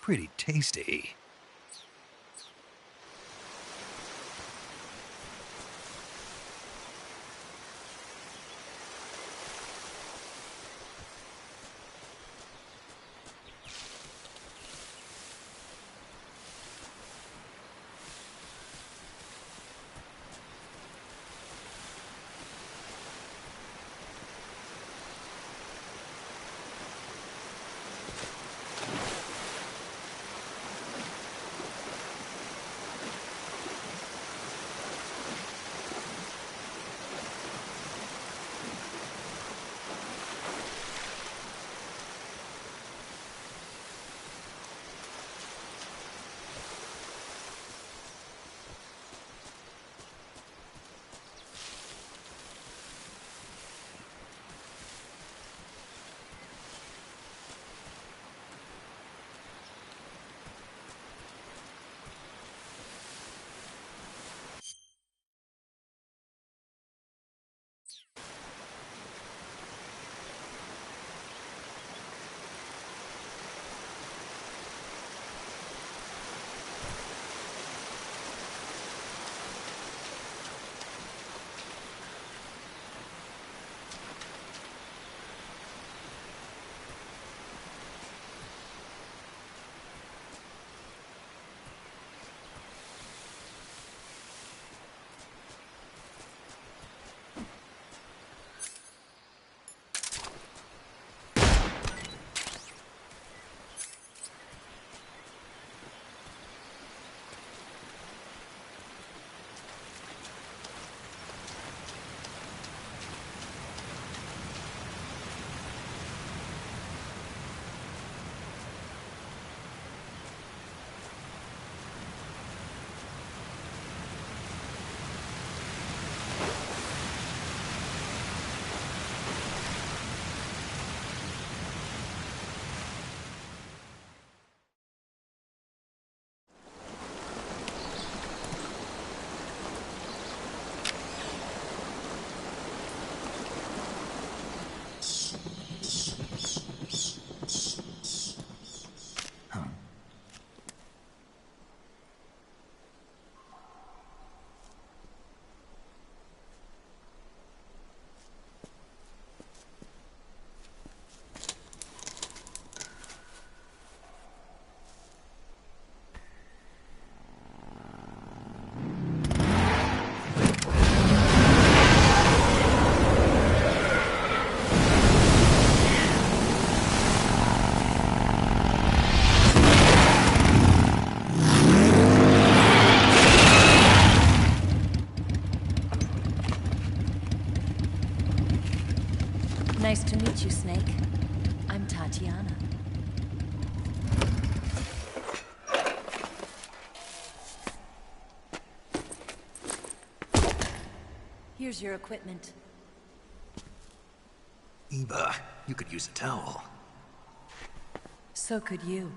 pretty tasty. Nice to meet you, Snake. I'm Tatiana. Here's your equipment. Eva, you could use a towel. So could you.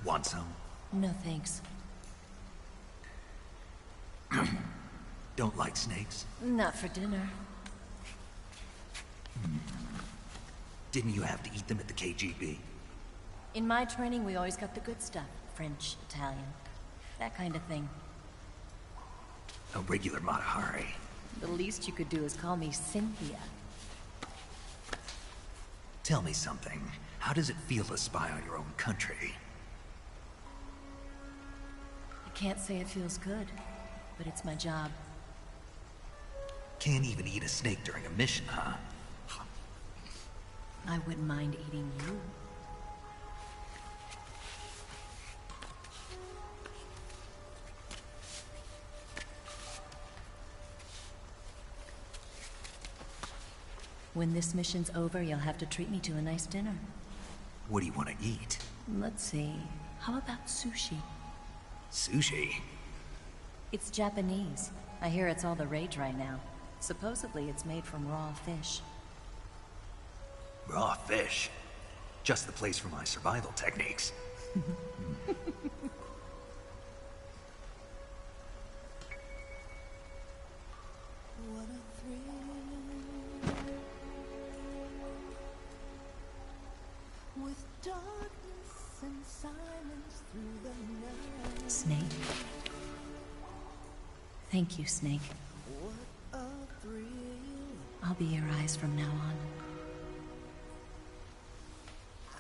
Want some? No thanks. Don't like snakes? Not for dinner. Didn't you have to eat them at the KGB? In my training, we always got the good stuff. French, Italian, that kind of thing. A regular Matahari. The least you could do is call me Cynthia. Tell me something. How does it feel to spy on your own country? I can't say it feels good, but it's my job. Can't even eat a snake during a mission, huh? I wouldn't mind eating you. When this mission's over, you'll have to treat me to a nice dinner. What do you want to eat? Let's see. How about sushi? Sushi? It's Japanese. I hear it's all the rage right now. Supposedly it's made from raw fish. Raw fish? Just the place for my survival techniques. What a thrill. With darkness and silence through the night. Snake? Thank you, Snake. What a thrill. I'll be your eyes from now on.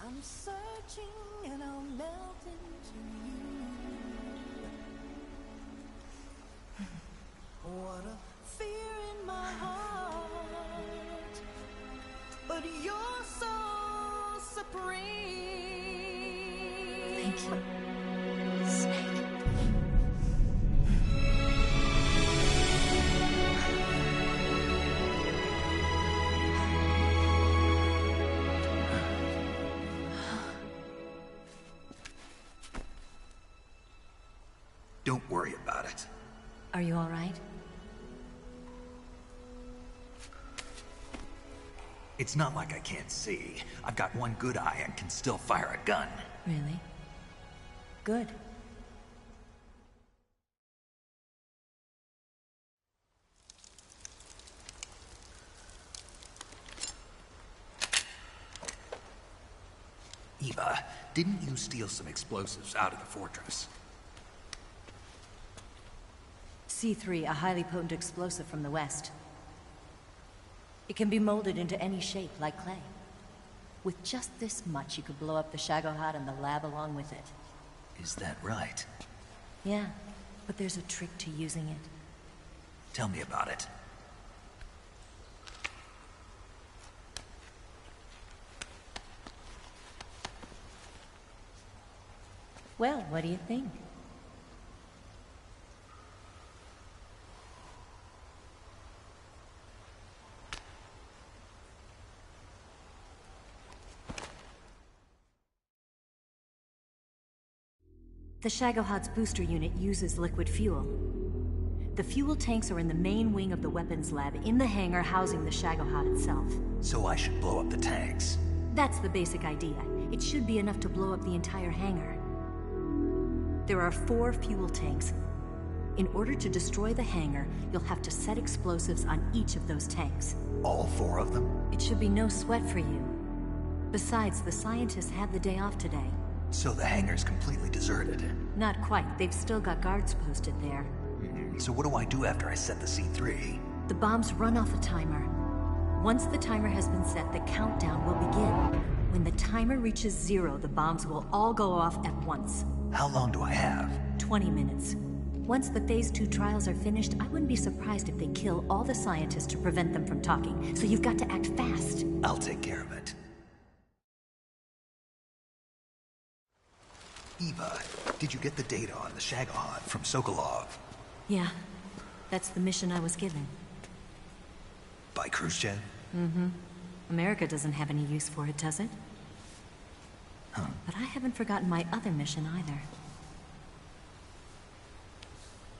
I'm searching and I'll melt into you. What a fear in my heart, but you're so supreme. Thank you, Snake. Don't worry about it. Are you all right? It's not like I can't see. I've got one good eye and can still fire a gun. Really? Good. Eva, didn't you steal some explosives out of the fortress? C3, a highly potent explosive from the west. It can be molded into any shape, like clay. With just this much, you could blow up the Shagohod and the lab along with it. Is that right? Yeah, but there's a trick to using it. Tell me about it. Well, what do you think? The Shagohod's booster unit uses liquid fuel. The fuel tanks are in the main wing of the weapons lab in the hangar housing the Shagohod itself. So I should blow up the tanks. That's the basic idea. It should be enough to blow up the entire hangar. There are 4 fuel tanks. In order to destroy the hangar, you'll have to set explosives on each of those tanks. All 4 of them? It should be no sweat for you. Besides, the scientists had the day off today. So the hangar's completely deserted. Not quite. They've still got guards posted there. So what do I do after I set the C3? The bombs run off a timer. Once the timer has been set, the countdown will begin. When the timer reaches 0, the bombs will all go off at once. How long do I have? 20 minutes. Once the Phase 2 trials are finished, I wouldn't be surprised if they kill all the scientists to prevent them from talking. So you've got to act fast. I'll take care of it. Eva, did you get the data on the Shagohod from Sokolov? Yeah, that's the mission I was given. By Khrushchev? Mm-hmm. America doesn't have any use for it, does it? Huh. But I haven't forgotten my other mission either.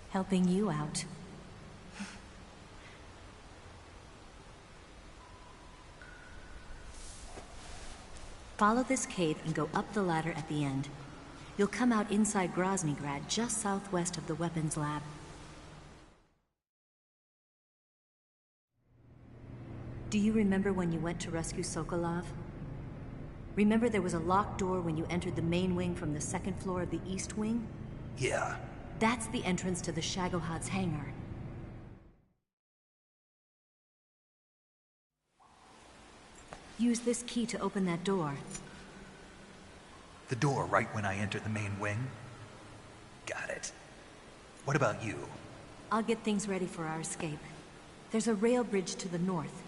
Helping you out. Follow this cave and go up the ladder at the end. You'll come out inside Groznygrad, just southwest of the weapons lab. Do you remember when you went to rescue Sokolov? Remember there was a locked door when you entered the main wing from the 2nd floor of the east wing? Yeah. That's the entrance to the Shagohod's hangar. Use this key to open that door. The door right when I enter the main wing? Got it. What about you? I'll get things ready for our escape. There's a rail bridge to the north.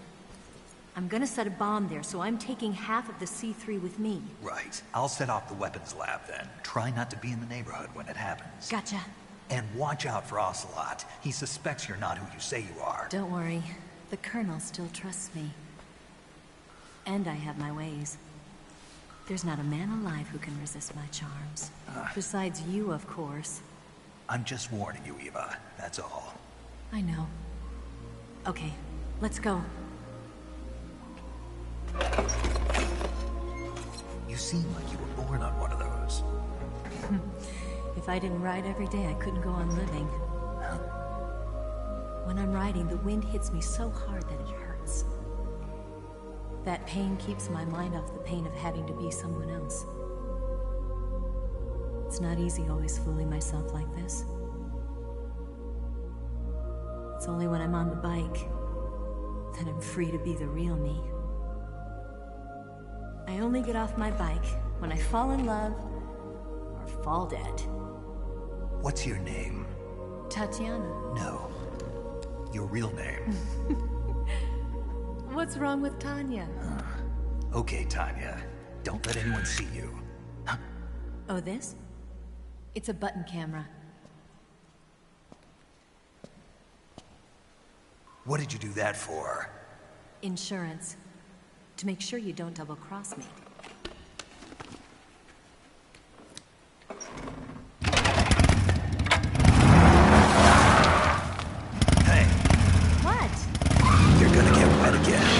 I'm gonna set a bomb there, so I'm taking half of the C3 with me. Right. I'll set off the weapons lab then. Try not to be in the neighborhood when it happens. Gotcha. And watch out for Ocelot. He suspects you're not who you say you are. Don't worry. The Colonel still trusts me. And I have my ways. There's not a man alive who can resist my charms. Besides you, of course. I'm just warning you, Eva. That's all. I know. Okay, let's go. You seem like you were born on one of those. If I didn't ride every day, I couldn't go on living. When I'm riding, the wind hits me so hard that it hurts. That pain keeps my mind off the pain of having to be someone else. It's not easy always fooling myself like this. It's only when I'm on the bike that I'm free to be the real me. I only get off my bike when I fall in love or fall dead. What's your name? Tatiana. No. Your real name. What's wrong with Tanya? Okay, Tanya. Don't let anyone see you. Oh, this? It's a button camera. What did you do that for? Insurance. To make sure you don't double-cross me. Hey, What? you're gonna get wet again.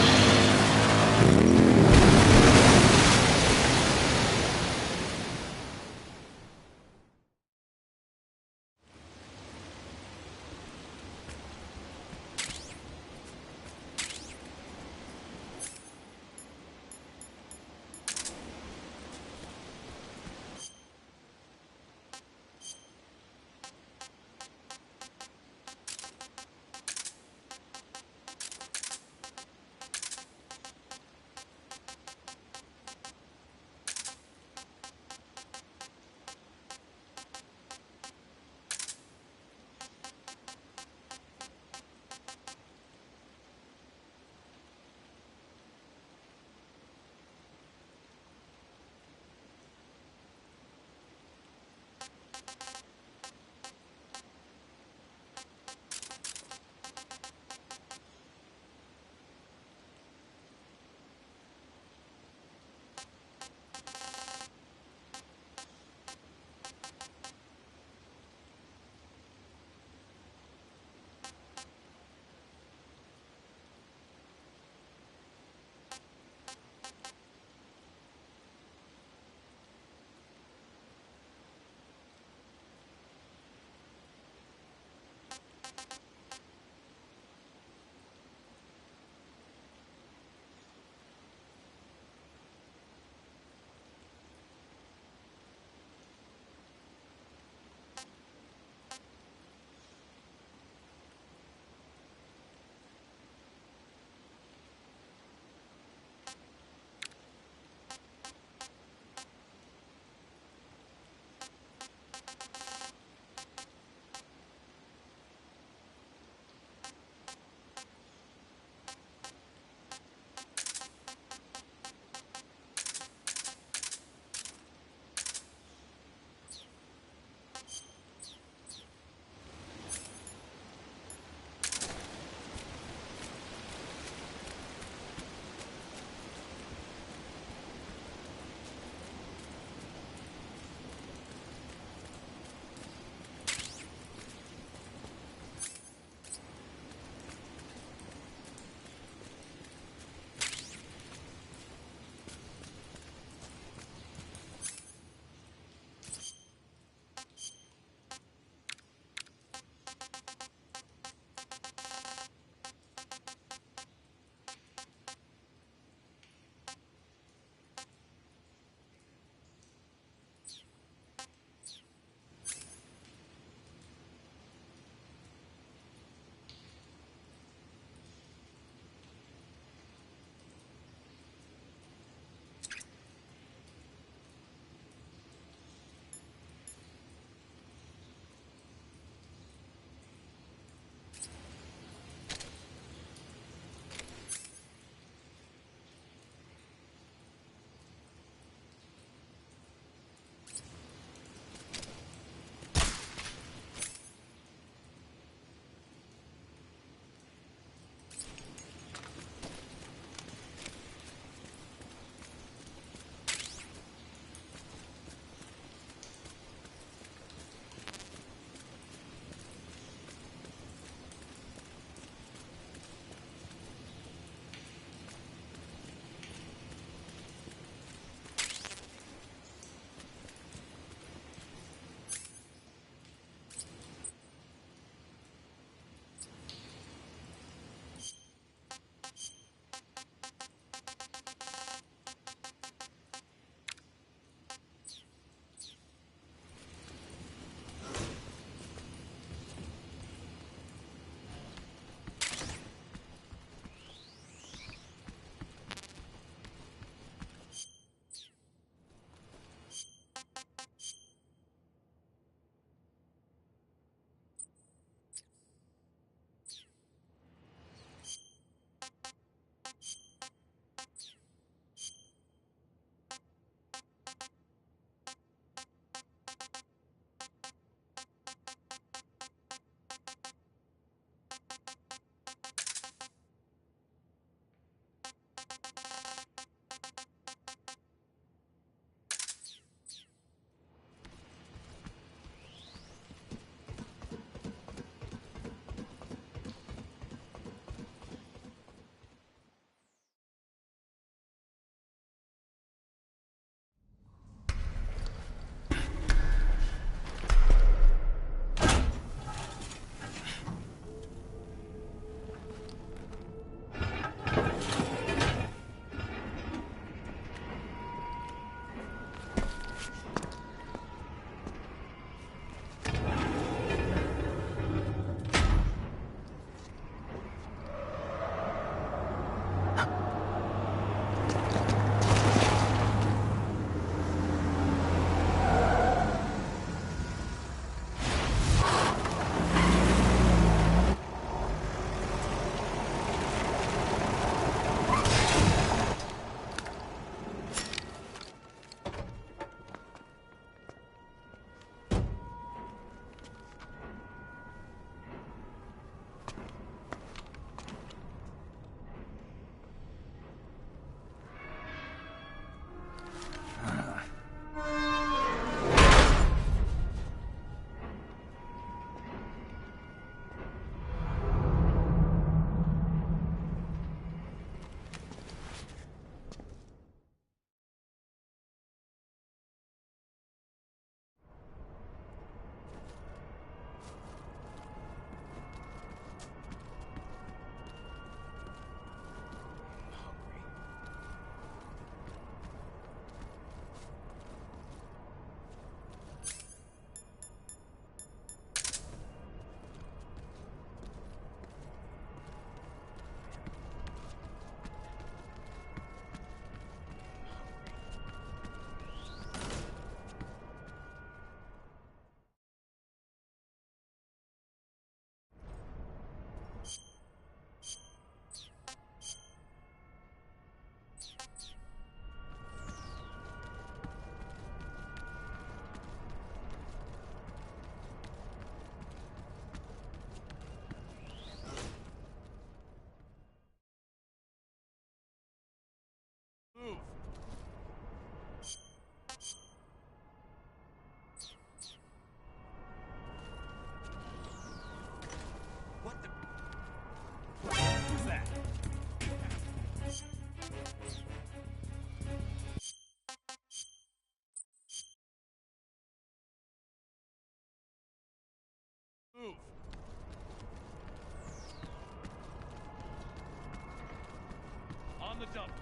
On the double.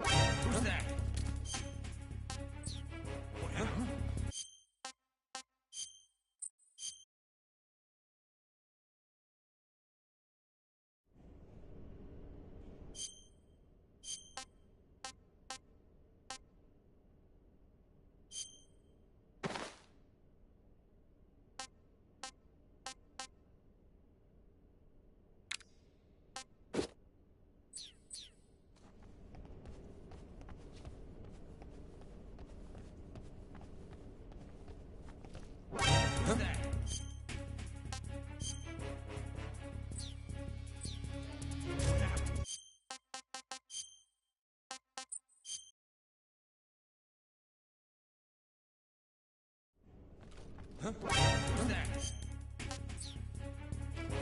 Who's that? Who's that? Who's that?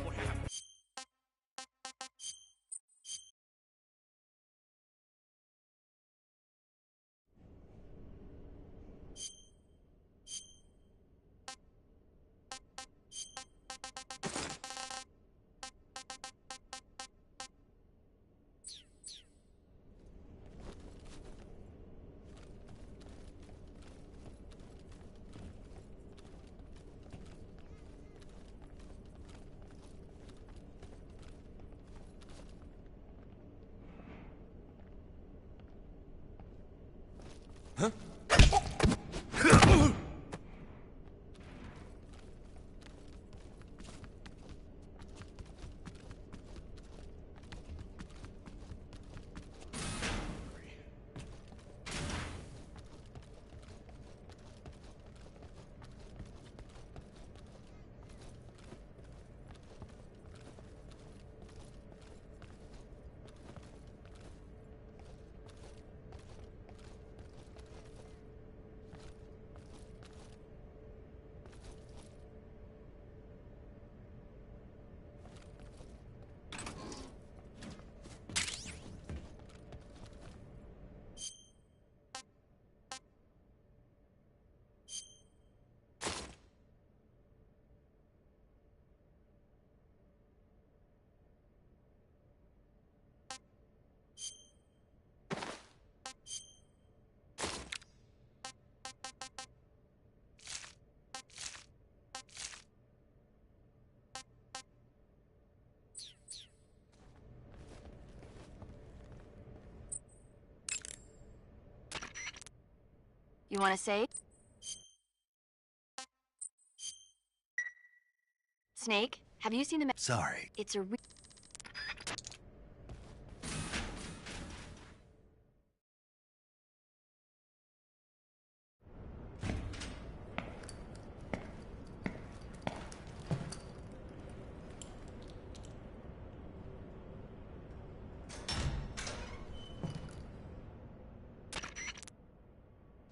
What happened? You want to say? Snake, have you seen the Sorry. It's a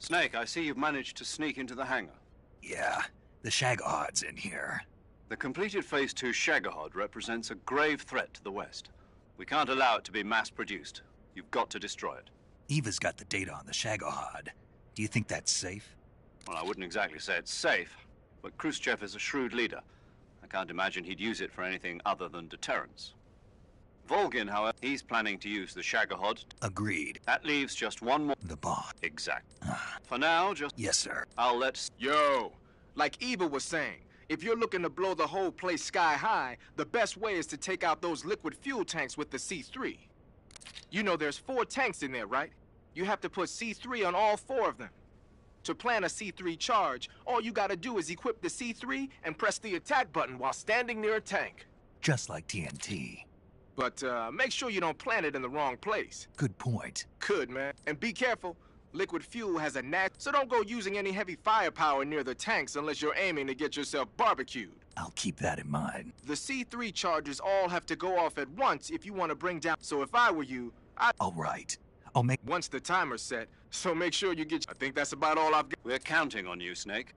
Snake, I see you've managed to sneak into the hangar. Yeah, the Shagahhod's in here. The completed Phase 2 Shagahhod represents a grave threat to the West. We can't allow it to be mass-produced. You've got to destroy it. Eva's got the data on the Shagahhod. Do you think that's safe? Well, I wouldn't exactly say it's safe, but Khrushchev is a shrewd leader. I can't imagine he'd use it for anything other than deterrence. Volgin, however, he's planning to use the Shagahhod. Agreed. That leaves just one more. The bond. Exact. For now, just... Yes, sir. I'll let... Yo, Like Eva was saying, if you're looking to blow the whole place sky high, the best way is to take out those liquid fuel tanks with the C3. You know there's 4 tanks in there, right? You have to put C3 on all 4 of them. To plan a C3 charge, all you gotta do is equip the C3 and press the attack button while standing near a tank. Just like TNT. But make sure you don't plant it in the wrong place. Good point. Good, man. And be careful. Liquid fuel has a so don't go using any heavy firepower near the tanks unless you're aiming to get yourself barbecued. I'll keep that in mind. The C3 charges all have to go off at once if you want to bring down. So if I were you, All right. I'll make... Once the timer's set, so make sure you get... I think that's about all I've got. We're counting on you, Snake.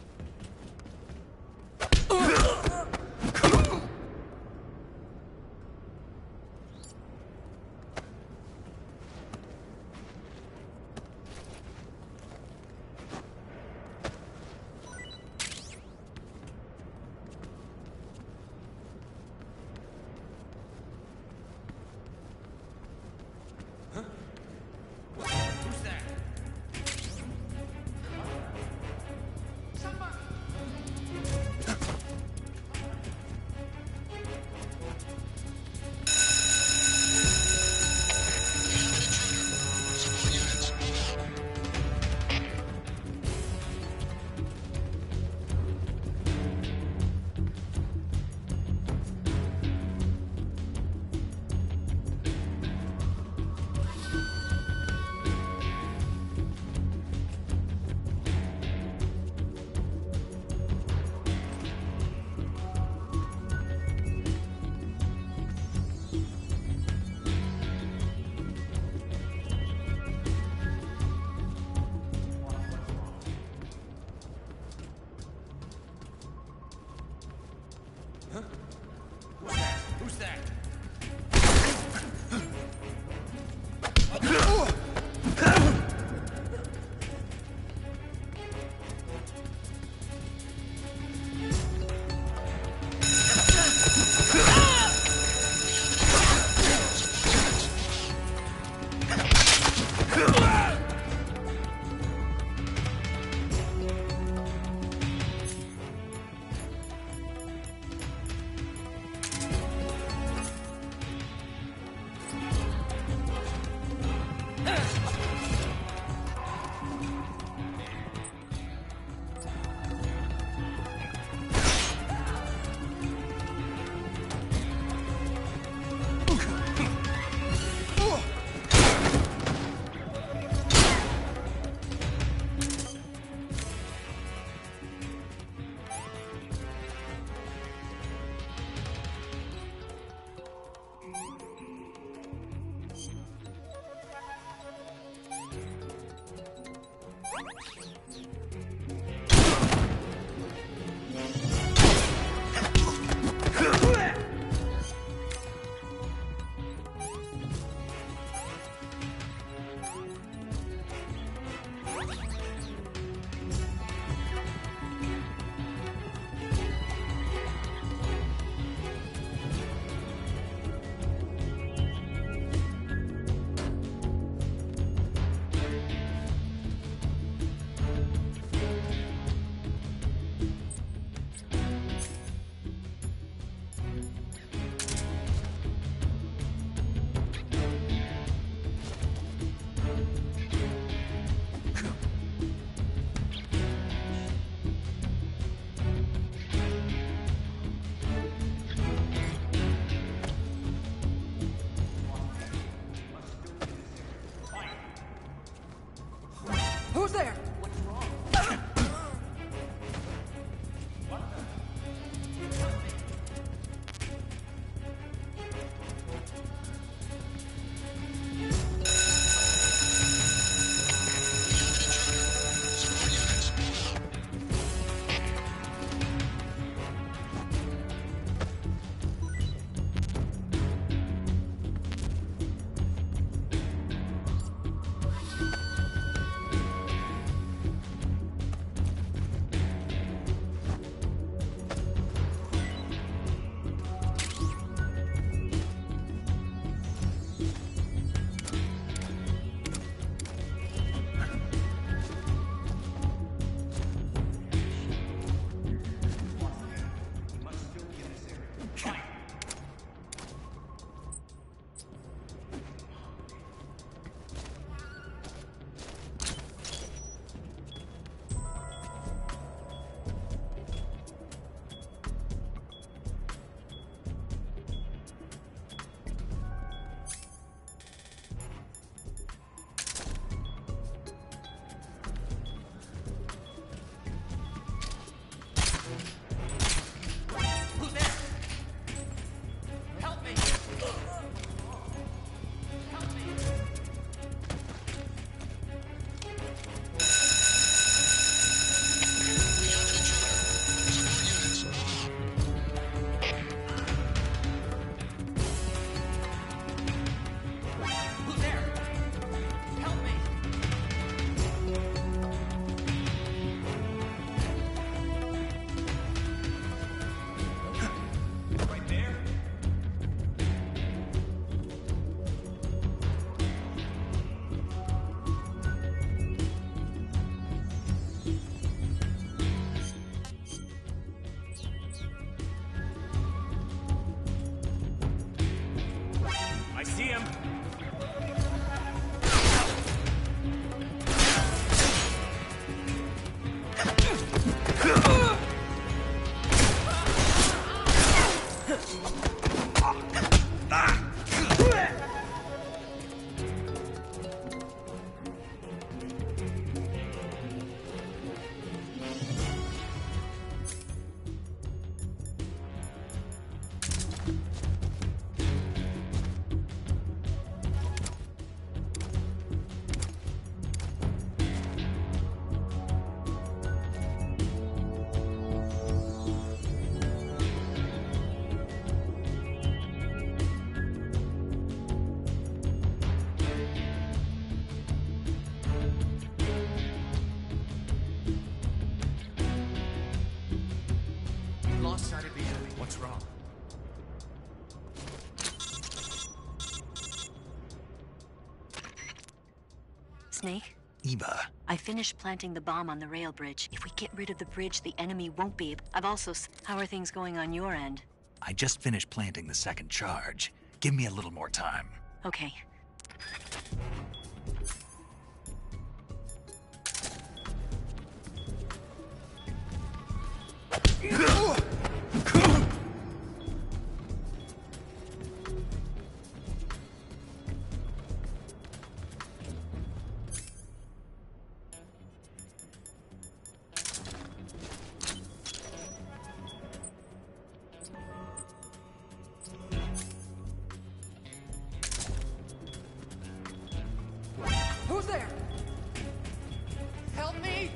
Who's that? Who's that? Snake? Eva, I finished planting the bomb on the rail bridge. If we get rid of the bridge, the enemy won't be able... I've also... How are things going on your end? I just finished planting the second charge. Give me a little more time. Okay. Who's there? Help me!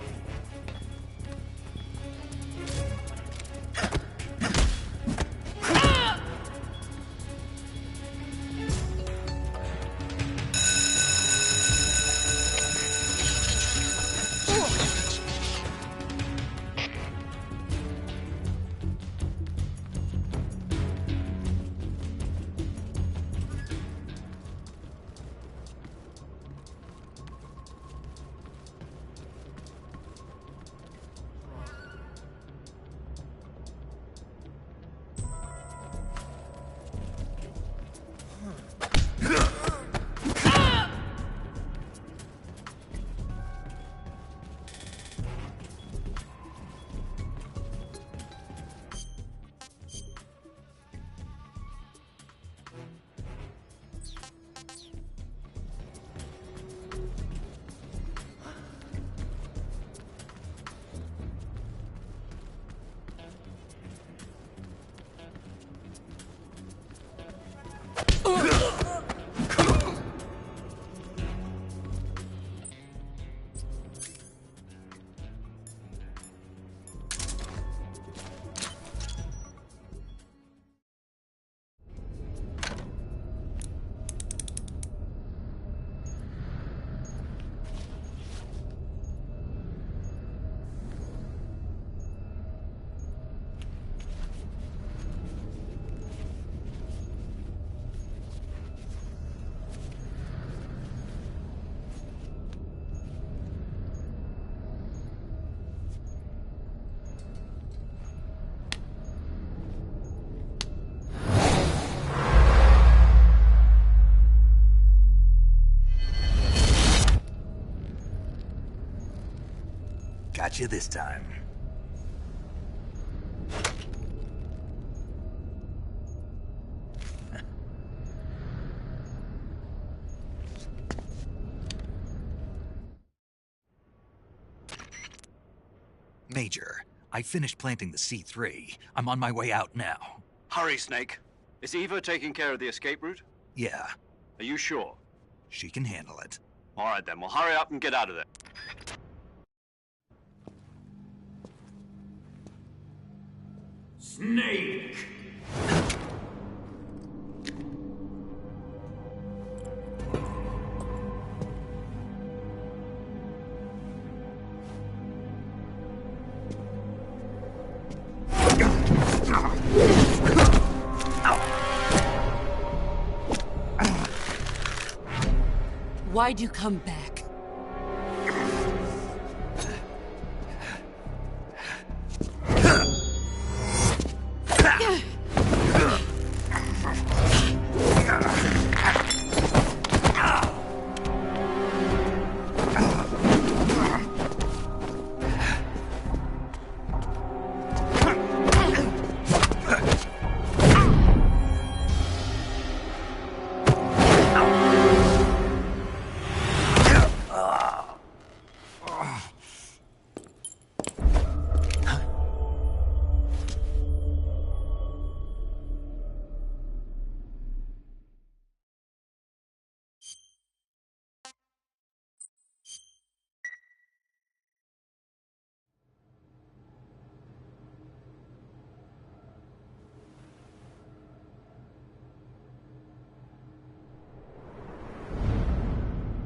Got you this time. Major, I finished planting the C3. I'm on my way out now. Hurry, Snake. Is Eva taking care of the escape route? Yeah, Are you sure? she can handle it. All right, then. Well, hurry up and get out of there. Snake! Why'd you come back?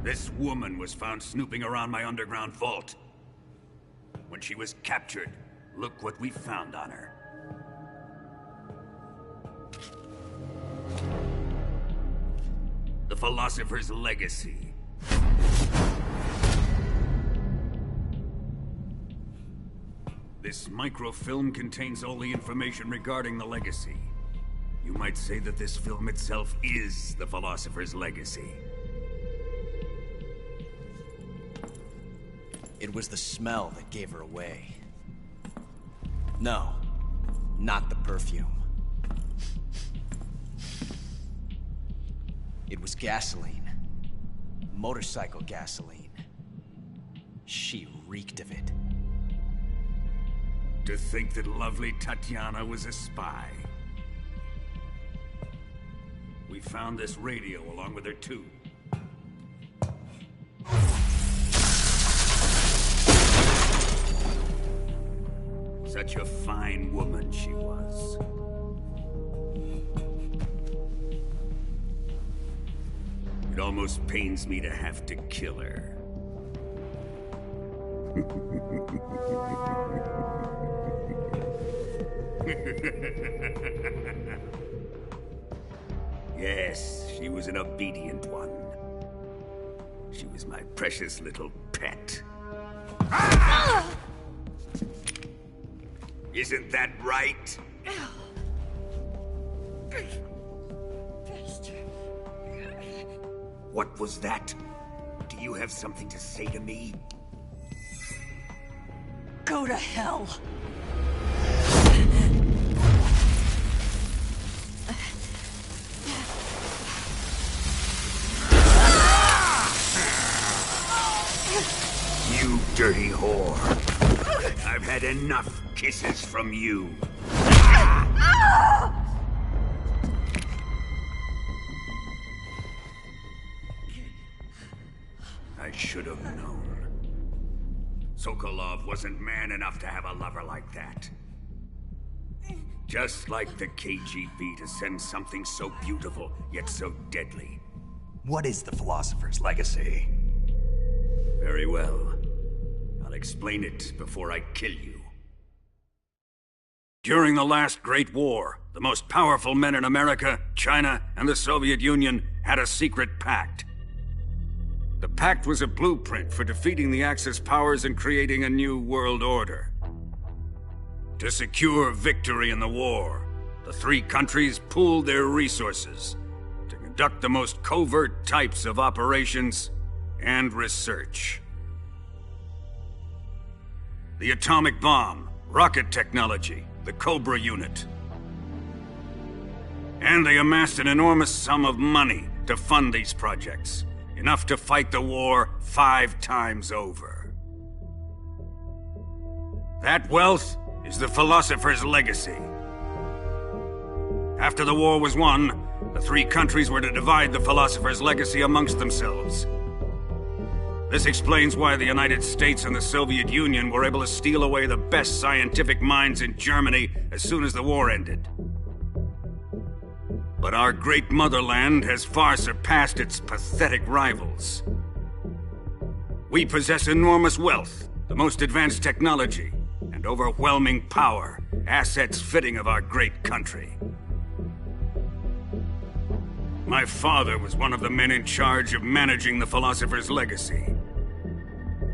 This woman was found snooping around my underground vault. When she was captured, look what we found on her. The philosopher's legacy. This microfilm contains all the information regarding the legacy. You might say that this film itself is the Philosopher's legacy. It was the smell that gave her away. No, not the perfume. It was gasoline. Motorcycle gasoline. She reeked of it. To think that lovely Tatiana was a spy. We found this radio along with her too. Such a fine woman she was. It almost pains me to have to kill her. Yes, she was an obedient one. She was my precious little pet. Isn't that right? What was that? Do you have something to say to me? Go to hell. You dirty whore. I've had enough kisses from you. I should have known. Sokolov wasn't man enough to have a lover like that. Just like the KGB to send something so beautiful, yet so deadly. What is the Philosopher's legacy? Very well. I'll explain it before I kill you. During the last Great War, the most powerful men in America, China, and the Soviet Union had a secret pact. The pact was a blueprint for defeating the Axis powers and creating a new world order. To secure victory in the war, the three countries pooled their resources to conduct the most covert types of operations and research. The atomic bomb, rocket technology, the Cobra unit. And they amassed an enormous sum of money to fund these projects, enough to fight the war 5 times over. That wealth is the Philosopher's legacy. After the war was won, the three countries were to divide the Philosopher's legacy amongst themselves. This explains why the United States and the Soviet Union were able to steal away the best scientific minds in Germany as soon as the war ended. But our great motherland has far surpassed its pathetic rivals. We possess enormous wealth, the most advanced technology, and overwhelming power, assets fitting of our great country. My father was one of the men in charge of managing the Philosopher's legacy.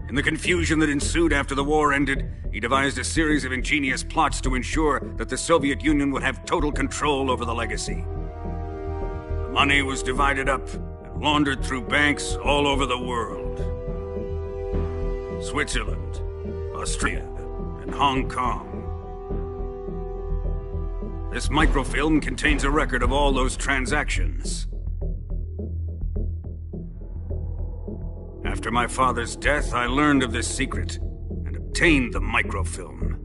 In the confusion that ensued after the war ended, he devised a series of ingenious plots to ensure that the Soviet Union would have total control over the legacy. The money was divided up and laundered through banks all over the world. Switzerland, Austria, and Hong Kong. This microfilm contains a record of all those transactions. After my father's death, I learned of this secret and obtained the microfilm.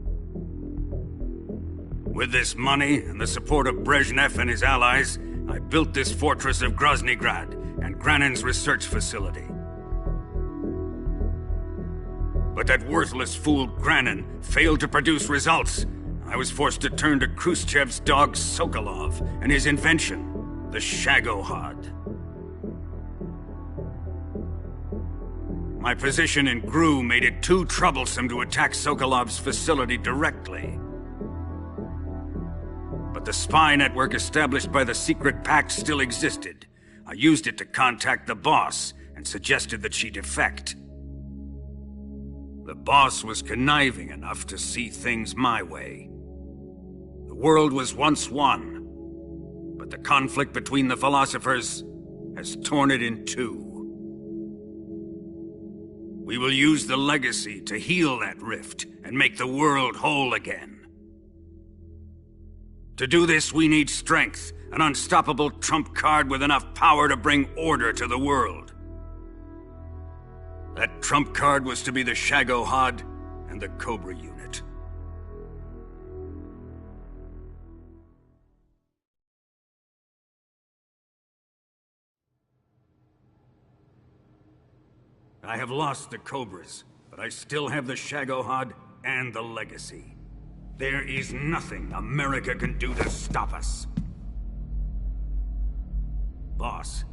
With this money and the support of Brezhnev and his allies, I built this fortress of Groznygrad and Granin's research facility. But that worthless fool Granin failed to produce results. I was forced to turn to Khrushchev's dog Sokolov and his invention, the Shagohod. My position in GRU made it too troublesome to attack Sokolov's facility directly. But the spy network established by the secret pact still existed. I used it to contact the boss and suggested that she defect. The boss was conniving enough to see things my way. The world was once one, but the conflict between the philosophers has torn it in two. We will use the legacy to heal that rift and make the world whole again. To do this, we need strength, an unstoppable trump card with enough power to bring order to the world. That trump card was to be the Shagohod and the Cobra unit. I have lost the Cobras, but I still have the Shagohod and the legacy. There is nothing America can do to stop us. Boss,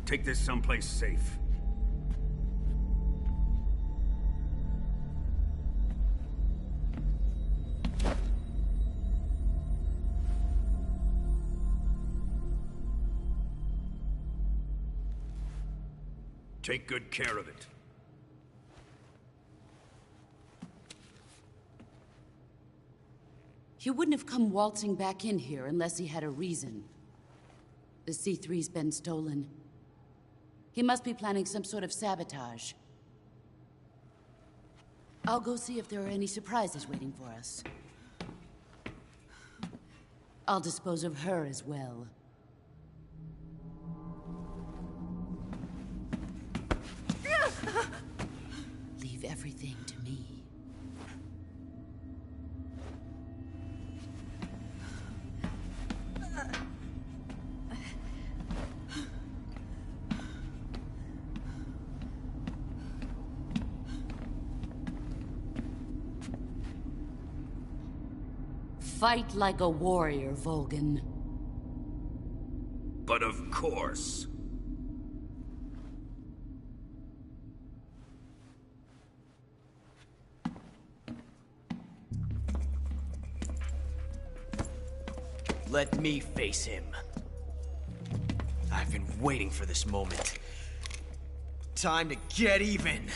take this someplace safe. Take good care of it. He wouldn't have come waltzing back in here unless he had a reason. The C3's been stolen. He must be planning some sort of sabotage. I'll go see if there are any surprises waiting for us. I'll dispose of her as well. Leave everything to me. Fight like a warrior, Volgin. But of course. Let me face him. I've been waiting for this moment. Time to get even.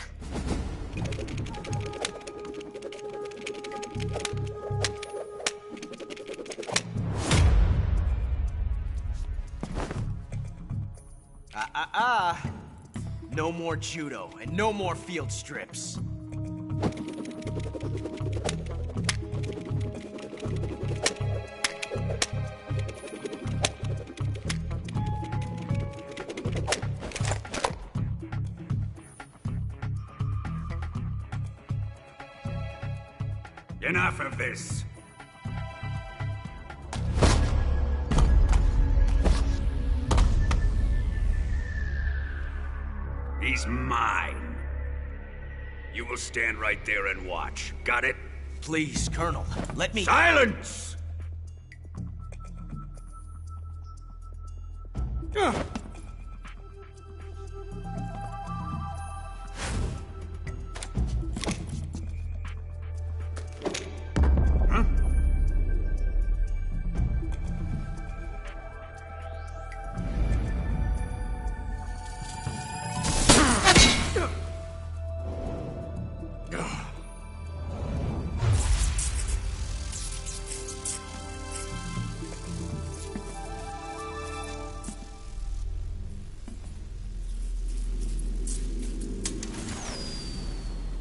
No more judo, and no more field strips. Enough of this. He's mine. You will stand right there and watch. Got it? Please, Colonel, let me— Silence!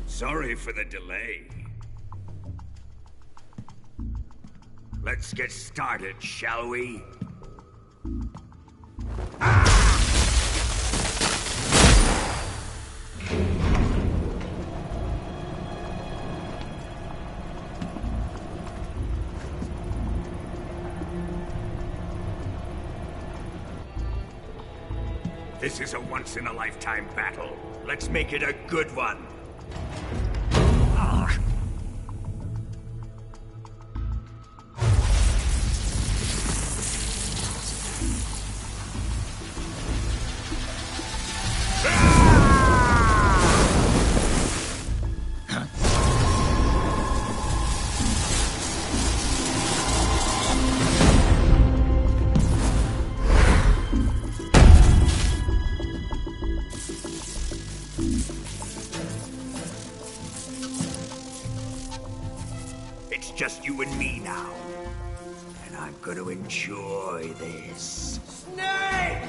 Sorry for the delay. Let's get started, shall we? This is a once-in-a-lifetime battle. Let's make it a good one. It's just you and me now. And I'm gonna enjoy this. Snake!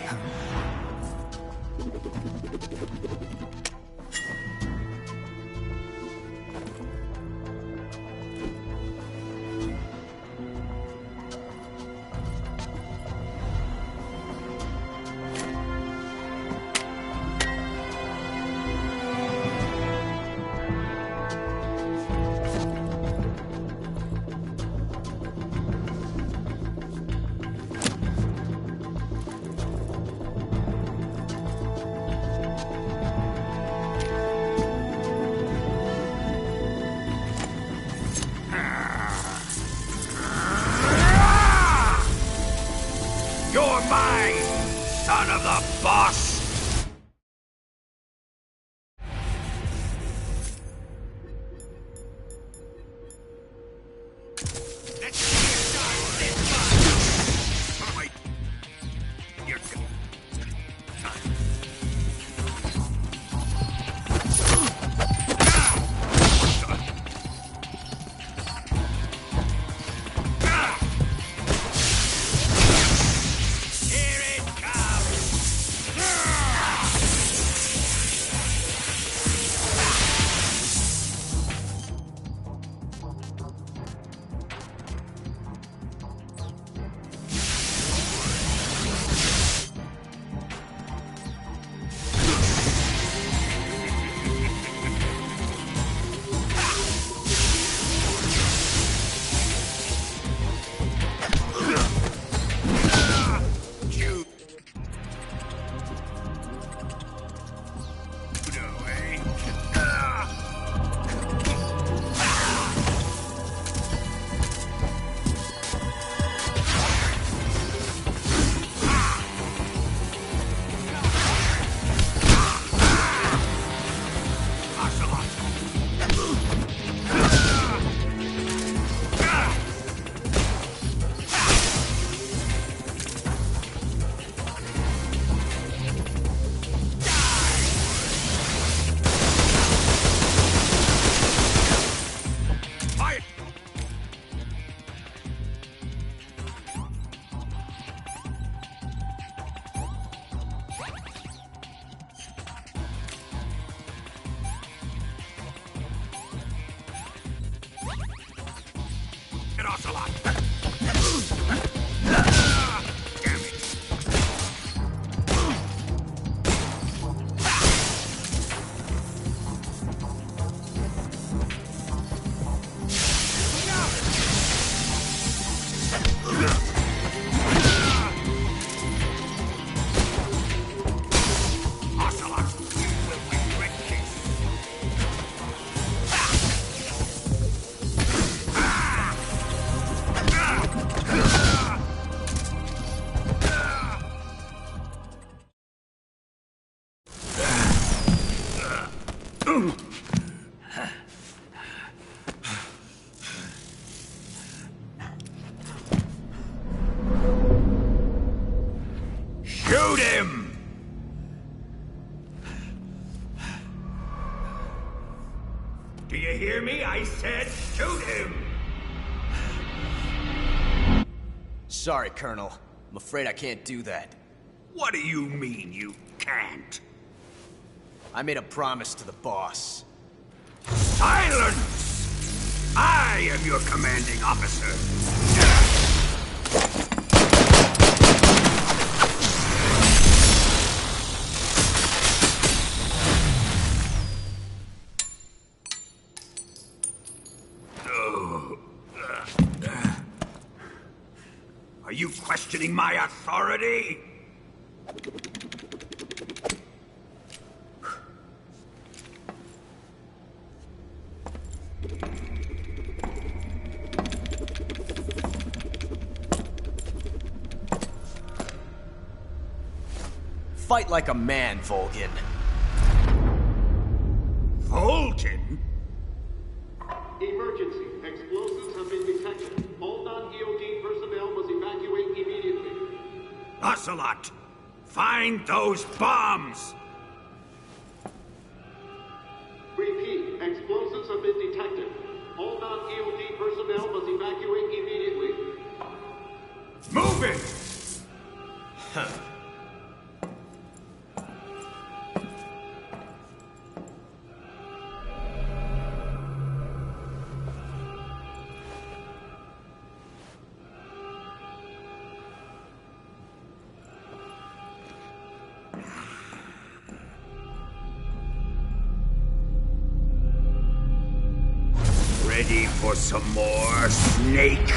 You're mine, son of the boss! Shoot him! Do you hear me? I said shoot him! Sorry, Colonel. I'm afraid I can't do that. What do you mean you can't? I made a promise to the boss. Silence! I am your commanding officer. Are you questioning my authority? Fight like a man, Volgin. Volgin? Emergency. Explosives have been detected. All non-EOD personnel must evacuate immediately. Ocelot, find those bombs! Repeat. Explosives have been detected. All non-EOD personnel evacuate immediately. Move it! Ready for some more, Snake?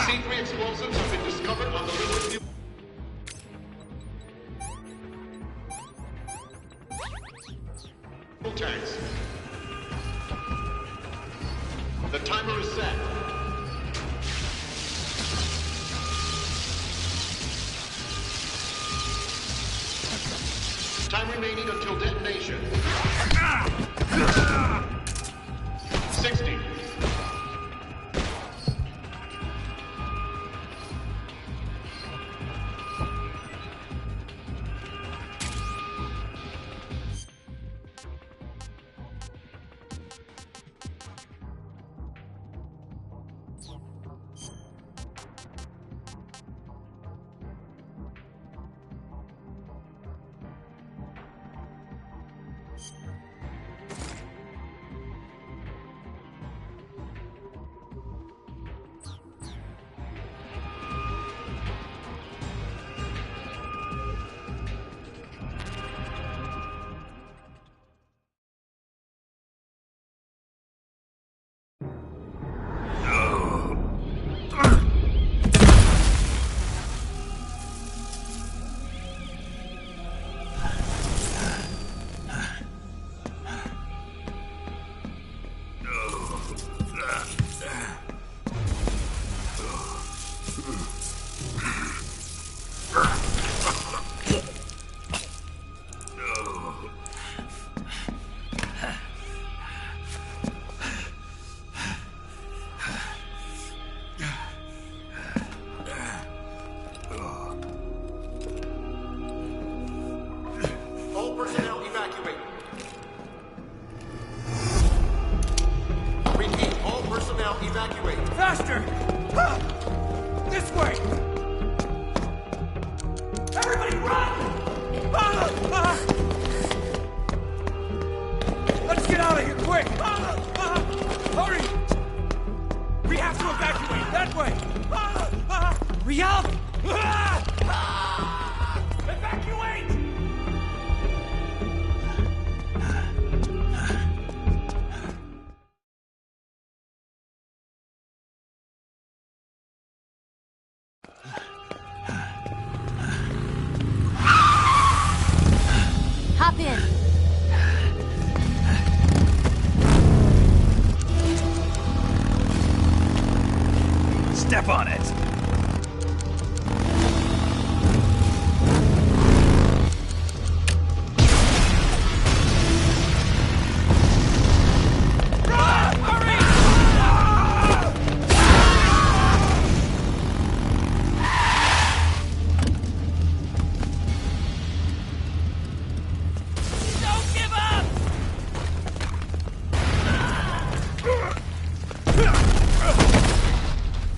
C3 explosives have been discovered on the liquid fuel tanks. The timer is set. Time remaining until detonation. 60. Evacuate. Faster! This way! Everybody run! Let's get out of here, quick! Hurry! We have to evacuate that way! Hurry up! Evacuate! Hop in. Step on it.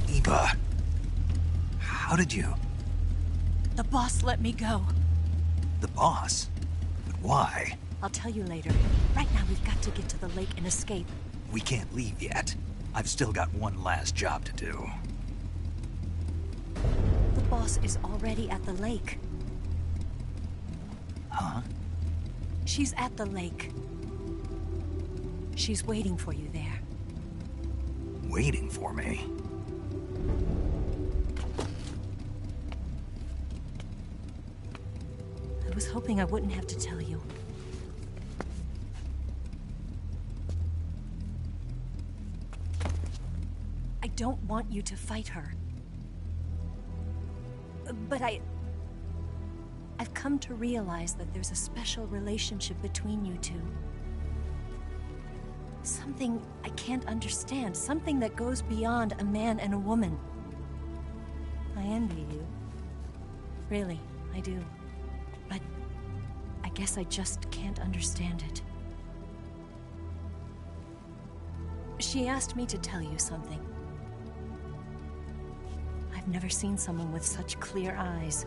Eva, how did you? The boss let me go. The boss? But why? I'll tell you later. Right now, we've got to get to the lake and escape. We can't leave yet. I've still got one last job to do. The boss is already at the lake. Huh? She's at the lake. She's waiting for you there. Waiting for me? I was hoping I wouldn't have to tell you. I don't want you to fight her. But I've come to realize that there's a special relationship between you two. Something I can't understand. Something that goes beyond a man and a woman. I envy you. Really, I do. But I guess I just can't understand it. She asked me to tell you something. I've never seen someone with such clear eyes.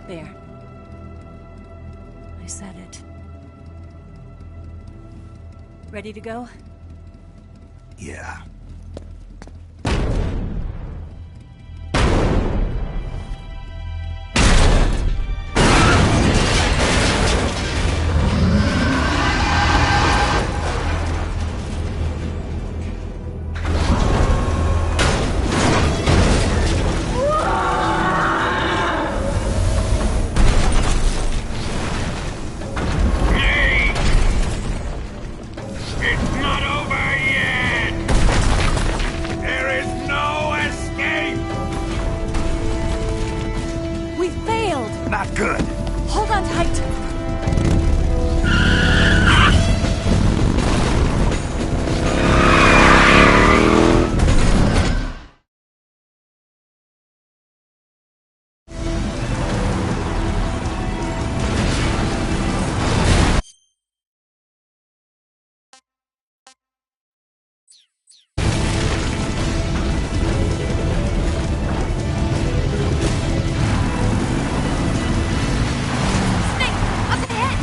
There. I said it. Ready to go? Yeah. Not good. Hold on tight. Snake, up ahead!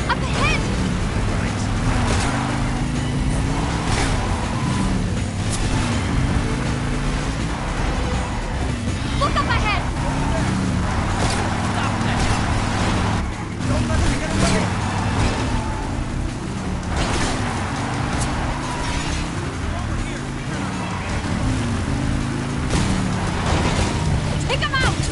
Up ahead! Look up ahead! Don't let me get away! Take him out!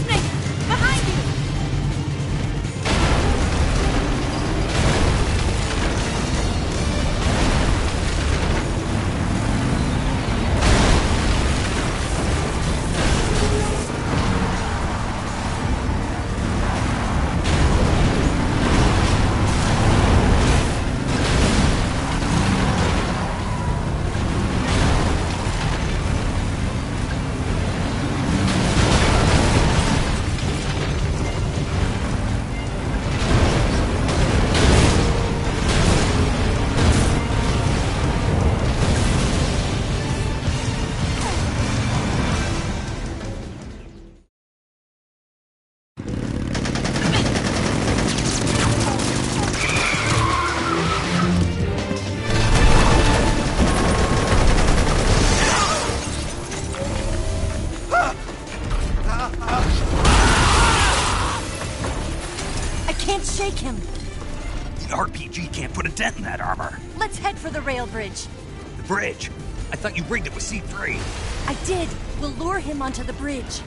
Snake, behind you! I can't shake him. The RPG can't put a dent in that armor. Let's head for the rail bridge. The bridge? I thought you rigged it with C3. I did. We'll lure him onto the bridge.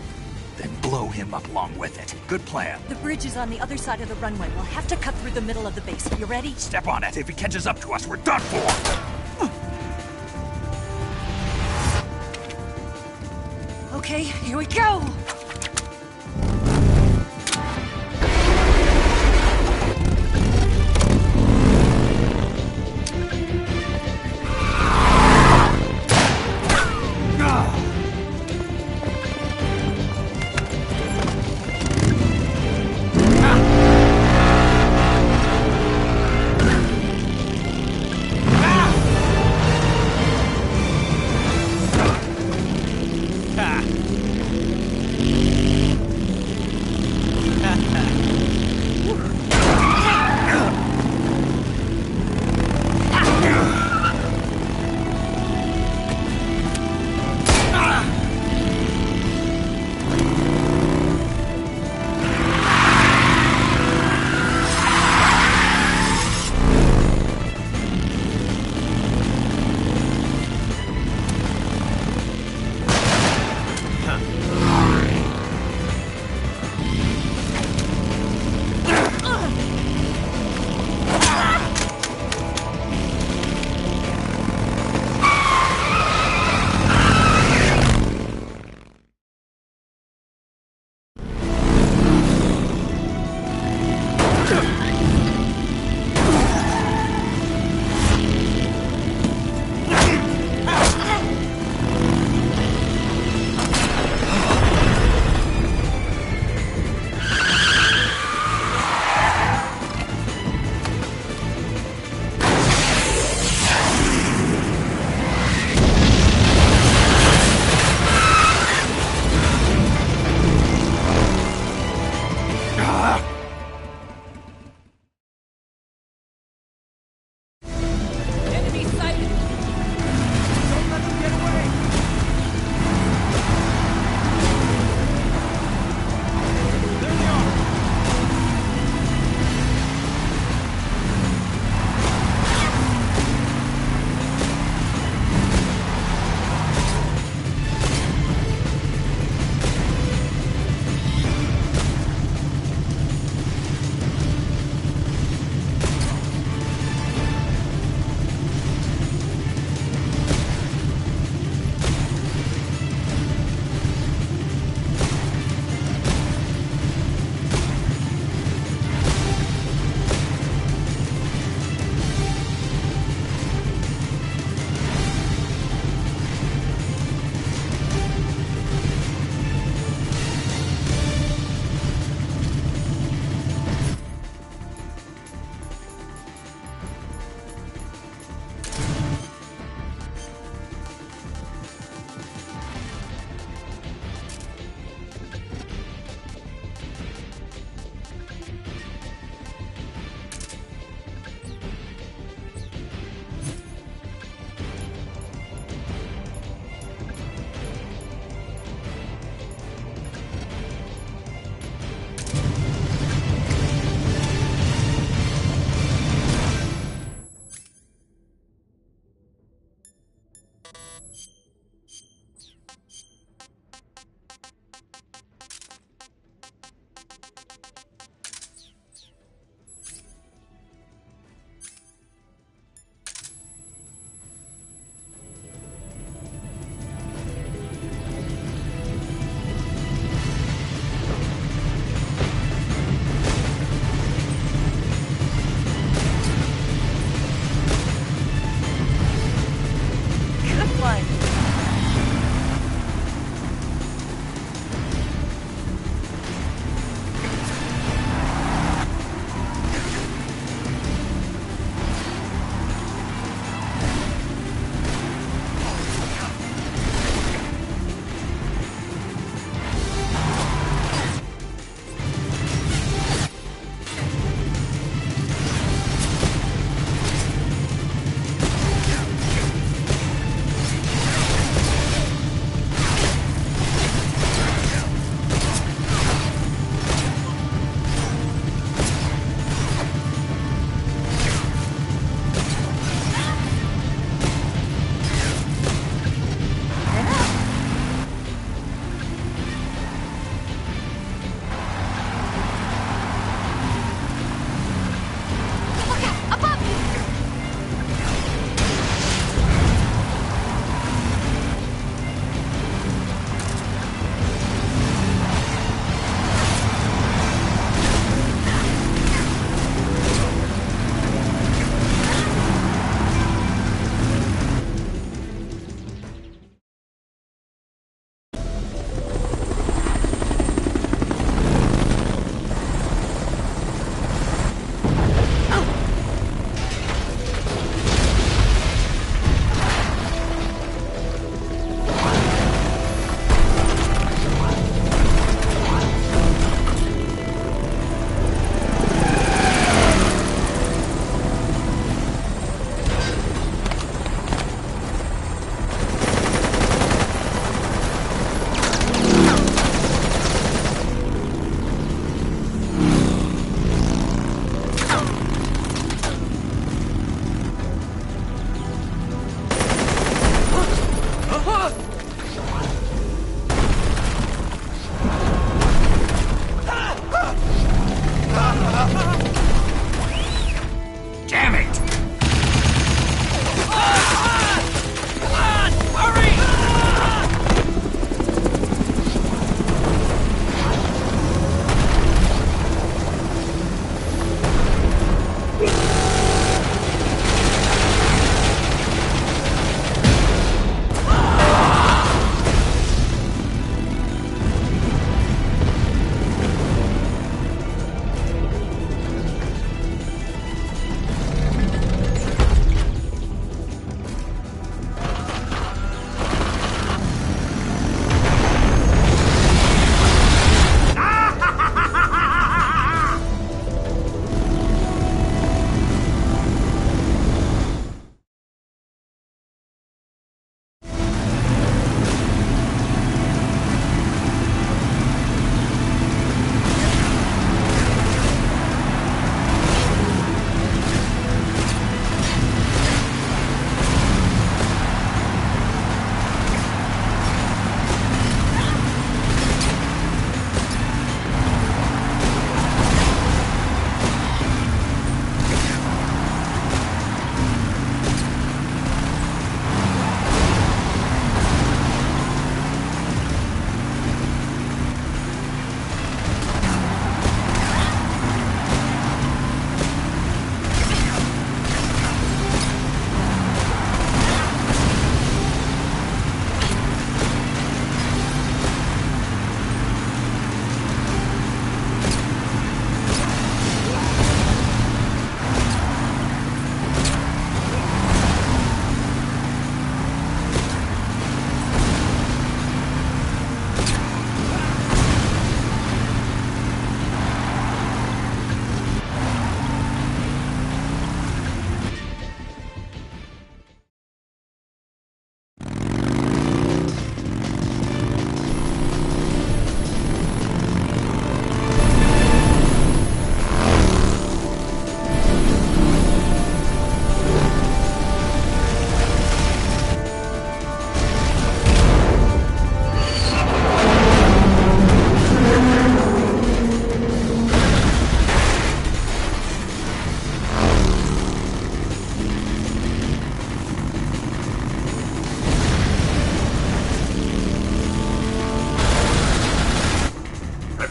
Then blow him up along with it. Good plan. The bridge is on the other side of the runway. We'll have to cut through the middle of the base. You ready? Step on it. If he catches up to us, we're done for. Okay, here we go!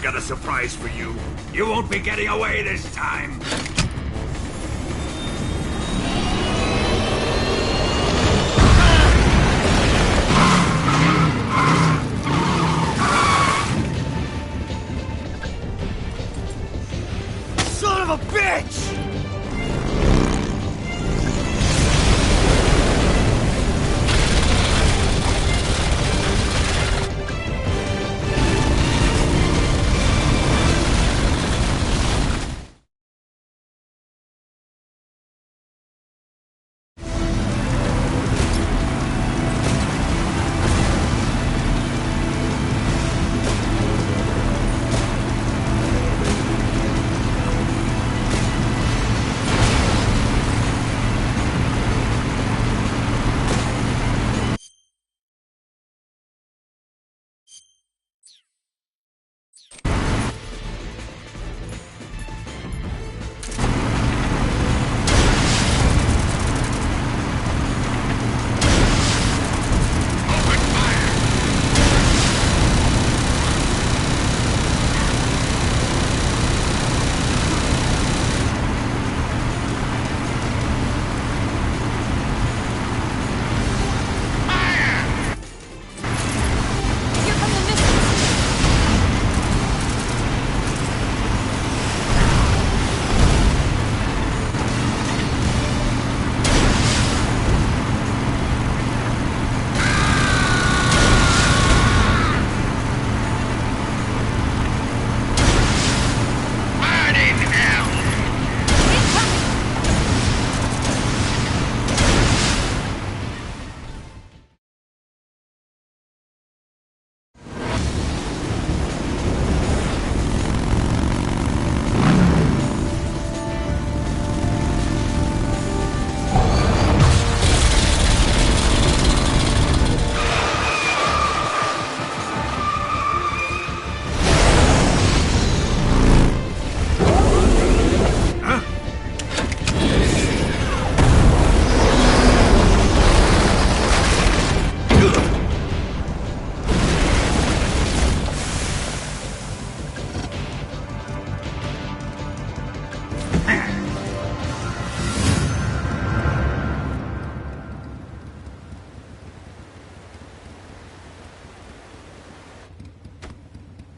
I've got a surprise for you. You won't be getting away this time. Son of a bitch!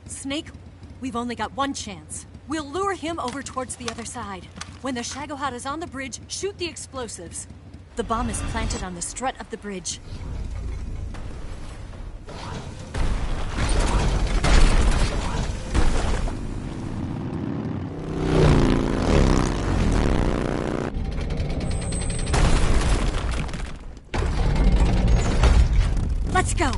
Snake, we've only got one chance. We'll lure him over towards the other side. When the Shagohod is on the bridge, shoot the explosives. The bomb is planted on the strut of the bridge. Let's go!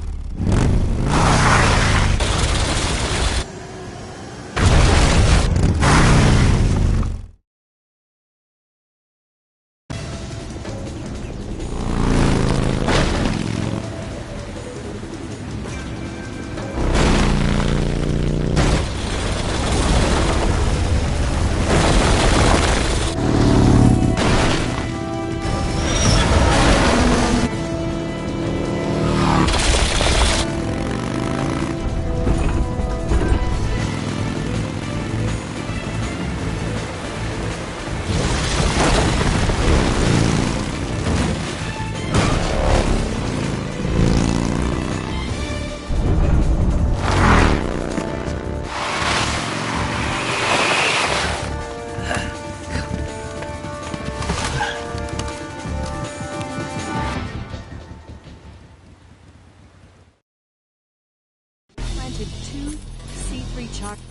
Planted 2 C3 charges.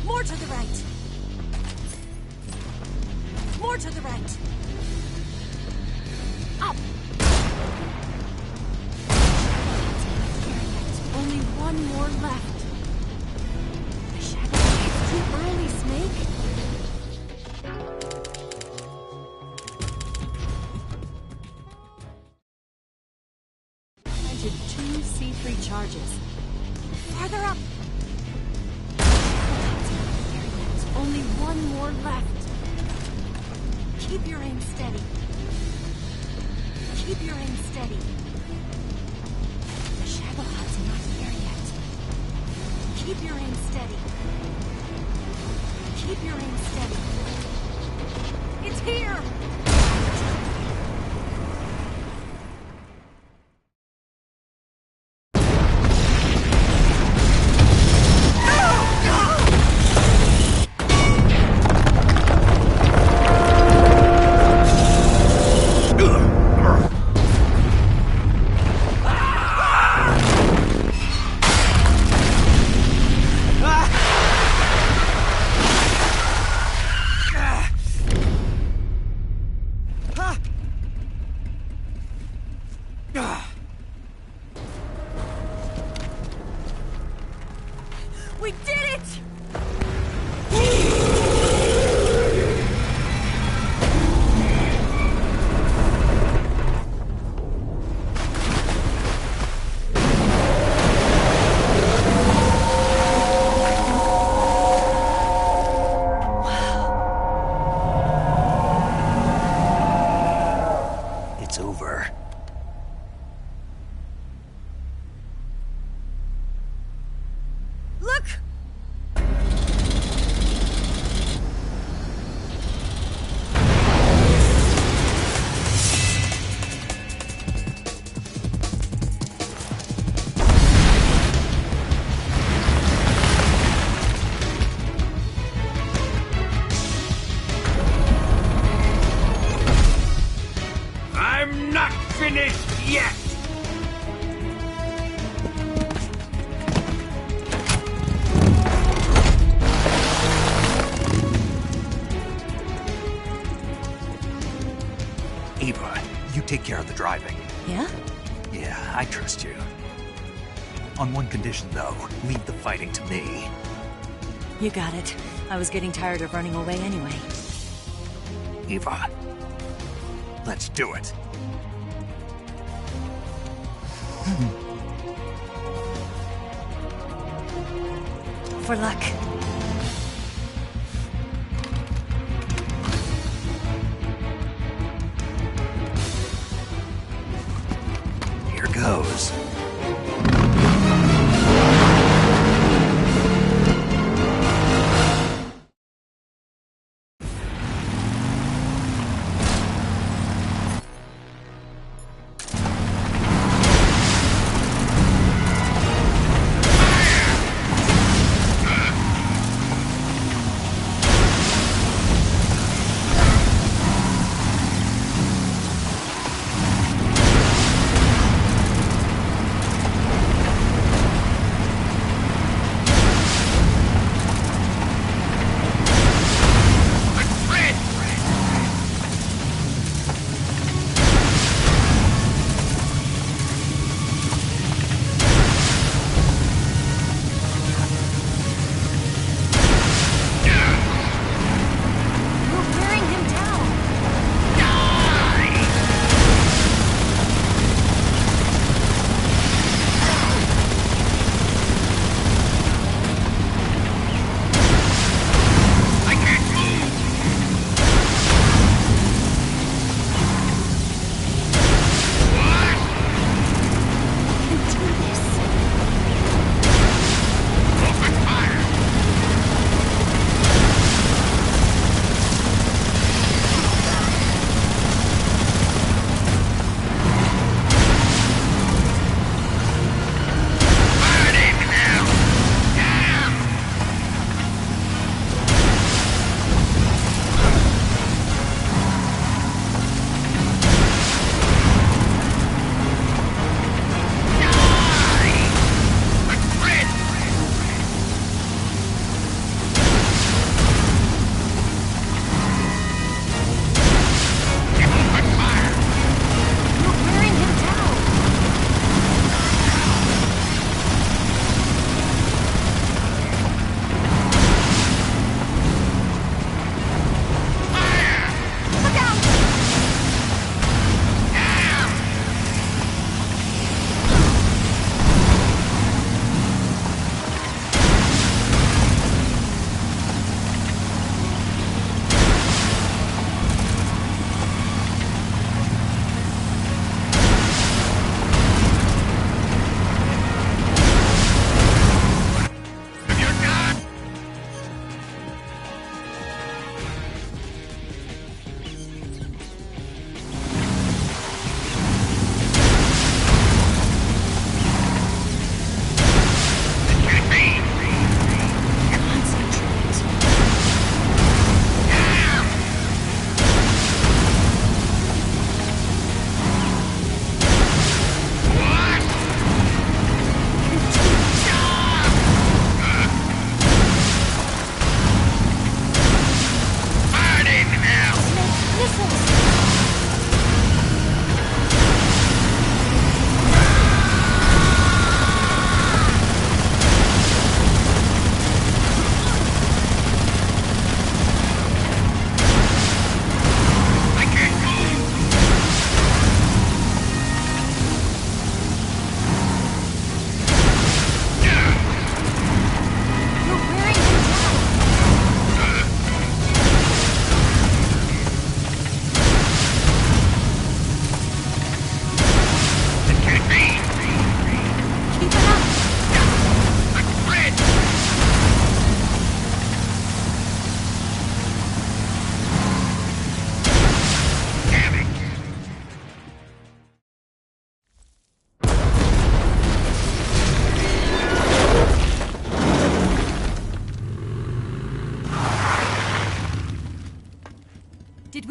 More to the right. More to the right. Up. Only one more left. The shadow is too early, Snake. Planted 2 C3 charges. Farther up. Only one more left. Keep your aim steady. Keep your aim steady. The Shagohod's Keep your aim steady. Keep your aim steady. It's here! We did it! It's over. Look! I'm not finished yet! Eva, you take care of the driving. Yeah? Yeah, I trust you. On one condition, though. Leave the fighting to me. You got it. I was getting tired of running away anyway. Eva, let's do it. For luck. Here goes.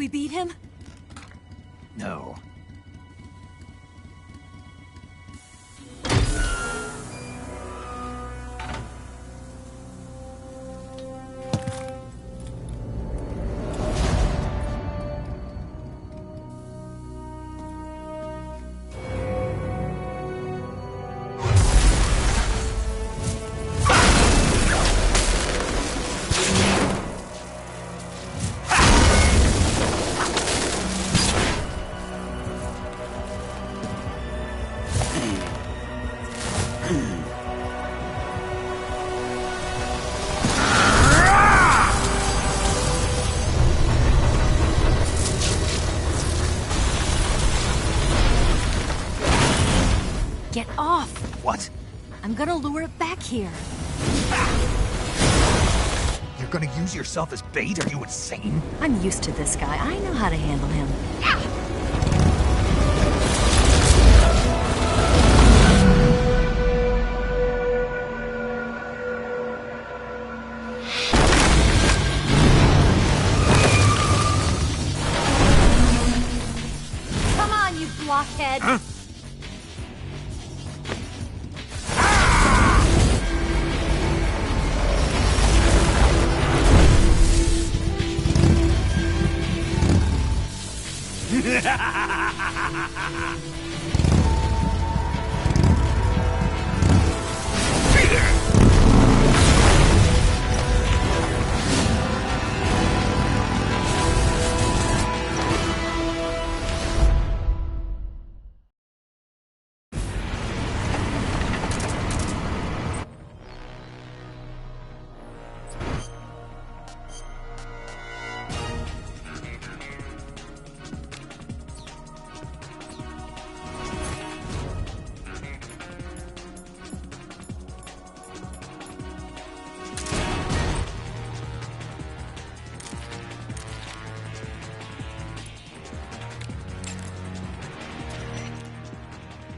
we beat him? No. Get off! What? I'm gonna lure it back here. You're gonna use yourself as bait? Are you insane? I'm used to this guy. I know how to handle him. Come on, you blockhead! Huh?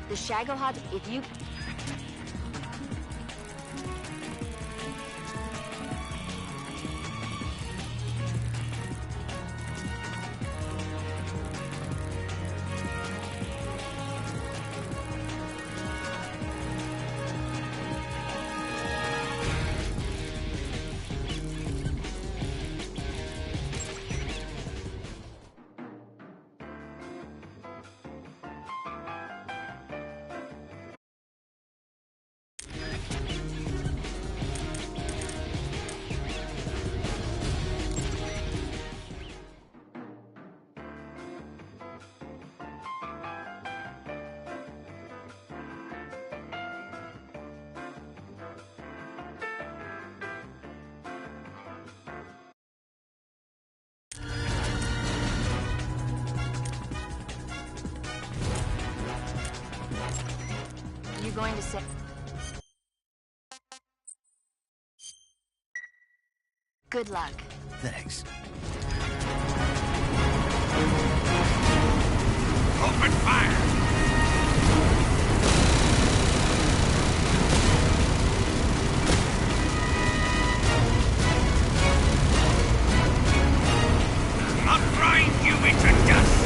The Shagohod, if you... You're going to say... Good luck. Thanks. Open fire! I'll grind you into dust!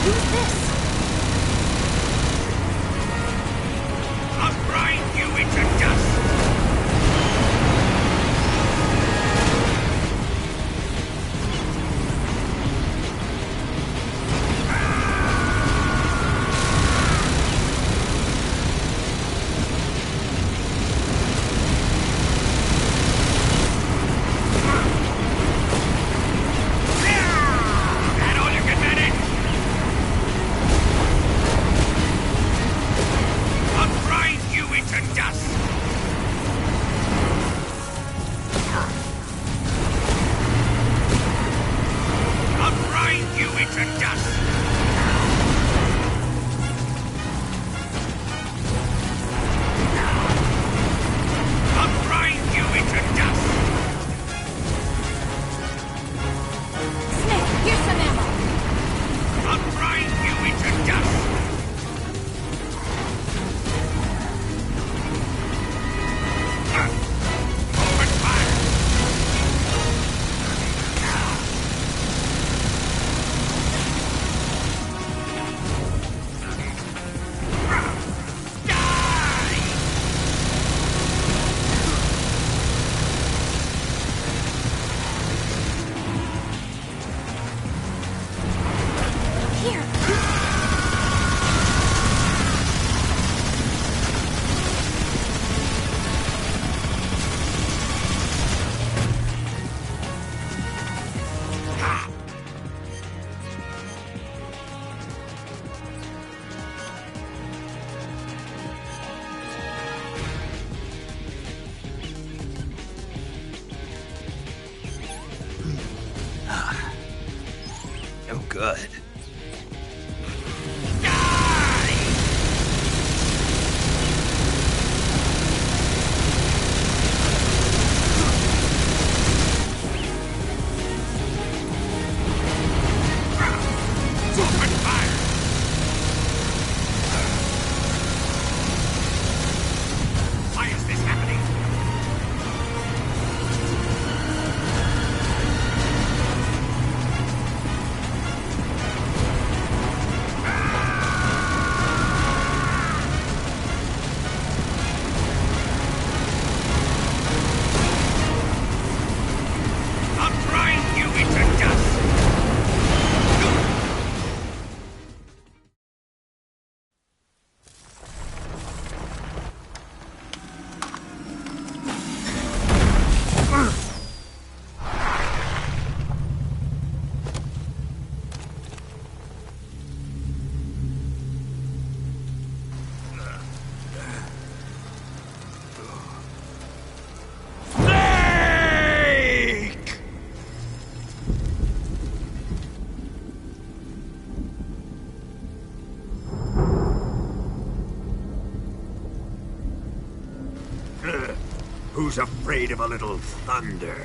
Who's this? I'll grind you into dust! That all you can manage? I'll grind you into dust! I'll grind you into dust! I'll grind you into dust! Snake, here's some ammo. I'll grind you into dust! Open fire! Here. No good. Open fire! Why is this happening? I'll grind you into dust! Snake! Who's afraid of a little thunder?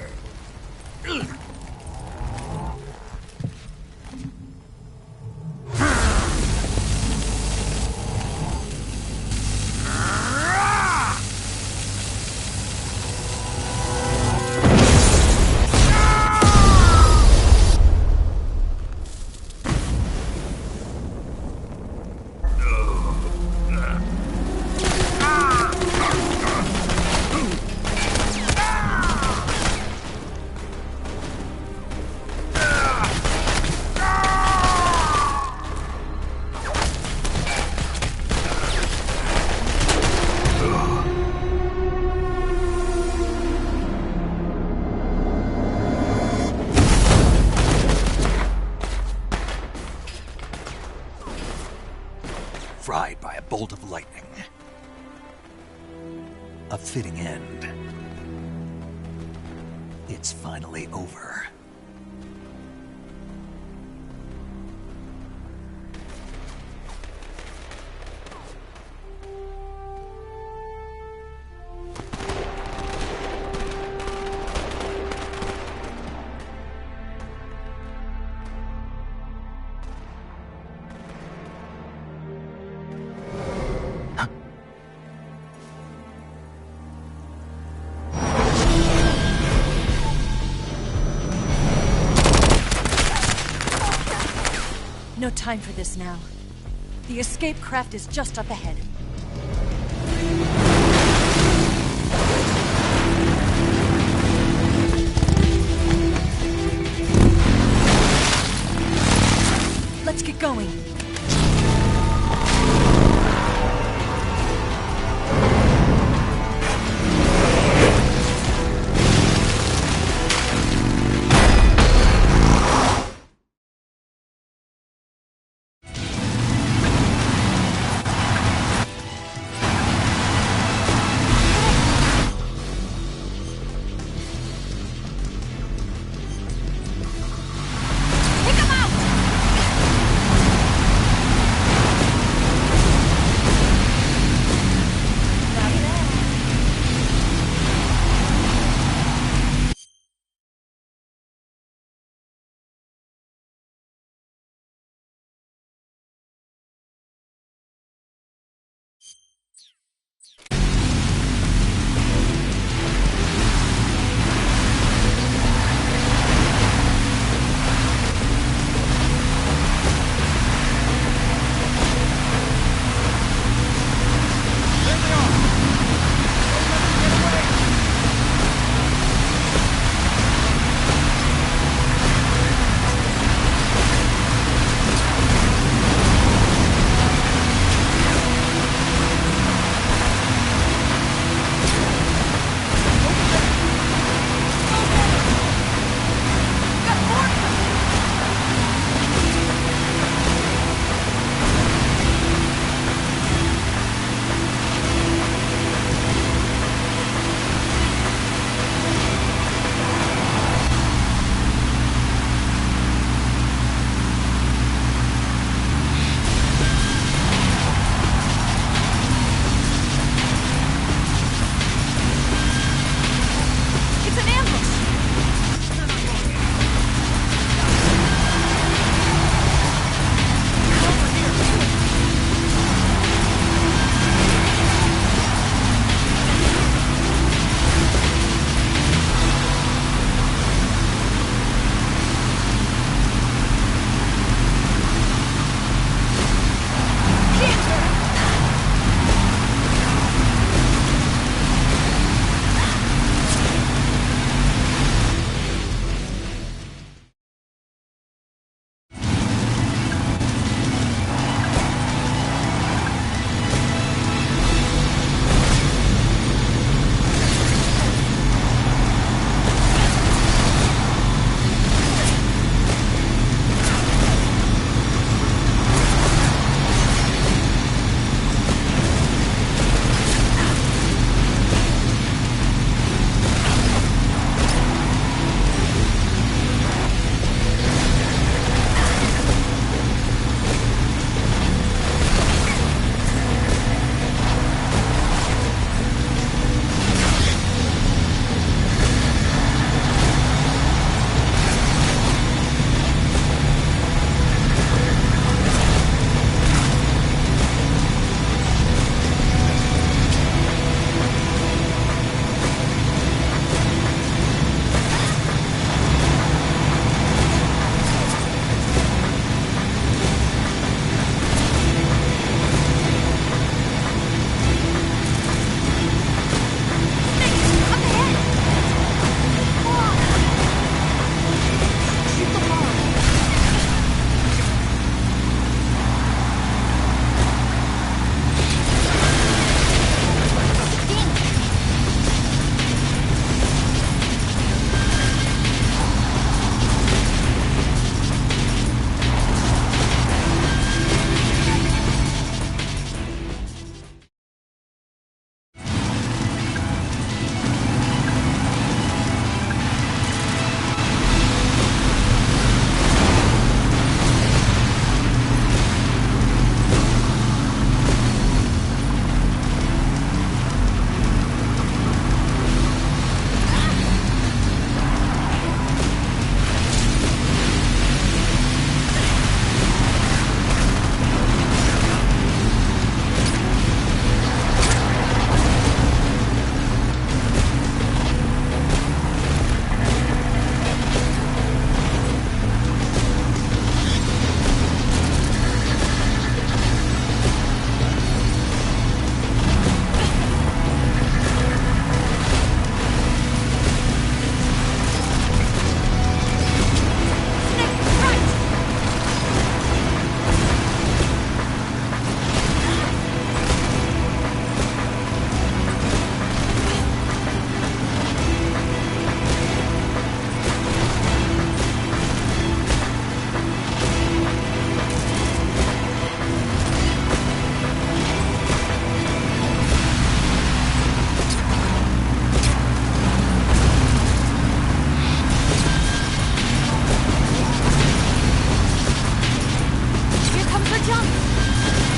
Fried by a bolt of lightning. A fitting end. It's finally over. no time for this now. The escape craft is just up ahead. Let's get going.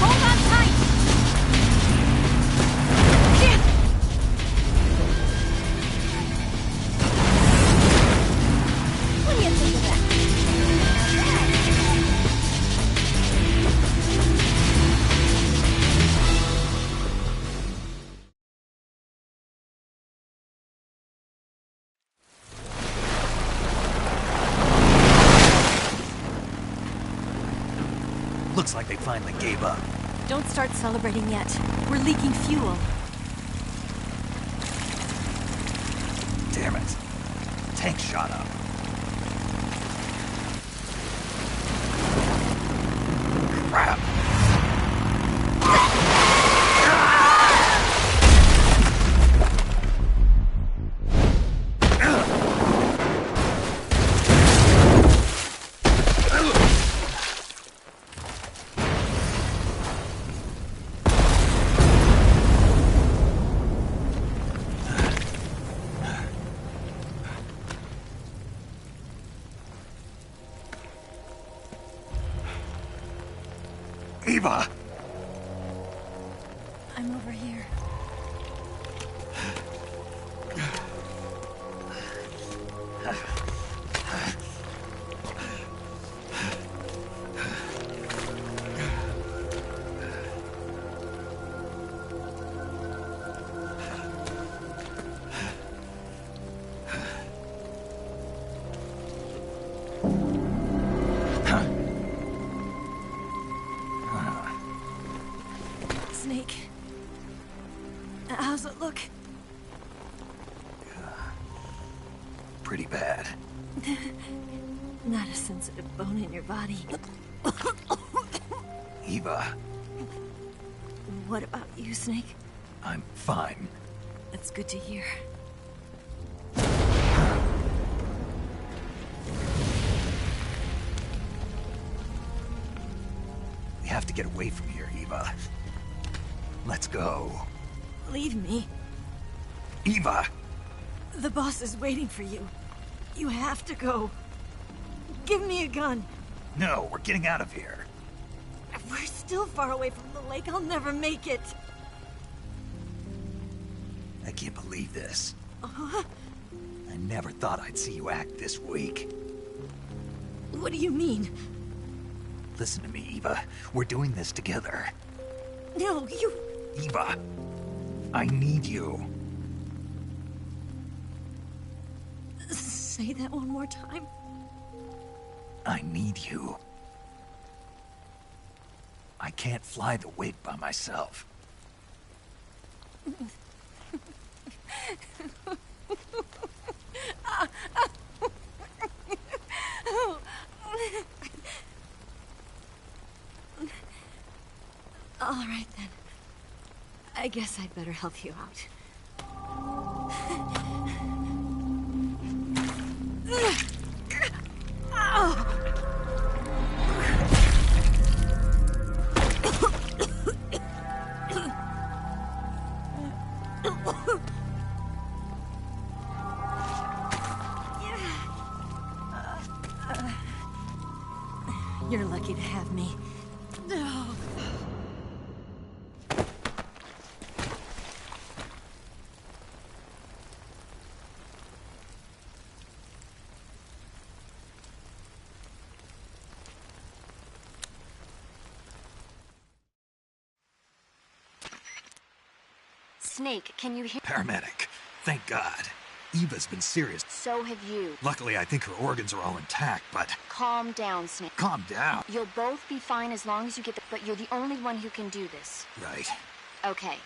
Hold on tight! What do you think of that? Looks like they finally gave up. Don't start celebrating yet. We're leaking fuel. Damn it. Tank shot up. Crap. Eva! I'm over here. Snake. How's it look? Pretty bad. Not a sensitive bone in your body. Eva, What about you, Snake? I'm fine. That's good to hear. We have to get away from here, Eva. Let's go. Leave me. Eva! The boss is waiting for you. You have to go. Give me a gun. No, we're getting out of here. If we're still far away from the lake, I'll never make it. I can't believe this. I never thought I'd see you act this weak. What do you mean? Listen to me, Eva. We're doing this together. No, you... Eva, I need you. Say that one more time. I need you. I can't fly the wig by myself. All right, then. I guess I'd better help you out. You're lucky to have me. Snake, can you hear? Paramedic. Thank God. Eva's been serious. So have you. Luckily, I think her organs are all intact, but... Calm down, Snake. Calm down. You'll both be fine as long as you get the... But you're the only one who can do this. Right. Okay.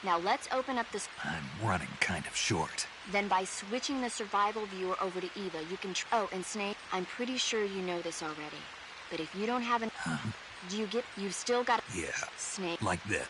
Now let's open up this... I'm running kind of short. Then by switching the survival viewer over to Eva, you can... Oh, and Snake, I'm pretty sure you know this already. But if you don't have an... Do you get... You've still got... Yeah. Snake. Like this.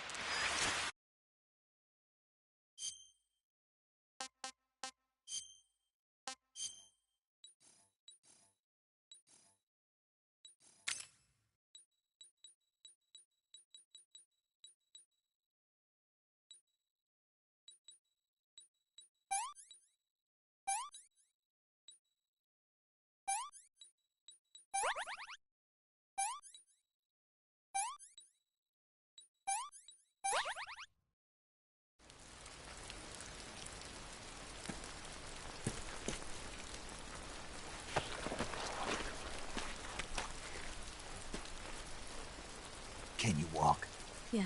Can you walk? Yeah,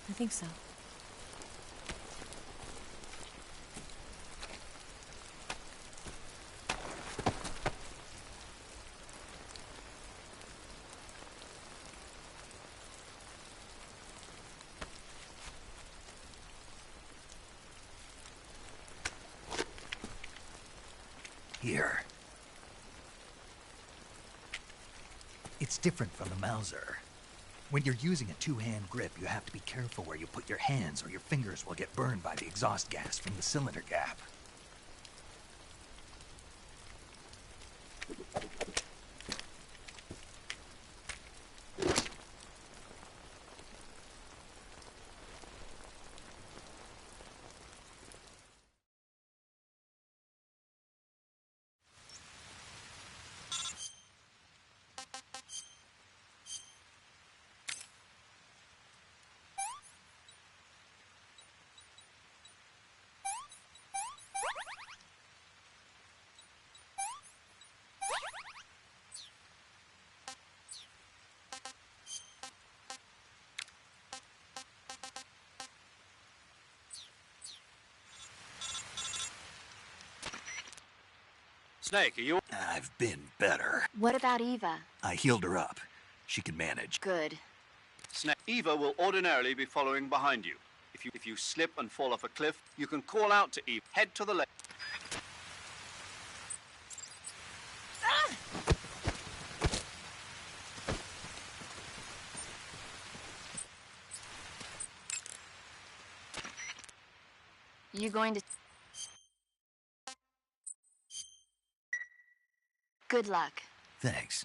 I think so. Here. It's different from the Mauser. When you're using a two-hand grip, you have to be careful where you put your hands or your fingers will get burned by the exhaust gas from the cylinder gap. Snake, are you... I've been better. What about Eva? I healed her up. She can manage. Good. Snake, Eva will ordinarily be following behind you. If you slip and fall off a cliff, you can call out to Eva. Head to the left. You going to... Good luck. Thanks.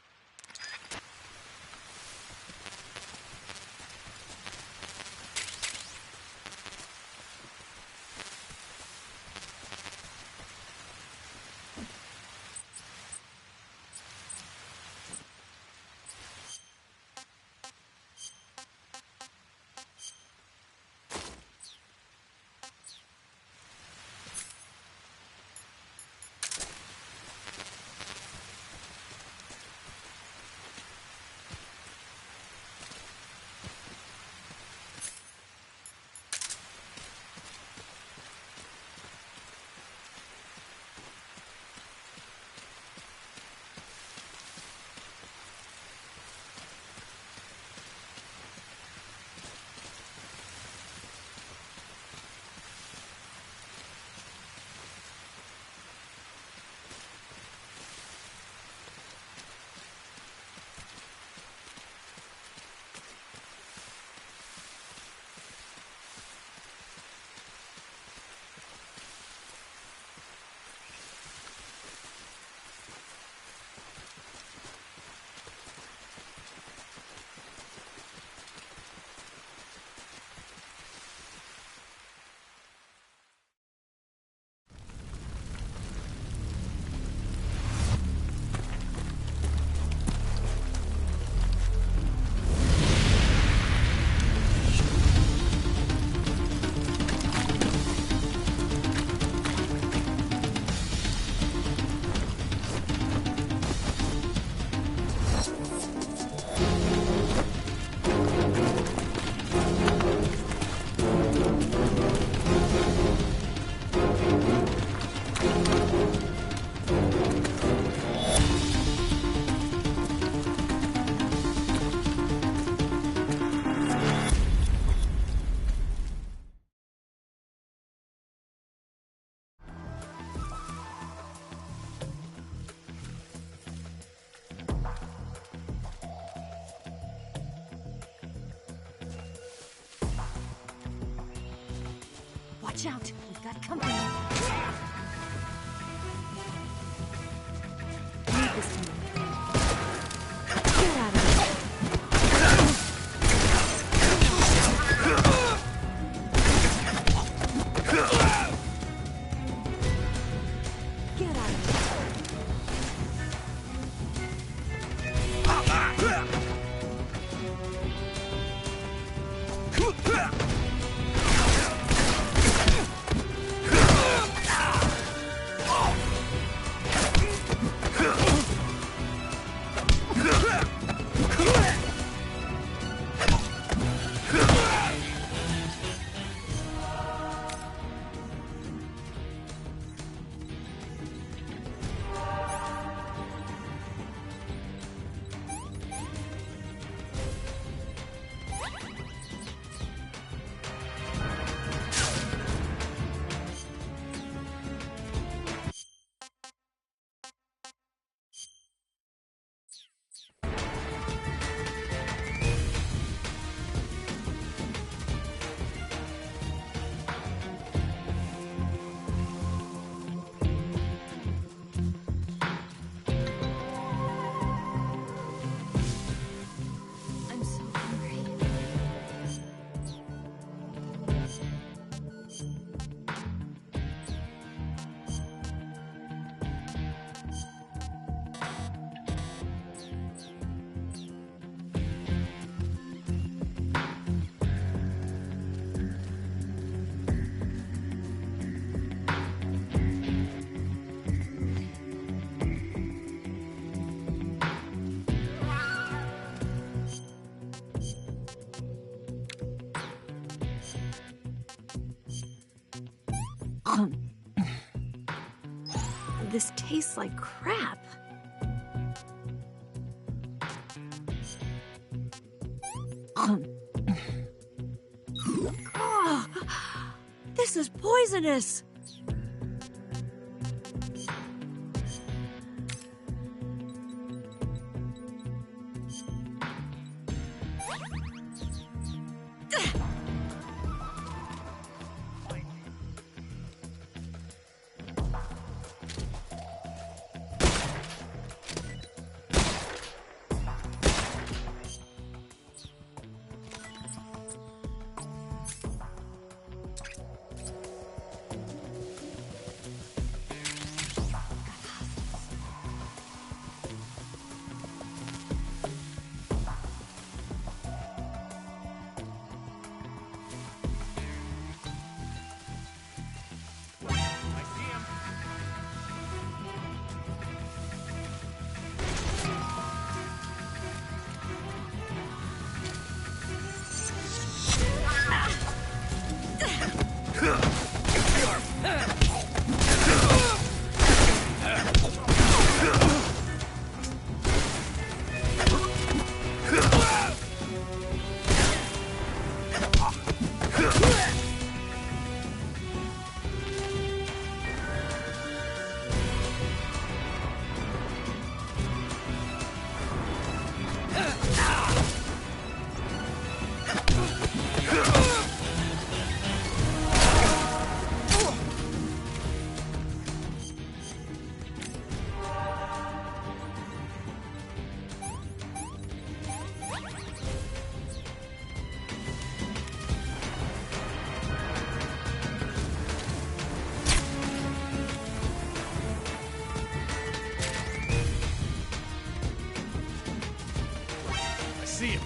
Watch out, we've got company. Leave this to me. Get out of here. Get out of here. this tastes like crap. Oh, this is poisonous. See him.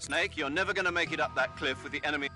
Snake, you're never going to make it up that cliff with the enemy.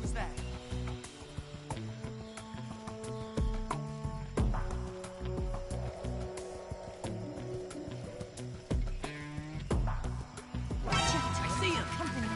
Who's that? I see him. Company.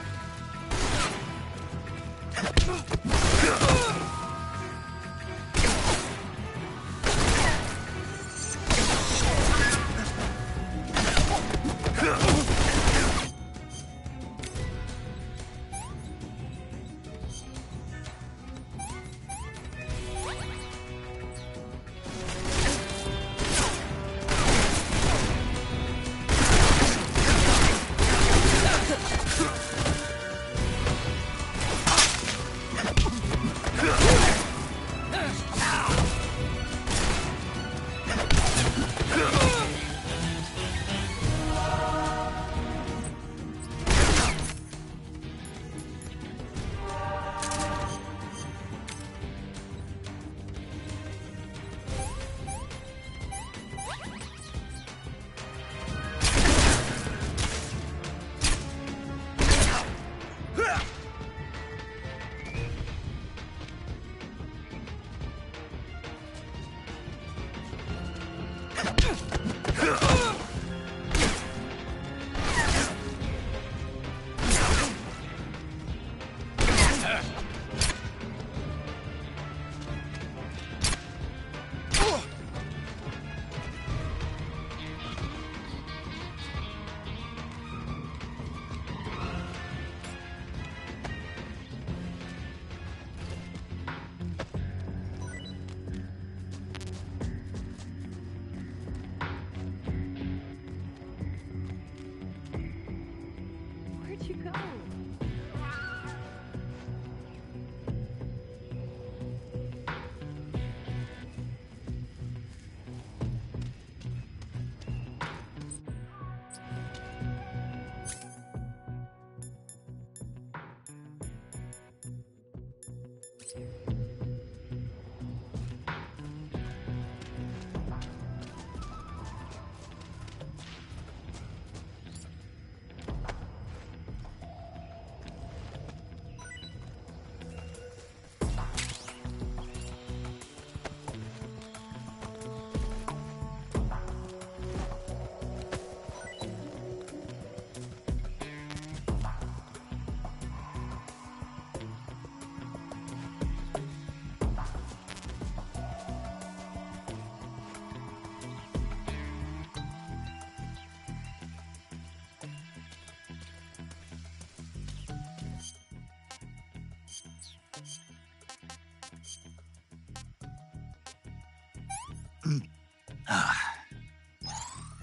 Where'd you go?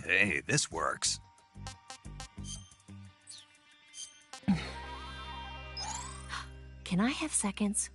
Hey, this works. Can I have seconds?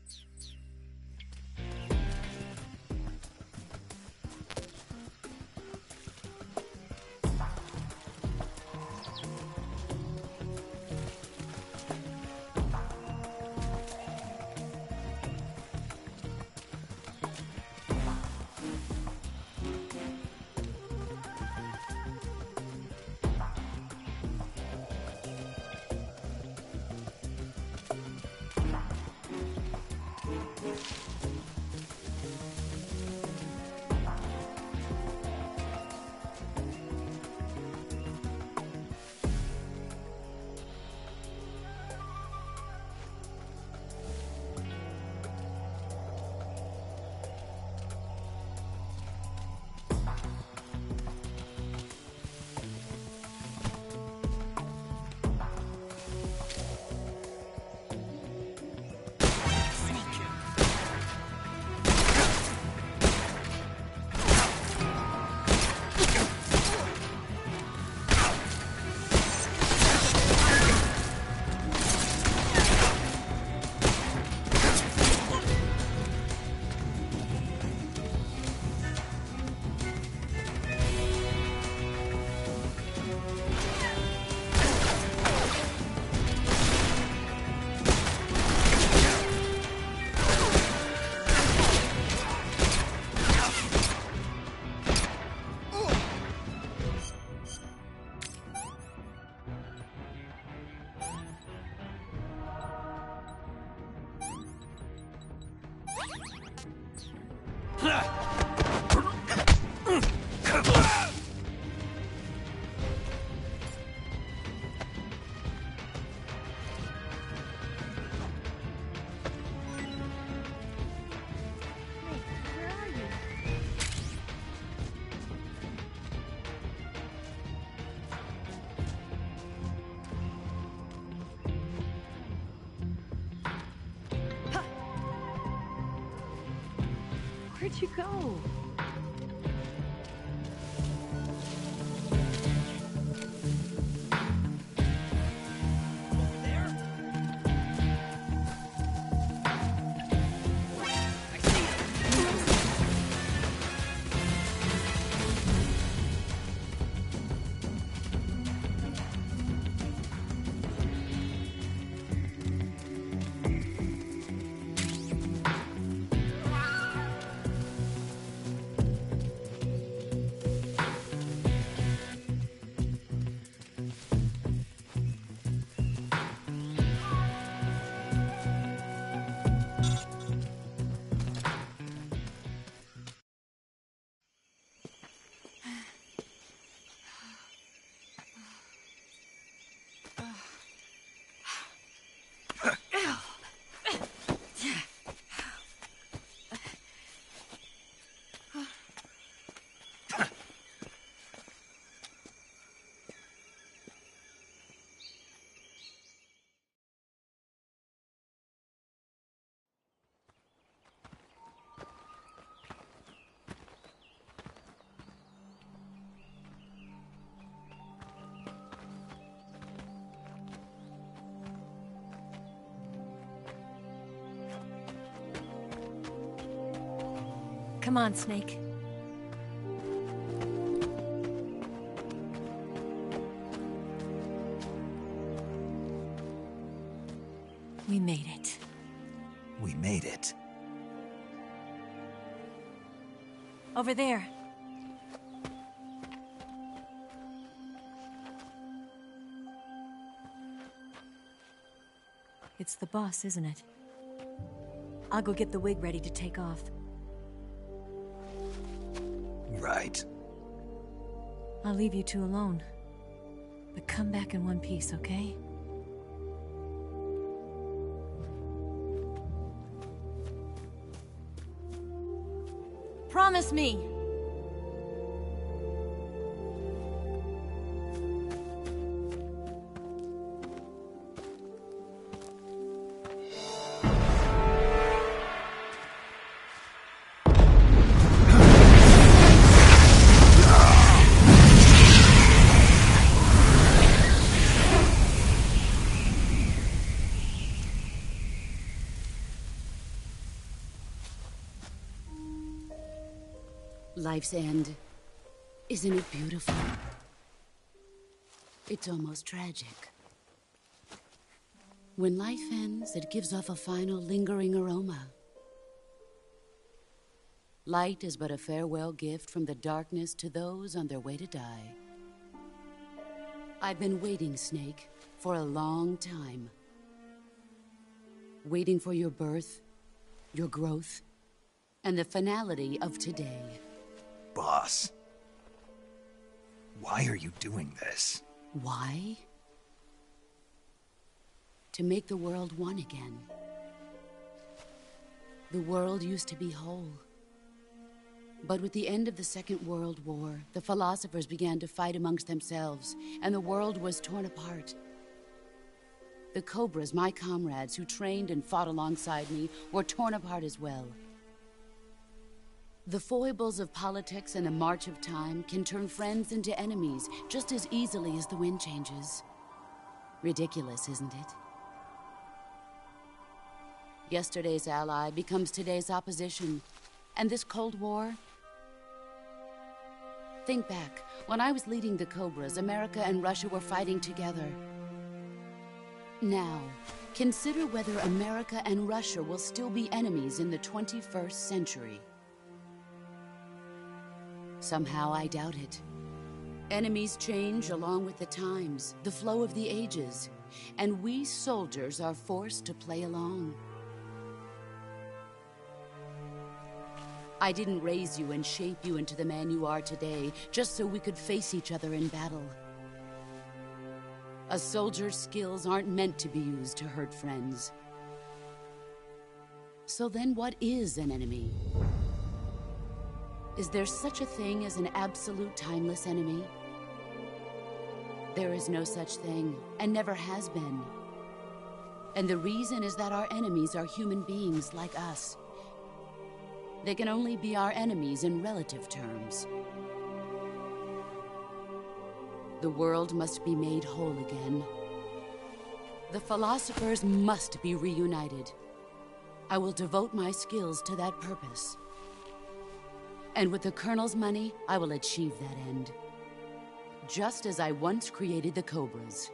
Where'd you go? Come on, Snake. We made it. We made it. Over there. It's the boss, isn't it? I'll go get the wig ready to take off. Right. I'll leave you two alone. But come back in one piece, okay? Promise me! Life's end. Isn't it beautiful? It's almost tragic. When life ends, it gives off a final lingering aroma. Light is but a farewell gift from the darkness to those on their way to die. I've been waiting, Snake, for a long time. Waiting for your birth, your growth, and the finality of today. Boss. Why are you doing this? Why? To make the world one again. The world used to be whole. But with the end of the Second World War, the philosophers began to fight amongst themselves, and the world was torn apart. The Cobras, my comrades who trained and fought alongside me, were torn apart as well. The foibles of politics and the march of time can turn friends into enemies just as easily as the wind changes. Ridiculous, isn't it? Yesterday's ally becomes today's opposition. And this Cold War? Think back. When I was leading the Cobras, America and Russia were fighting together. Now, consider whether America and Russia will still be enemies in the 21st century. Somehow I doubt it. Enemies change along with the times, the flow of the ages, and we soldiers are forced to play along. I didn't raise you and shape you into the man you are today just so we could face each other in battle. A soldier's skills aren't meant to be used to hurt friends. So then what is an enemy? Is there such a thing as an absolute timeless enemy? There is no such thing, and never has been. And the reason is that our enemies are human beings like us. They can only be our enemies in relative terms. The world must be made whole again. The philosophers must be reunited. I will devote my skills to that purpose. And with the Colonel's money, I will achieve that end. Just as I once created the Cobras.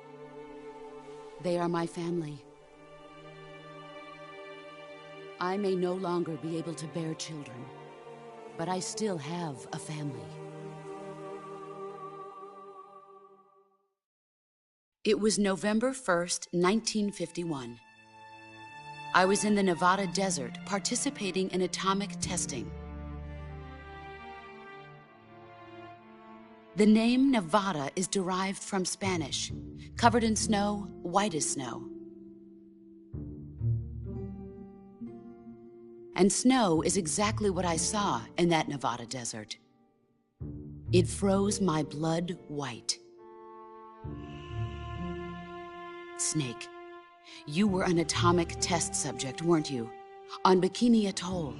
They are my family. I may no longer be able to bear children, but I still have a family. It was November 1st, 1951. I was in the Nevada desert participating in atomic testing. The name Nevada is derived from Spanish, covered in snow, white as snow. And snow is exactly what I saw in that Nevada desert. It froze my blood white. Snake, you were an atomic test subject, weren't you? On Bikini Atoll.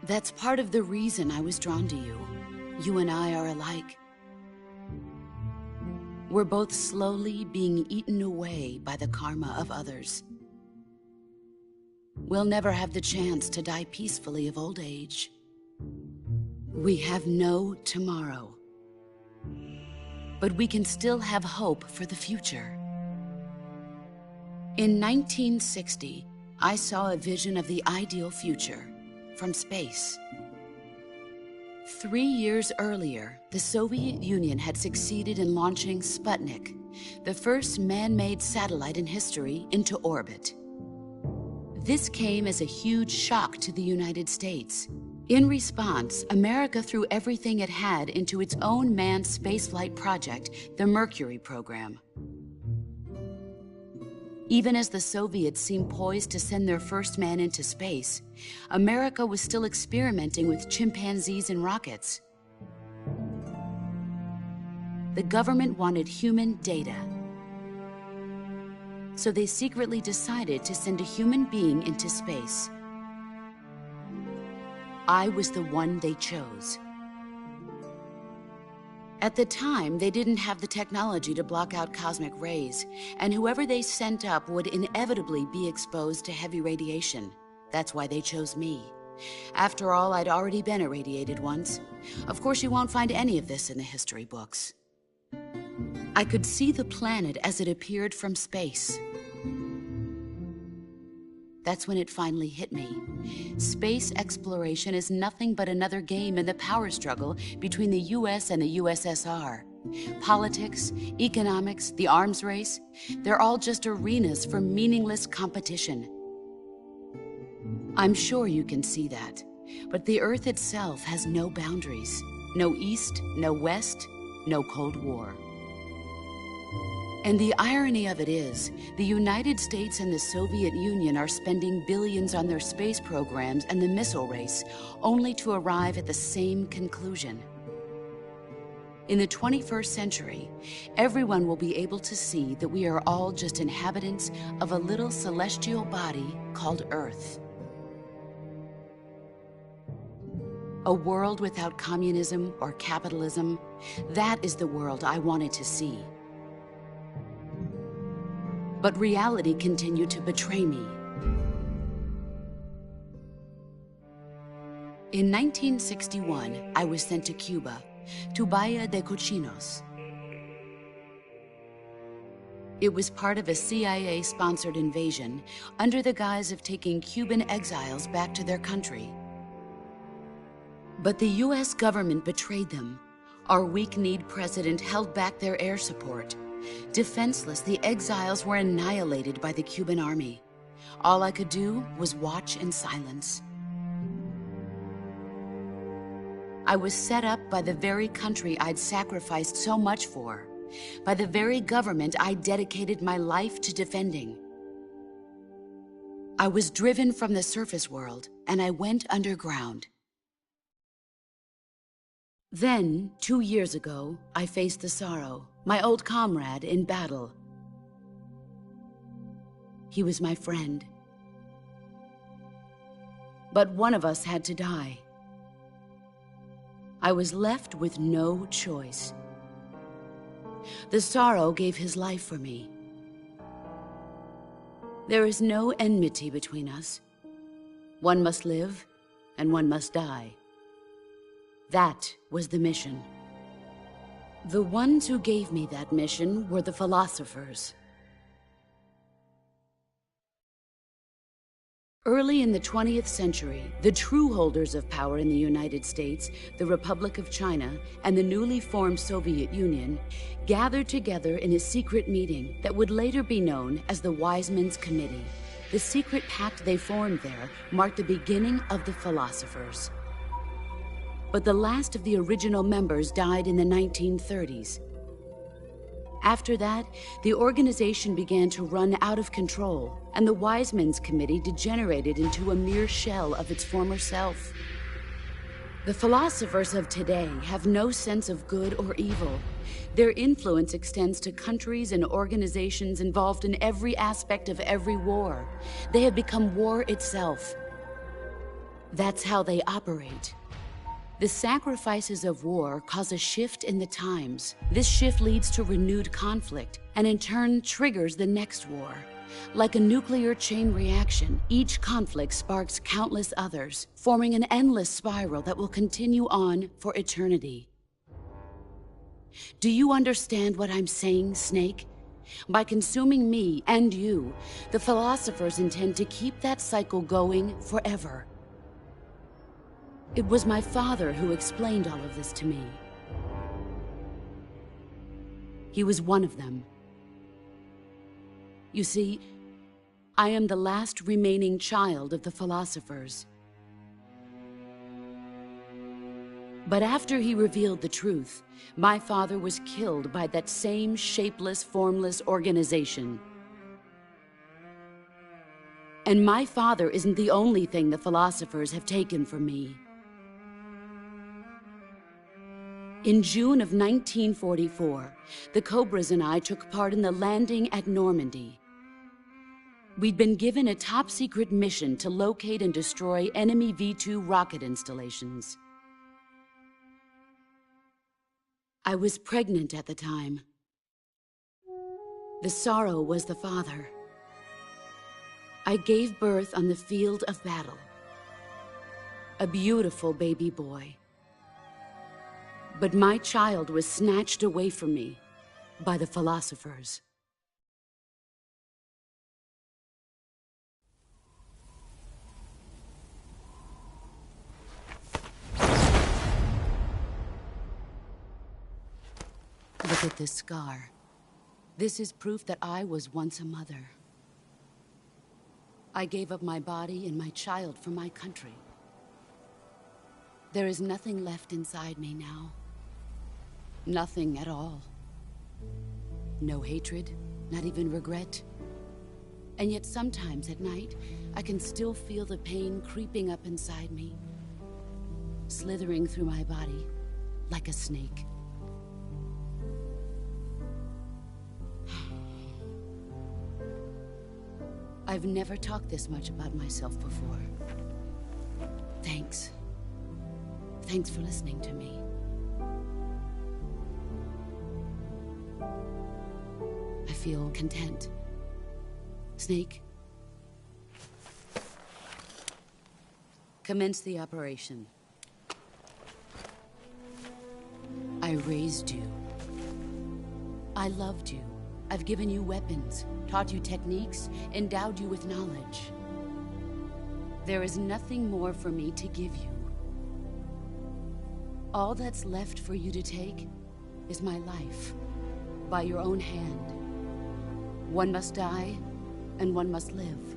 That's part of the reason I was drawn to you. You and I are alike. We're both slowly being eaten away by the karma of others. We'll never have the chance to die peacefully of old age. We have no tomorrow. But we can still have hope for the future. In 1960, I saw a vision of the ideal future from space. 3 years earlier, the Soviet Union had succeeded in launching Sputnik, the first man-made satellite in history, into orbit. This came as a huge shock to the United States. In response, America threw everything it had into its own manned spaceflight project, the Mercury program. Even as the Soviets seemed poised to send their first man into space, America was still experimenting with chimpanzees and rockets. The government wanted human data. So they secretly decided to send a human being into space. I was the one they chose. At the time, they didn't have the technology to block out cosmic rays, and whoever they sent up would inevitably be exposed to heavy radiation. That's why they chose me. After all, I'd already been irradiated once. Of course, you won't find any of this in the history books. I could see the planet as it appeared from space. That's when it finally hit me. Space exploration is nothing but another game in the power struggle between the US and the USSR. Politics, economics, the arms race, they're all just arenas for meaningless competition. I'm sure you can see that, but the Earth itself has no boundaries. No East, no West, no Cold War. And the irony of it is, the United States and the Soviet Union are spending billions on their space programs and the missile race, only to arrive at the same conclusion. In the 21st century, everyone will be able to see that we are all just inhabitants of a little celestial body called Earth. A world without communism or capitalism, that is the world I wanted to see. But reality continued to betray me. In 1961, I was sent to Cuba, to Bahia de Cochinos. It was part of a CIA-sponsored invasion under the guise of taking Cuban exiles back to their country. But the US government betrayed them. Our weak-kneed president held back their air support. Defenseless, the exiles were annihilated by the Cuban army. All I could do was watch in silence. I was set up by the very country I'd sacrificed so much for, by the very government I dedicated my life to defending. I was driven from the surface world, and I went underground. Then, 2 years ago, I faced the sorrow, my old comrade in battle. He was my friend. But one of us had to die. I was left with no choice. The Sorrow gave his life for me. There is no enmity between us. One must live, and one must die. That was the mission. The ones who gave me that mission were the philosophers. Early in the 20th century, the true holders of power in the United States, the Republic of China, and the newly formed Soviet Union gathered together in a secret meeting that would later be known as the Wise Men's Committee. The secret pact they formed there marked the beginning of the philosophers. But the last of the original members died in the 1930s. After that, the organization began to run out of control, and the Wise Men's Committee degenerated into a mere shell of its former self. The philosophers of today have no sense of good or evil. Their influence extends to countries and organizations involved in every aspect of every war. They have become war itself. That's how they operate. The sacrifices of war cause a shift in the times. This shift leads to renewed conflict, and in turn triggers the next war. Like a nuclear chain reaction, each conflict sparks countless others, forming an endless spiral that will continue on for eternity. Do you understand what I'm saying, Snake? By consuming me and you, the philosophers intend to keep that cycle going forever. It was my father who explained all of this to me. He was one of them. You see, I am the last remaining child of the philosophers. But after he revealed the truth, my father was killed by that same shapeless, formless organization. And my father isn't the only thing the philosophers have taken from me. In June of 1944, the Cobras and I took part in the landing at Normandy. We'd been given a top-secret mission to locate and destroy enemy V-2 rocket installations. I was pregnant at the time. The Sorrow was the father. I gave birth on the field of battle. A beautiful baby boy. But my child was snatched away from me by the philosophers. Look at this scar. This is proof that I was once a mother. I gave up my body and my child for my country. There is nothing left inside me now. Nothing at all. No hatred, not even regret. And yet sometimes at night, I can still feel the pain creeping up inside me, slithering through my body like a snake. I've never talked this much about myself before. Thanks. Thanks for listening to me. I feel content. Snake? Commence the operation. I raised you. I loved you. I've given you weapons, taught you techniques, endowed you with knowledge. There is nothing more for me to give you. All that's left for you to take is my life, by your own hand. One must die, and one must live.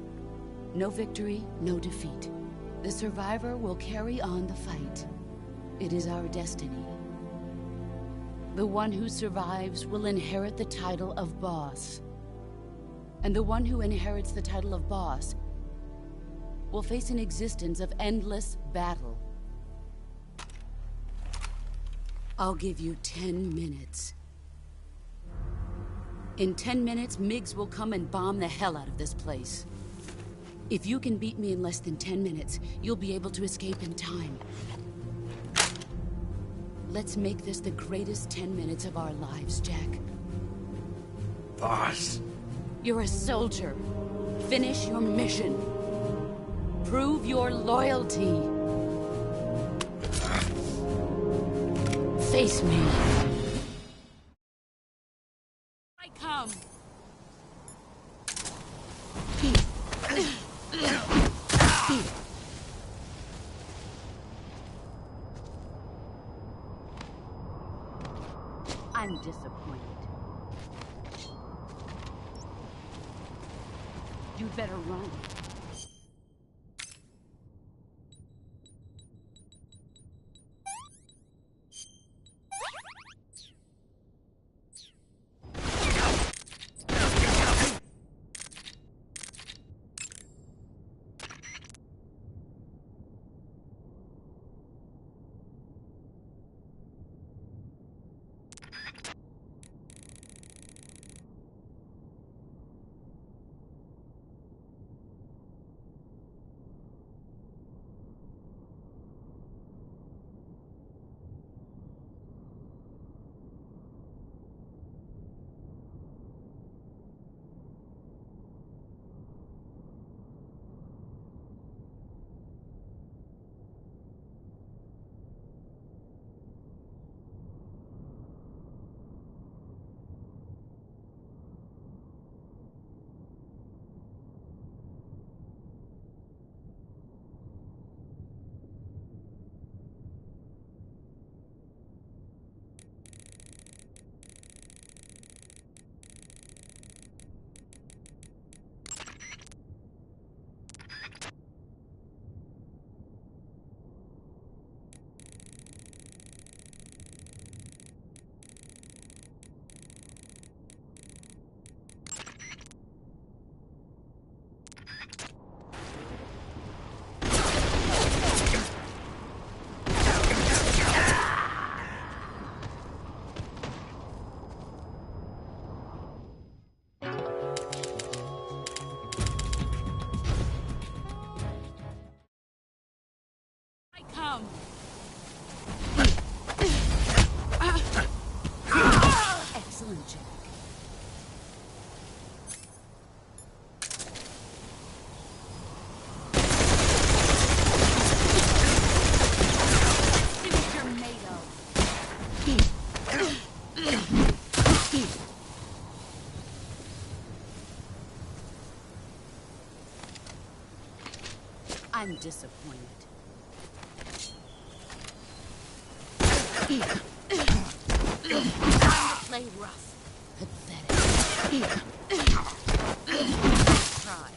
No victory, no defeat. The survivor will carry on the fight. It is our destiny. The one who survives will inherit the title of boss. And the one who inherits the title of boss will face an existence of endless battle. I'll give you 10 minutes. In 10 minutes, MiGs will come and bomb the hell out of this place. If you can beat me in less than 10 minutes, you'll be able to escape in time. Let's make this the greatest 10 minutes of our lives, Jack. Boss. You're a soldier. Finish your mission. Prove your loyalty. Face me. I come. I'm disappointed. You'd better run. Excellent, Jack. See what you're made of. I'm disappointed. Play rough. Pathetic. Try.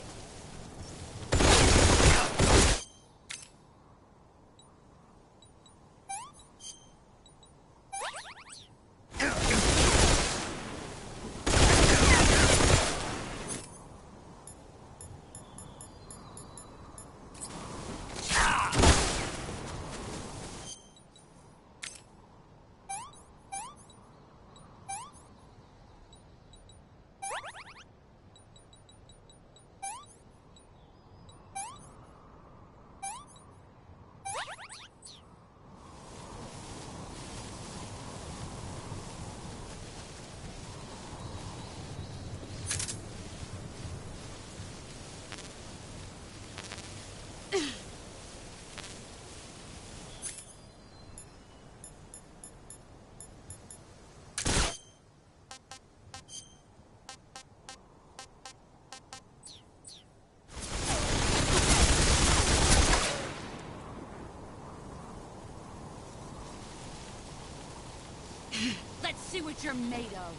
Let's see what you're made of.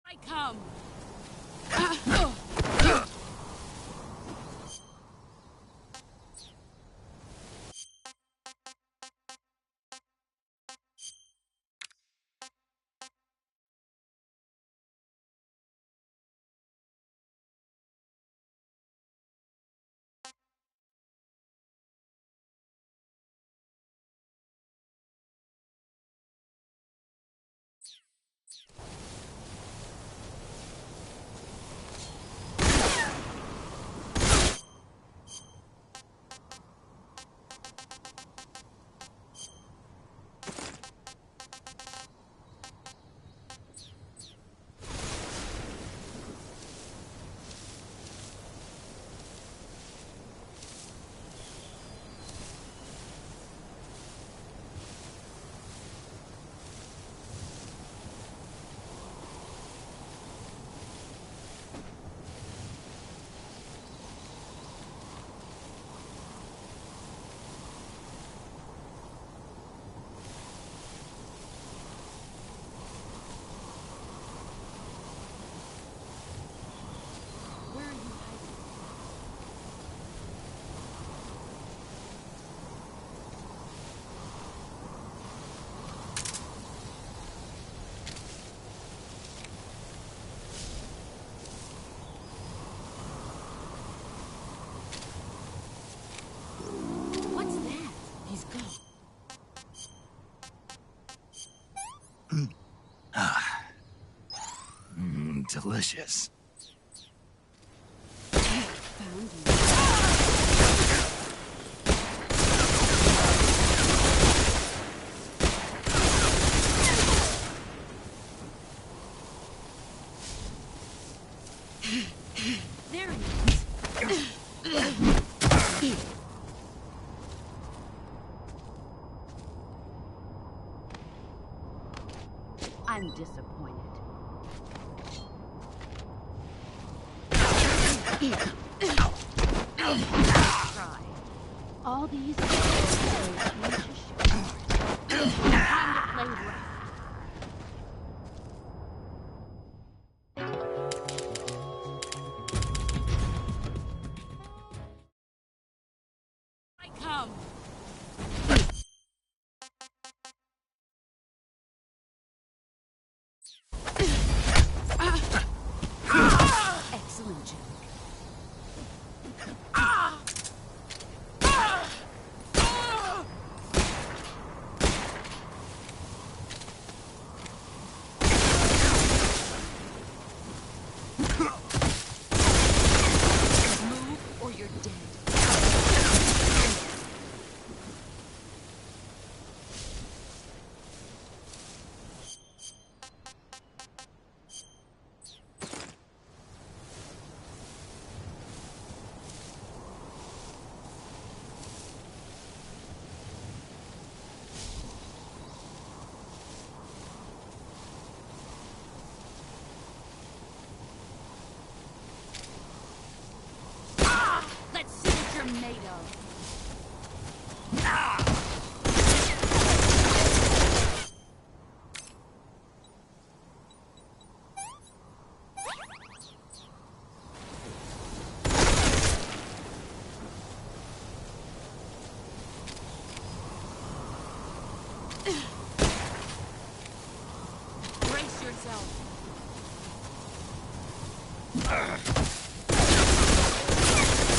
I come. Delicious. Found you. There it is. I'm disappointed. Try. All these time to play rough. I come. Excellent, Jack. Move or you're dead. Let's see what you're made of. Brace yourself.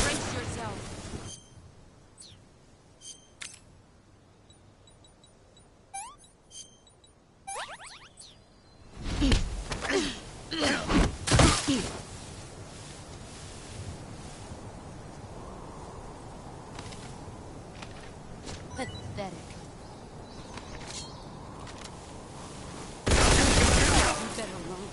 Brace yourself. Pathetic. You better run.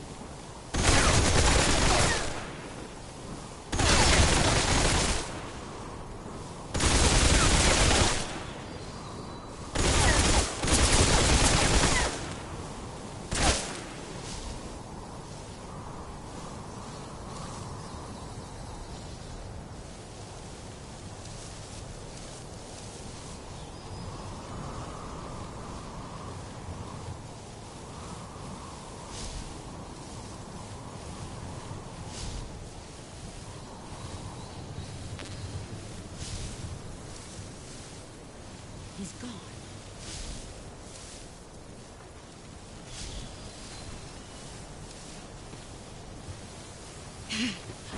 He's gone.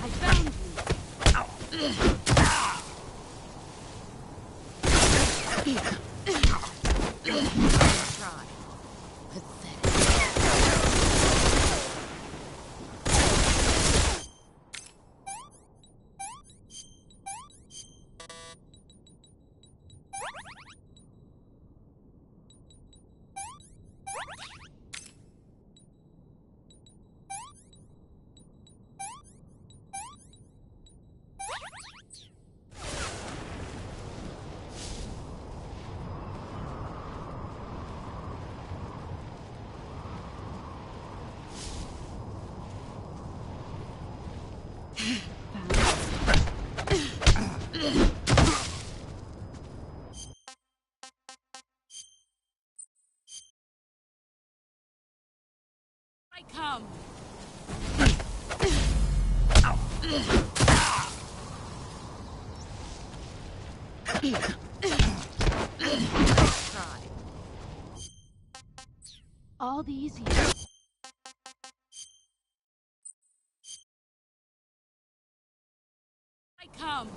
I found you. Try. Pathetic. I come. Try. All these years. I come.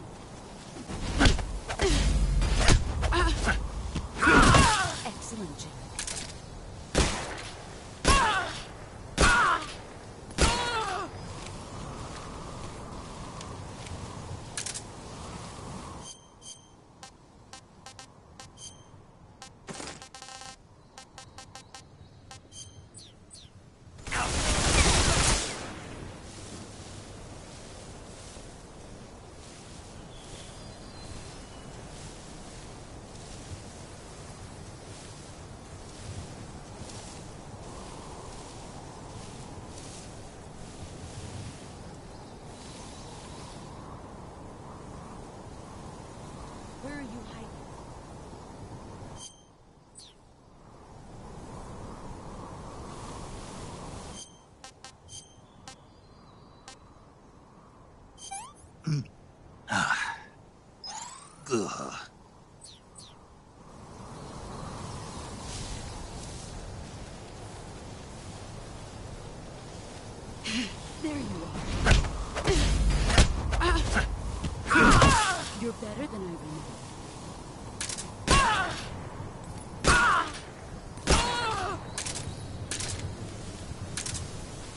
Excellent, Jack. you hiding? Ugh. There you are. You're better than I remember.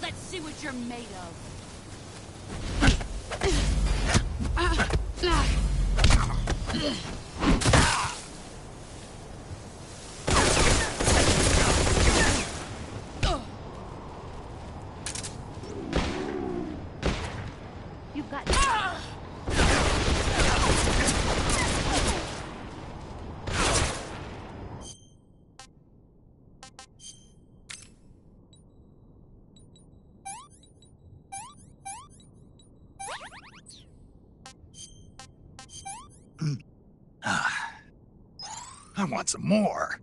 Let's see what you're made of. You've got... I want some more.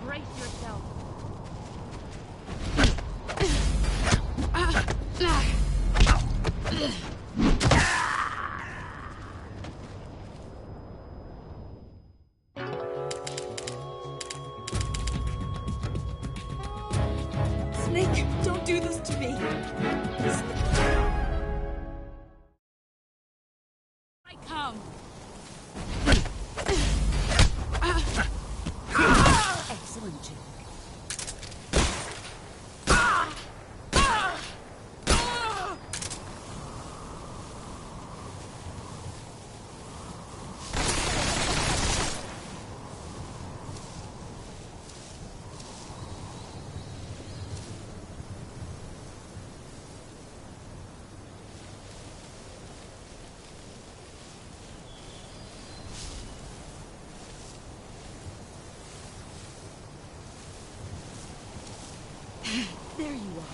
Brace yourself. Snake, don't do this to me. I come. Excellent, Jack. There you are.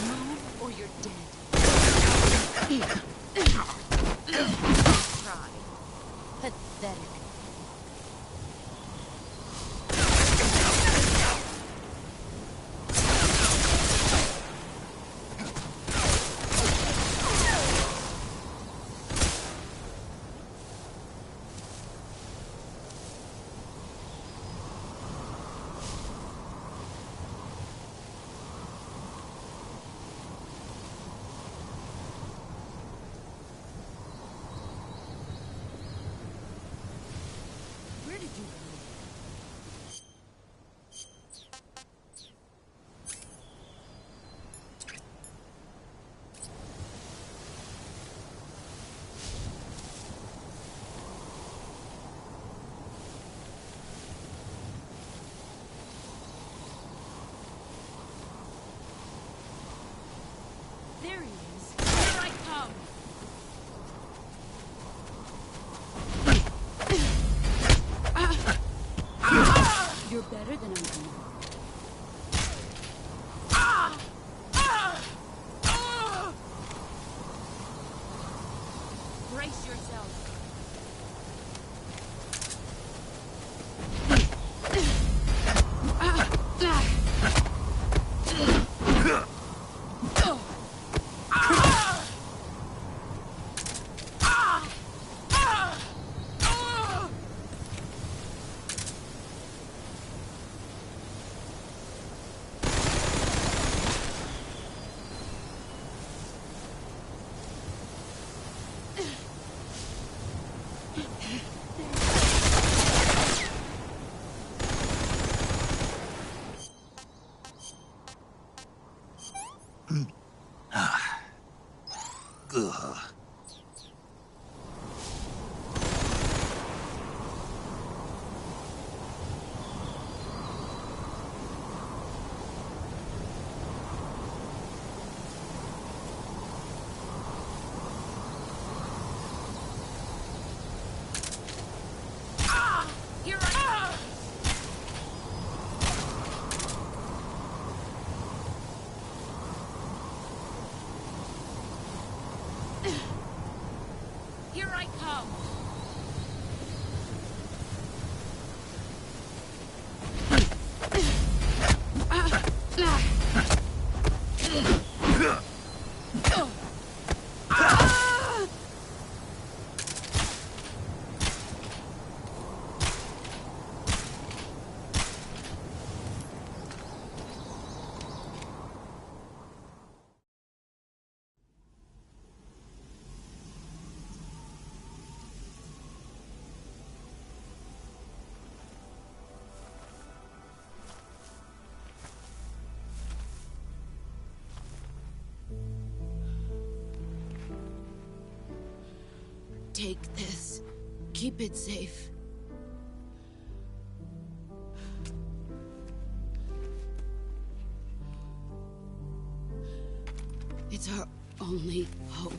Move or you're dead. Try. Pathetic. Where did you go? There he is. Here I come. You're better than I am. Brace yourself. Ugh. Take this. Keep it safe. It's our only hope.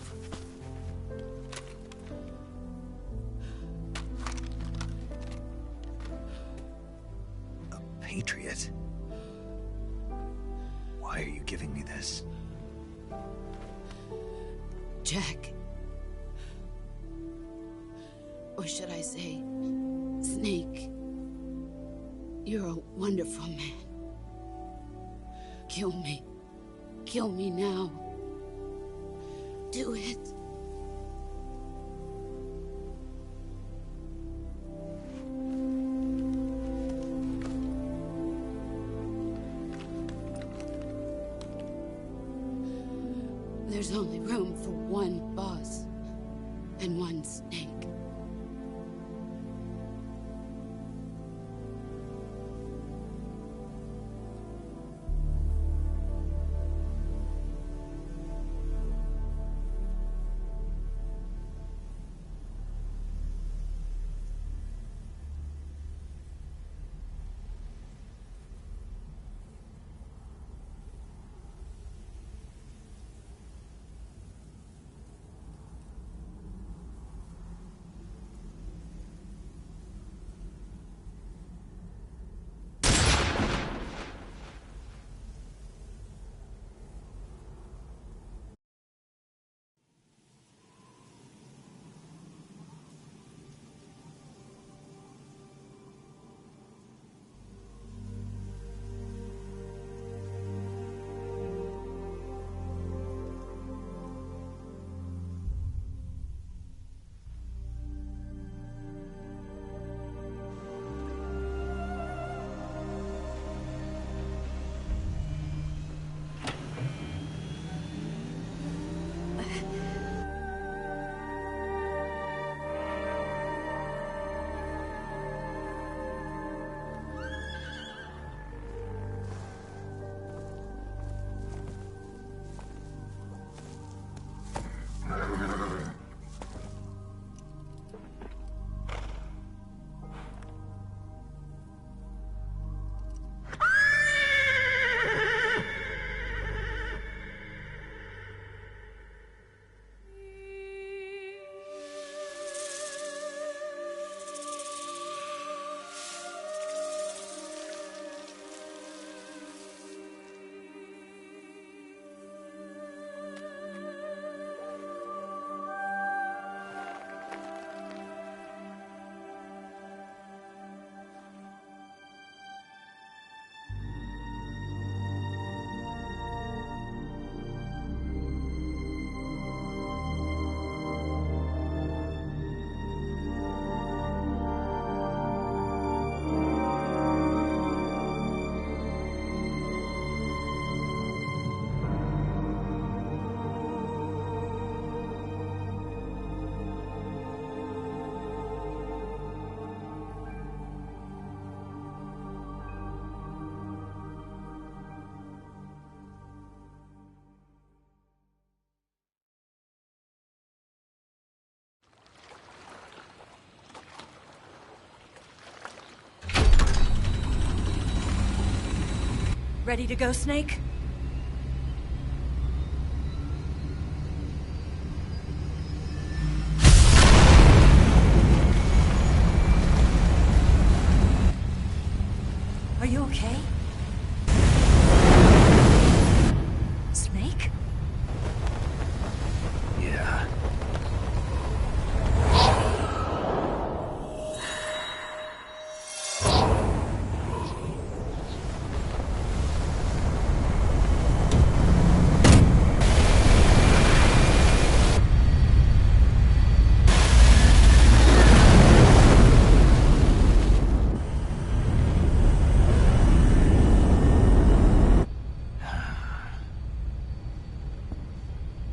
A patriot? Why are you giving me this? Jack. Or should I say, Snake. You're a wonderful man. Kill me. Kill me now. Do it. There's only room for one boss and one snake. Ready to go, Snake? Are you okay? Snake? Yeah.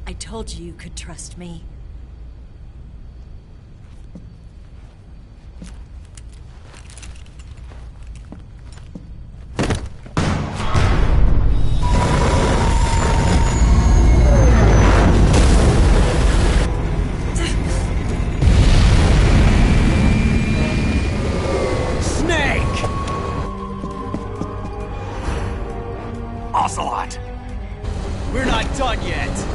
I told you you could trust me. Ocelot! We're not done yet!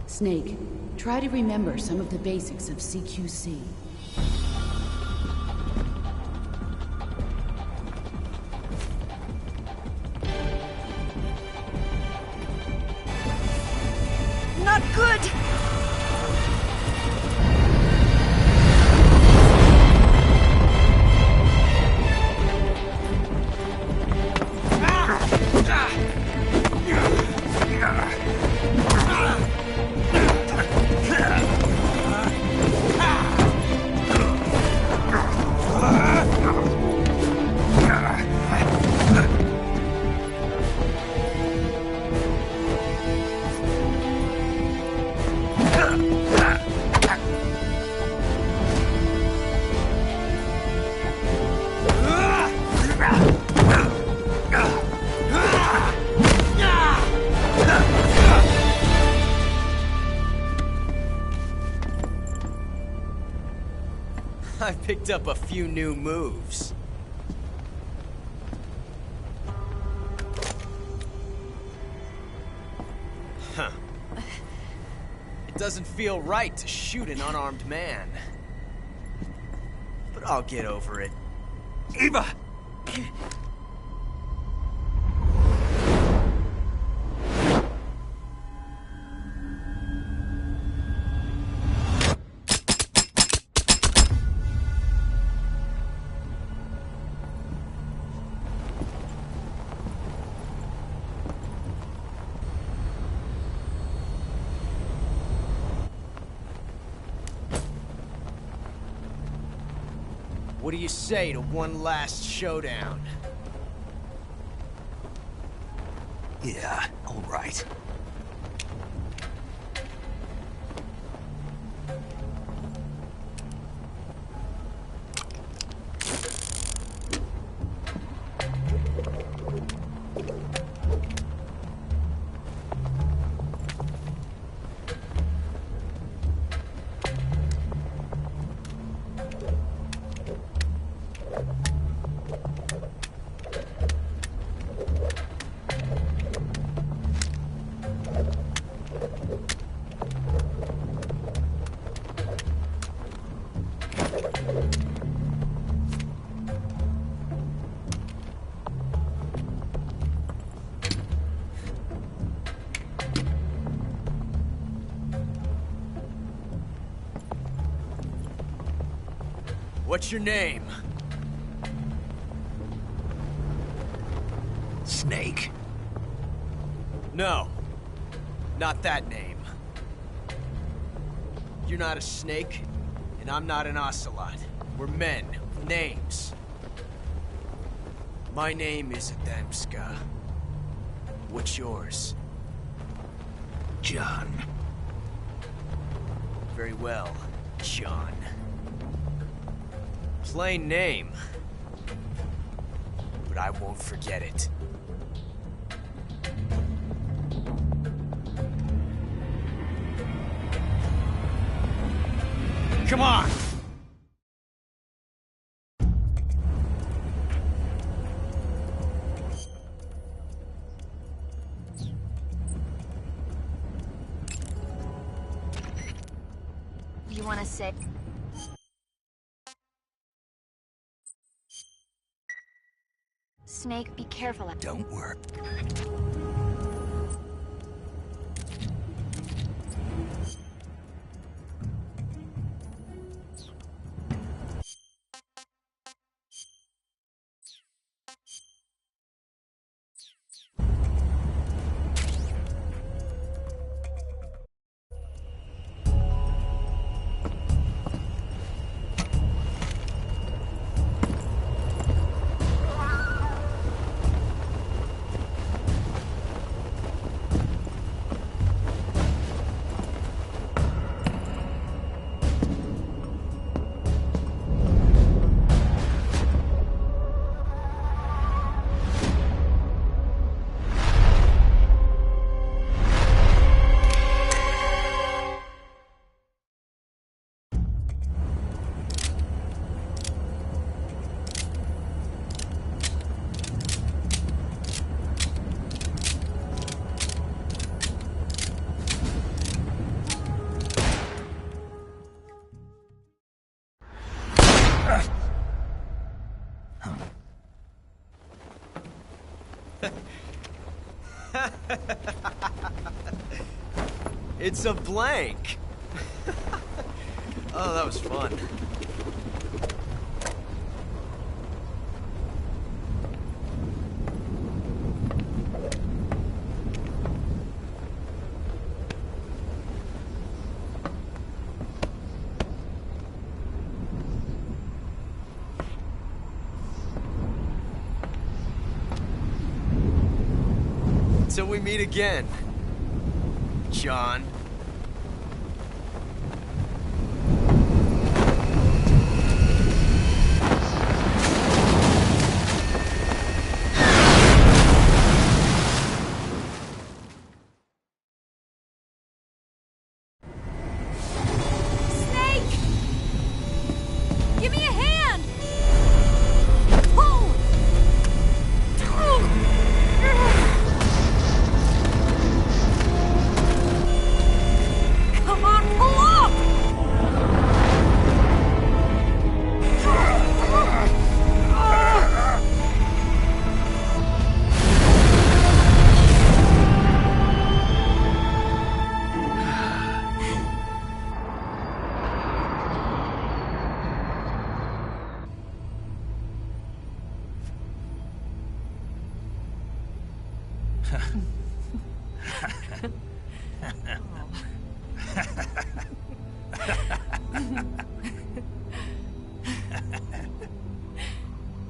Snake, try to remember some of the basics of CQC. Not good! I picked up a few new moves. Huh. It doesn't feel right to shoot an unarmed man. But I'll get over it. Eva! What do you say to one last showdown? Yeah, all right. What's your name? Snake. No. Not that name. You're not a snake, and I'm not an ocelot. We're men with names. My name is Adamska. What's yours? John. Very well, John. Plain name. But I won't forget it. Come on! You want to say? Snake, be careful. Don't worry. It's a blank! Oh, that was fun. Till we meet again, John. Snake! Give me a hand! Pull! Come on, pull up!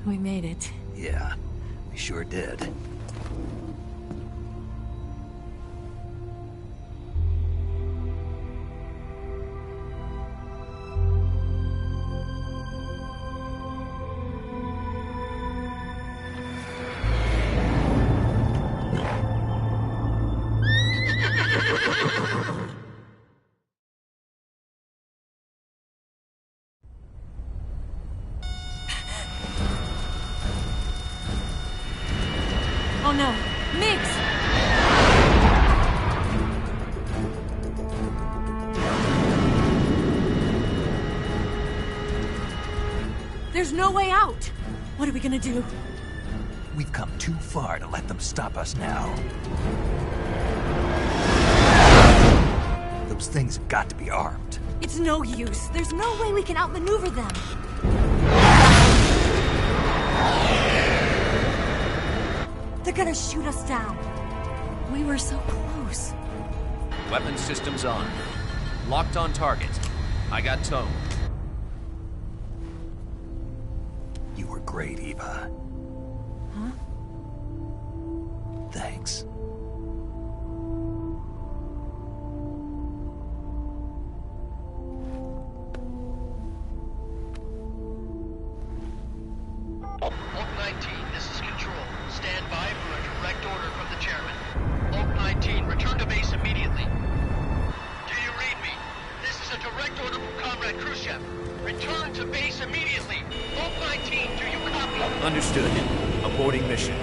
We made it. Yeah, we sure did. Oh no, Mix! There's no way out! What are we gonna do? We've come too far to let them stop us now. Those things have got to be armed. It's no use. There's no way we can outmaneuver them. They're gonna shoot us down. We were so close. Weapon systems on. Locked on target. I got tone. You were great, Eva. Huh? Thanks. Hulk 19, this is Control. Stand by for a direct order from the chairman. Hulk 19, return to base immediately. Do you read me? This is a direct order from Comrade Khrushchev. Return to base immediately. Vault 19, do you copy? Understood. Aborting mission.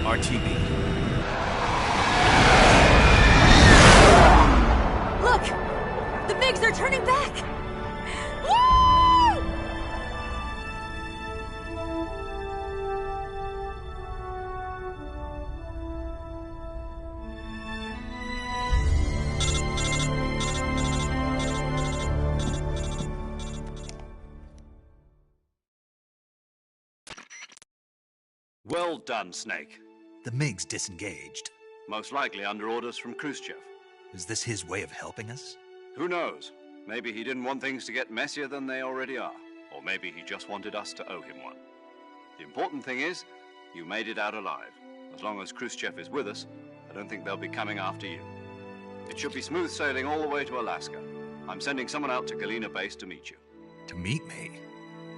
RTB. Look! The MiGs are turning back! Woo! Well done, Snake. The MiGs disengaged. Most likely under orders from Khrushchev. Is this his way of helping us? Who knows? Maybe he didn't want things to get messier than they already are. Or maybe he just wanted us to owe him one. The important thing is, you made it out alive. As long as Khrushchev is with us, I don't think they'll be coming after you. It should be smooth sailing all the way to Alaska. I'm sending someone out to Galena Base to meet you. To meet me?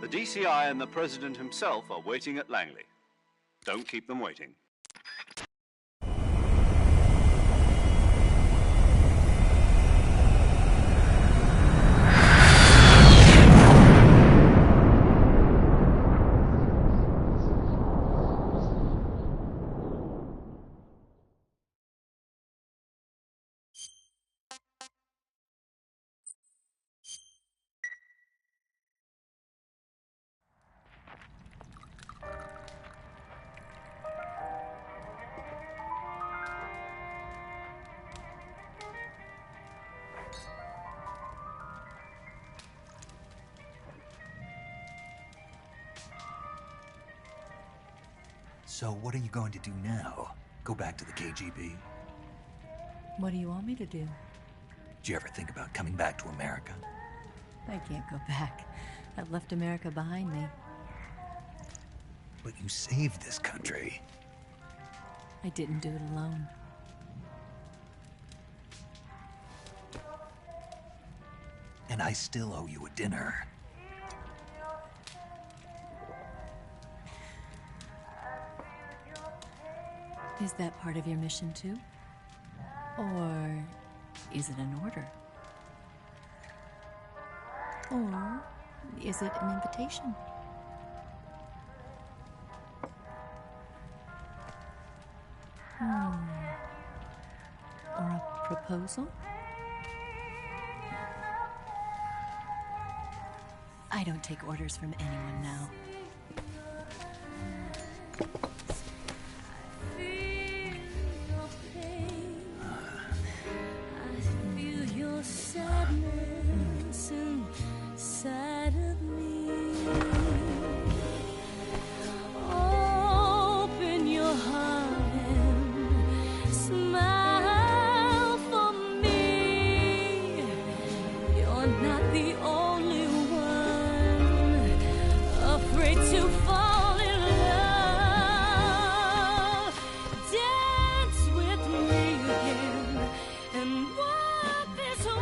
The DCI and the President himself are waiting at Langley. Don't keep them waiting. So what are you going to do now? Go back to the KGB? What do you want me to do? Did you ever think about coming back to America? I can't go back. I've left America behind me. But you saved this country. I didn't do it alone. And I still owe you a dinner. Is that part of your mission too? Or is it an order? Or is it an invitation? Or a proposal? I don't take orders from anyone now. Sadness inside of me. Open your heart and smile for me. You're not the only one afraid to fall in love. Dance with me again and walk this way.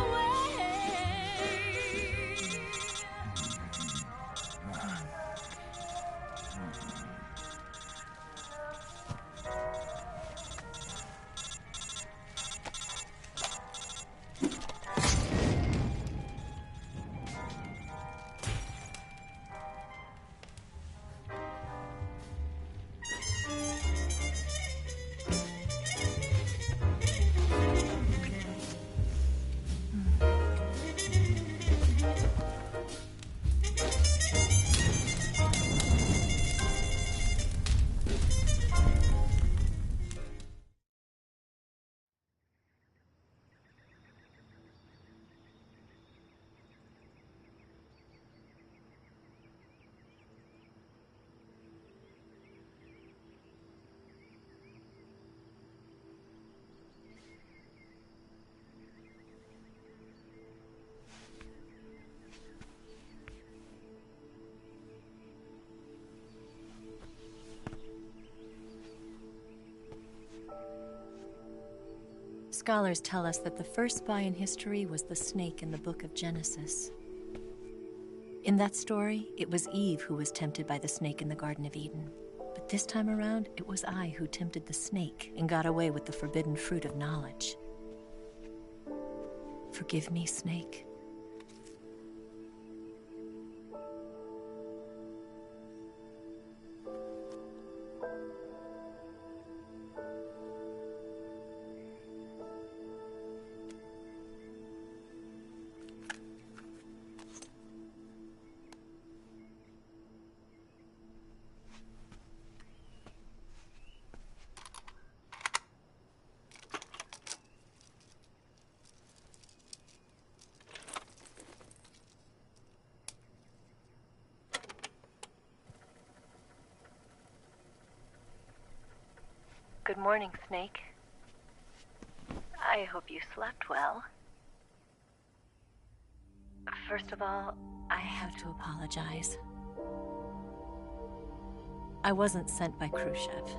Scholars tell us that the first spy in history was the snake in the book of Genesis. In that story, it was Eve who was tempted by the snake in the Garden of Eden. But this time around, it was I who tempted the snake and got away with the forbidden fruit of knowledge. Forgive me, Snake. Good morning, Snake. I hope you slept well. First of all, I have to apologize. I wasn't sent by Khrushchev.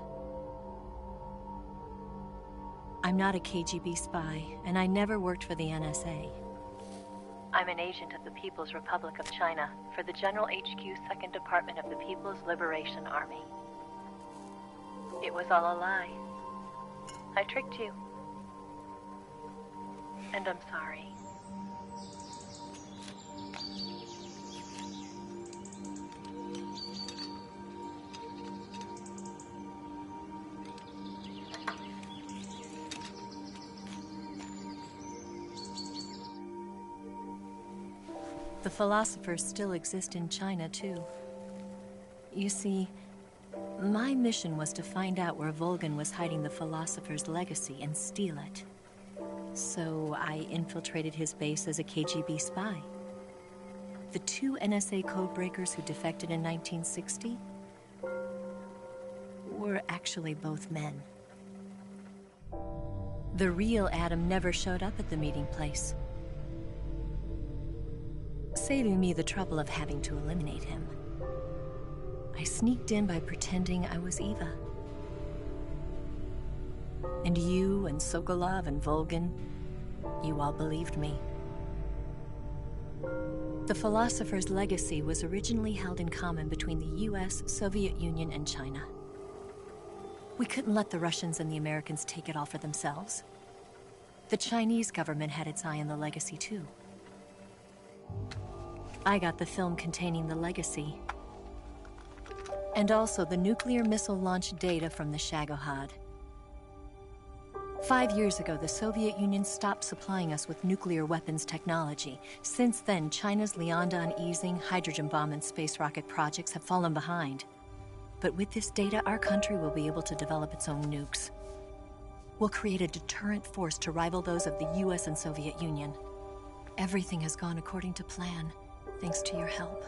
I'm not a KGB spy, and I never worked for the NSA. I'm an agent of the People's Republic of China for the General HQ 2nd Department of the People's Liberation Army. It was all a lie. I tricked you. And I'm sorry. The philosophers still exist in China, too. You see, my mission was to find out where Volgin was hiding the philosopher's legacy and steal it. So I infiltrated his base as a KGB spy. The 2 NSA codebreakers who defected in 1960 were actually both men. The real Adam never showed up at the meeting place, saving me the trouble of having to eliminate him. I sneaked in by pretending I was Eva. And you and Sokolov and Volgin, you all believed me. The philosopher's legacy was originally held in common between the US, Soviet Union, and China. We couldn't let the Russians and the Americans take it all for themselves. The Chinese government had its eye on the legacy, too. I got the film containing the legacy, and also the nuclear missile launch data from the Shagohod. 5 years ago, the Soviet Union stopped supplying us with nuclear weapons technology. Since then, China's Liaodong easing, hydrogen bomb, and space rocket projects have fallen behind. But with this data, our country will be able to develop its own nukes. We'll create a deterrent force to rival those of the US and Soviet Union. Everything has gone according to plan, thanks to your help.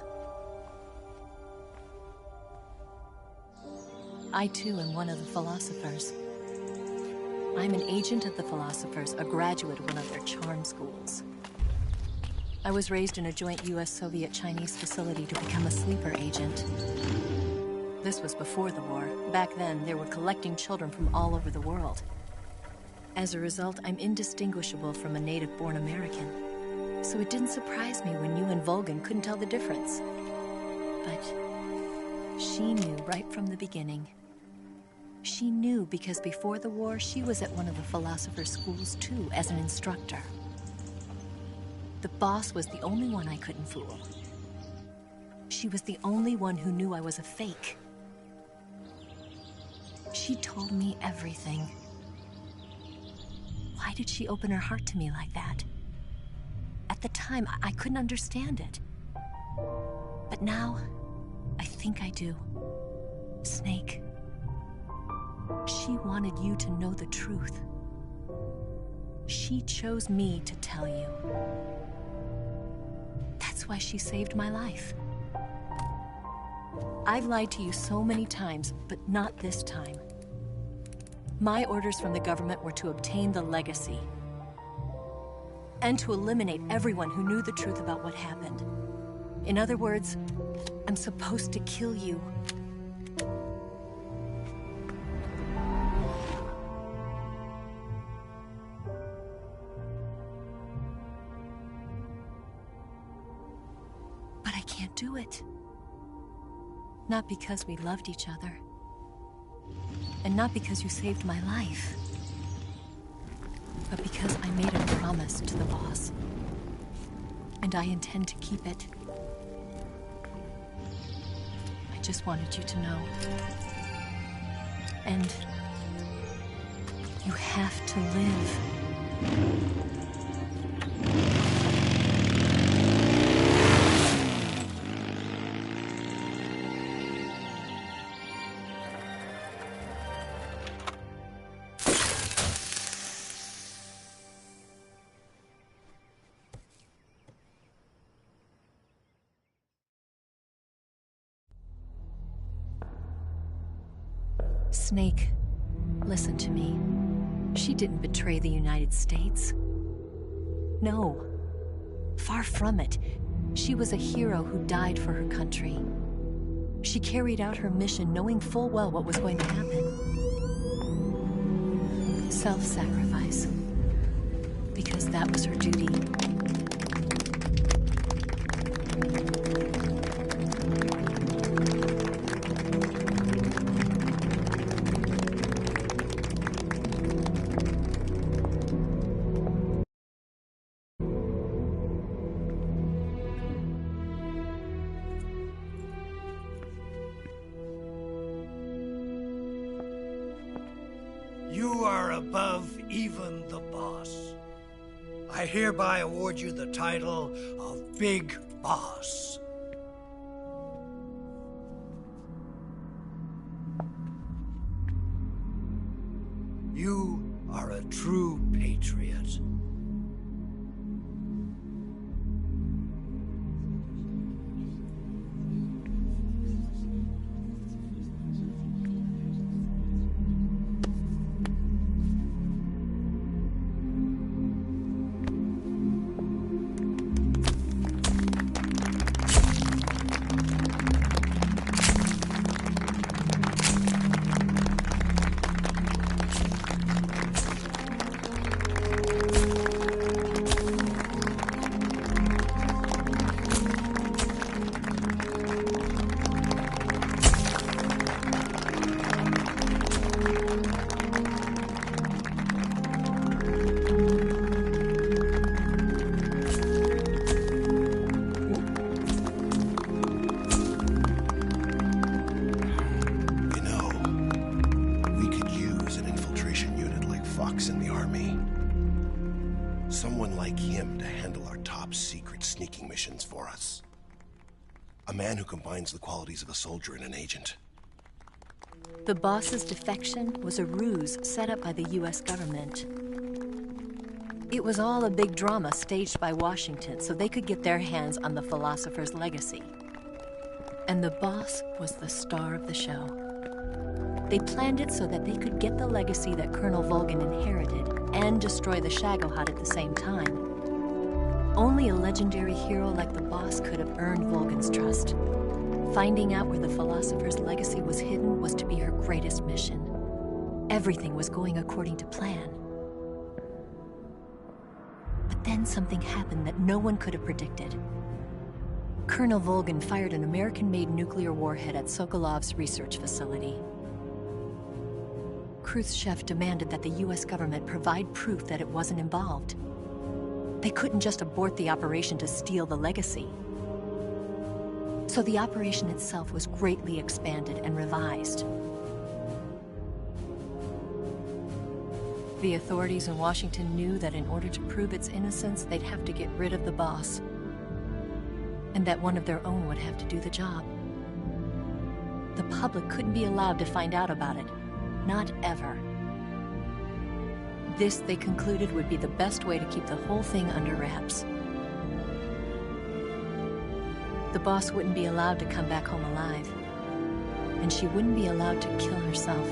I, too, am one of the philosophers. I'm an agent of the philosophers, a graduate of one of their charm schools. I was raised in a joint US-Soviet-Chinese facility to become a sleeper agent. This was before the war. Back then, they were collecting children from all over the world. As a result, I'm indistinguishable from a native-born American. So it didn't surprise me when you and Volgin couldn't tell the difference. But she knew right from the beginning. She knew because before the war, she was at one of the philosopher's schools too, as an instructor. The boss was the only one I couldn't fool. She was the only one who knew I was a fake. She told me everything. Why did she open her heart to me like that? At the time, I couldn't understand it. But now, I think I do. Snake. She wanted you to know the truth. She chose me to tell you. That's why she saved my life. I've lied to you so many times, but not this time. My orders from the government were to obtain the legacy and to eliminate everyone who knew the truth about what happened. In other words, I'm supposed to kill you. But I can't do it. Not because we loved each other. And not because you saved my life. But because I made a promise to the boss. And I intend to keep it. I just wanted you to know. And you have to live. Snake, Listen to me. She didn't betray the United States. No. Far from it. She was a hero who died for her country. She carried out her mission knowing full well what was going to happen. Self-sacrifice. Because that was her duty. You are above even the boss. I hereby award you the title of Big Boss. You are a true patriot. Someone like him to handle our top secret sneaking missions for us. A man who combines the qualities of a soldier and an agent. The boss's defection was a ruse set up by the US government. It was all a big drama staged by Washington so they could get their hands on the philosopher's legacy. And the boss was the star of the show. They planned it so that they could get the legacy that Colonel Volgin inherited and destroy the Shagohod at the same time. Only a legendary hero like the boss could have earned Volgin's trust. Finding out where the philosopher's legacy was hidden was to be her greatest mission. Everything was going according to plan. But then something happened that no one could have predicted. Colonel Volgin fired an American-made nuclear warhead at Sokolov's research facility. Khrushchev demanded that the US government provide proof that it wasn't involved. They couldn't just abort the operation to steal the legacy. So the operation itself was greatly expanded and revised. The authorities in Washington knew that in order to prove its innocence, they'd have to get rid of the boss, and that one of their own would have to do the job. The public couldn't be allowed to find out about it. Not ever. This, they concluded, would be the best way to keep the whole thing under wraps. The boss wouldn't be allowed to come back home alive, and she wouldn't be allowed to kill herself.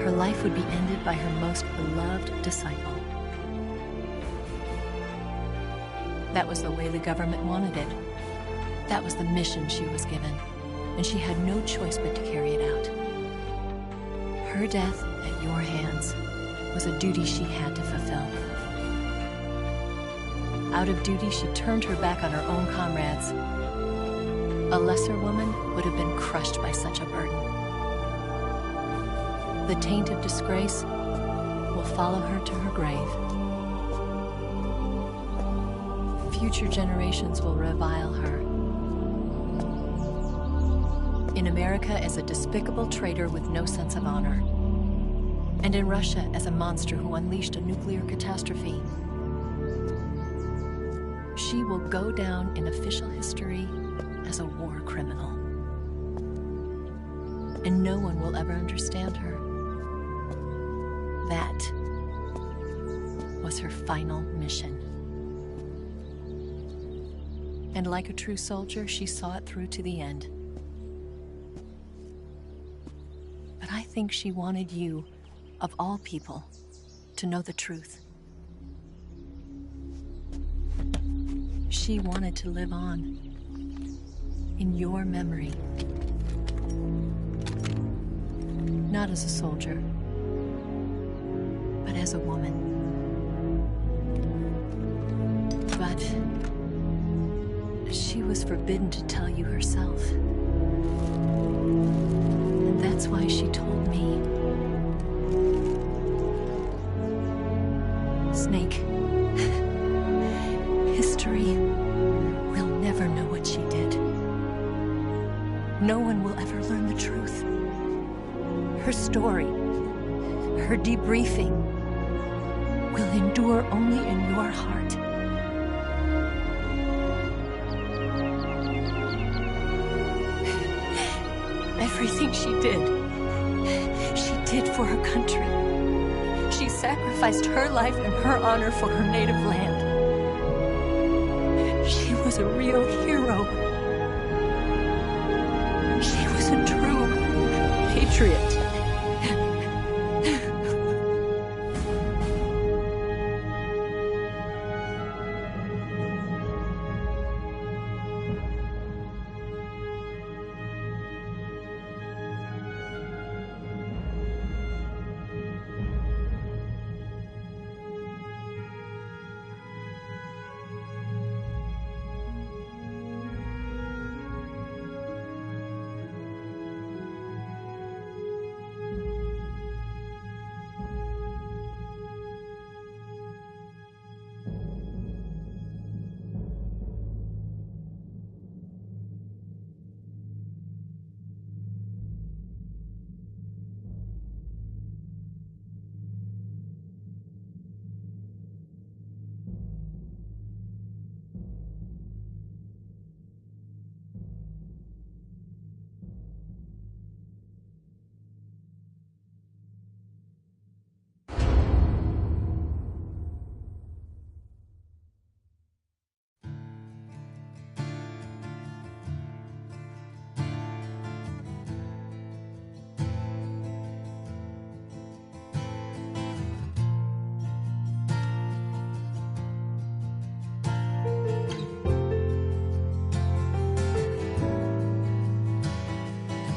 Her life would be ended by her most beloved disciple. That was the way the government wanted it. That was the mission she was given, and she had no choice but to carry it out. Her death at your hands was a duty she had to fulfill. Out of duty, she turned her back on her own comrades. A lesser woman would have been crushed by such a burden. The taint of disgrace will follow her to her grave. Future generations will revile her. In America as a despicable traitor with no sense of honor. And in Russia as a monster who unleashed a nuclear catastrophe. She will go down in official history as a war criminal. And no one will ever understand her. That was her final mission. And like a true soldier, she saw it through to the end. But I think she wanted you, of all people, to know the truth. She wanted to live on, in your memory. Not as a soldier, but as a woman. But she was forbidden to tell you herself. And that's why she told me. Snake, history will never know what she did. No one will ever learn the truth. Her story, her debriefing, will endure only in your heart. Everything she did for her country. She sacrificed her life and her honor for her native land. She was a real hero. She was a true patriot.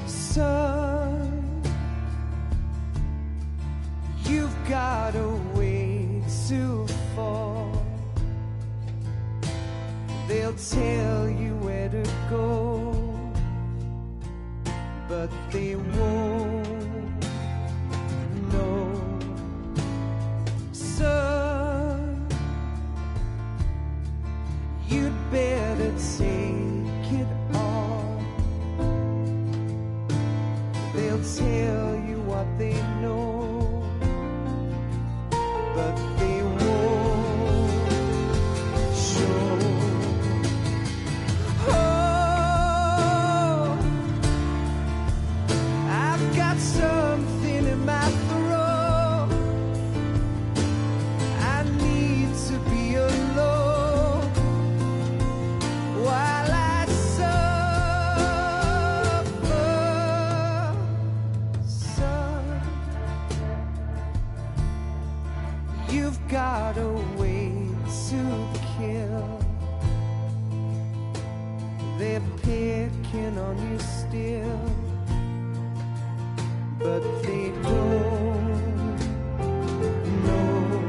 Son, you've got a way to fall. They'll tell you where to go, but they won't know. Son, you'd better take it all. They'll tell you what they know, but they won't show. Oh, I've got something in my throat. I need to be alone while I suffer. Son, you've got a way to kill. They're picking on you still, but they don't know.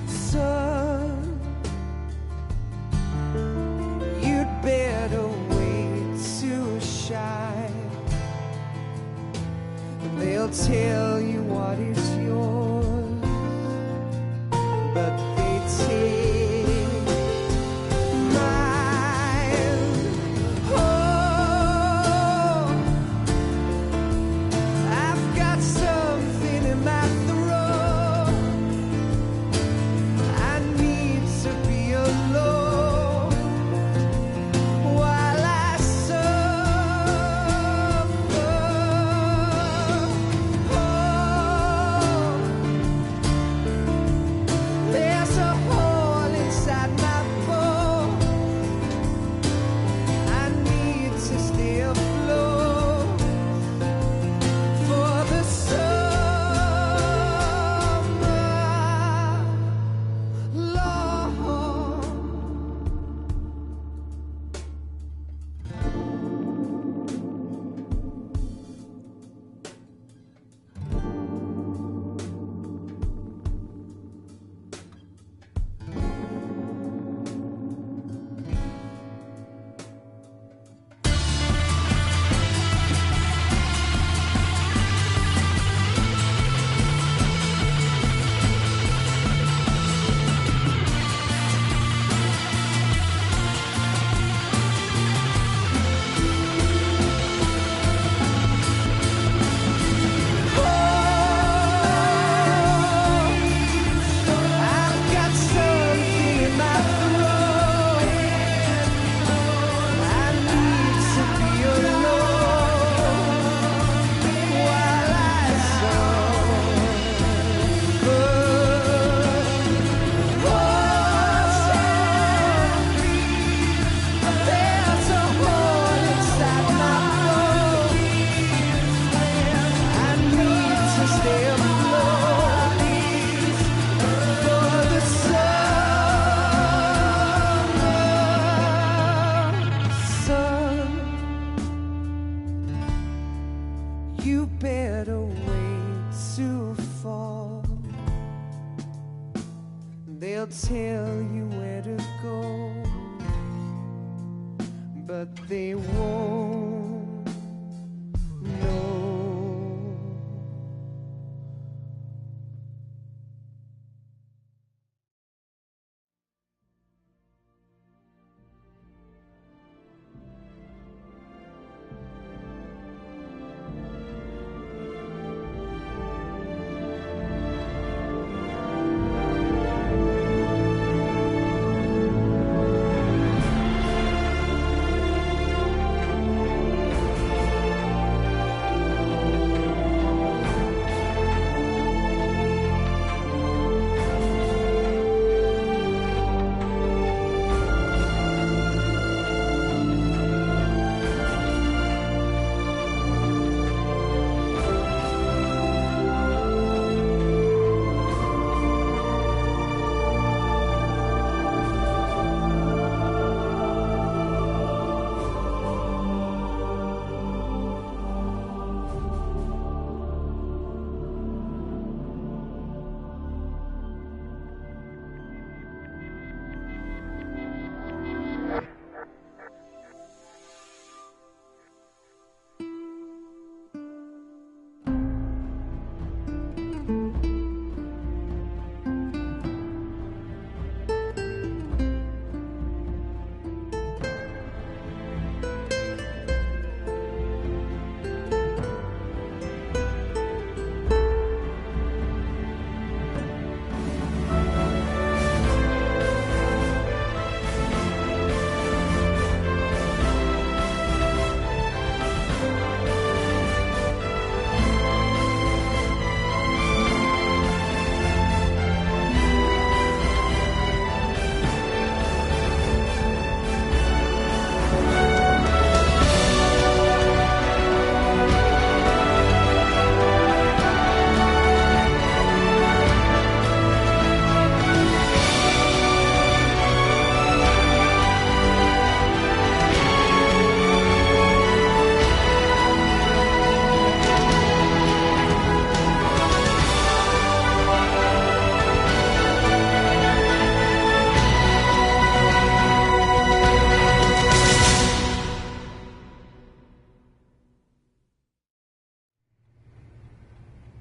Son, you'd better wait to shine. They'll tell you what is yours, but they take mine. Oh, I've got something in my throat. I need to be alone while I suffer. Oh,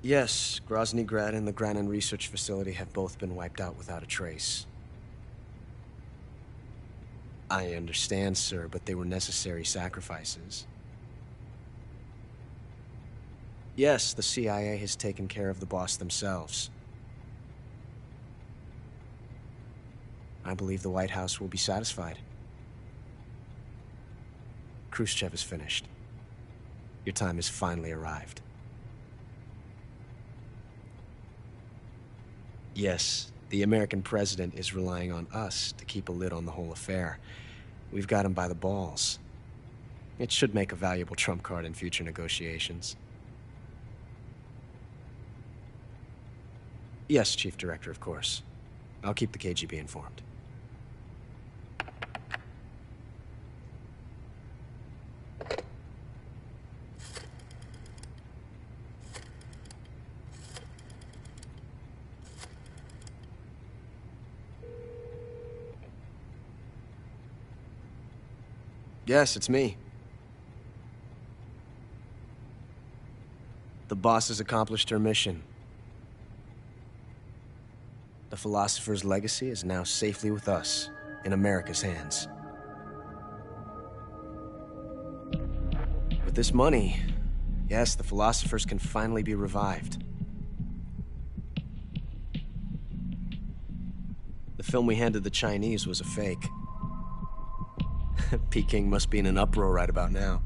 Yes, Grozny Grad and the Granin Research Facility have both been wiped out without a trace. I understand, sir, but they were necessary sacrifices. Yes, the CIA has taken care of the boss themselves. I believe the White House will be satisfied. Khrushchev is finished. Your time has finally arrived. Yes, the American president is relying on us to keep a lid on the whole affair. We've got him by the balls. It should make a valuable trump card in future negotiations. Yes, Chief Director, of course. I'll keep the KGB informed. Yes, it's me. The boss has accomplished her mission. The philosopher's legacy is now safely with us, in America's hands. With this money, yes, the philosophers can finally be revived. The film we handed the Chinese was a fake. Peking must be in an uproar right about now.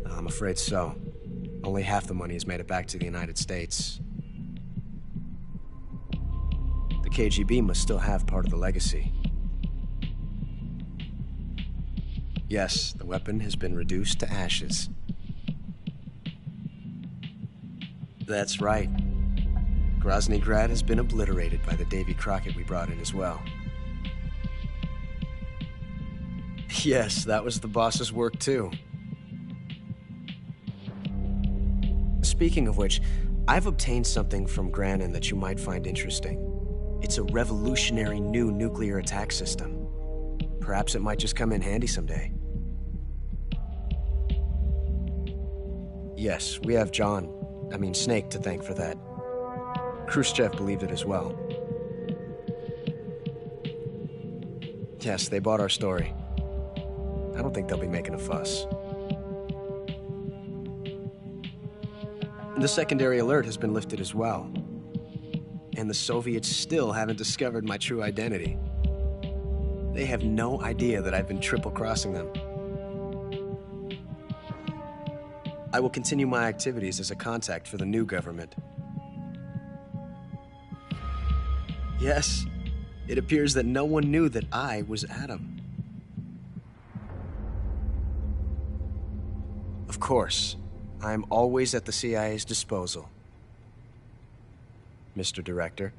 I'm afraid so. Only half the money has made it back to the United States. The KGB must still have part of the legacy. Yes, the weapon has been reduced to ashes. That's right. Grozny Grad has been obliterated by the Davy Crockett we brought in as well. Yes, that was the boss's work too. Speaking of which, I've obtained something from Granin that you might find interesting. It's a revolutionary new nuclear attack system. Perhaps it might just come in handy someday. Yes, we have Snake to thank for that. Khrushchev believed it as well. Yes, they bought our story. I don't think they'll be making a fuss. The secondary alert has been lifted as well. And the Soviets still haven't discovered my true identity. They have no idea that I've been triple-crossing them. I will continue my activities as a contact for the new government. Yes, it appears that no one knew that I was Adam. Of course, I am always at the CIA's disposal, Mr. Director.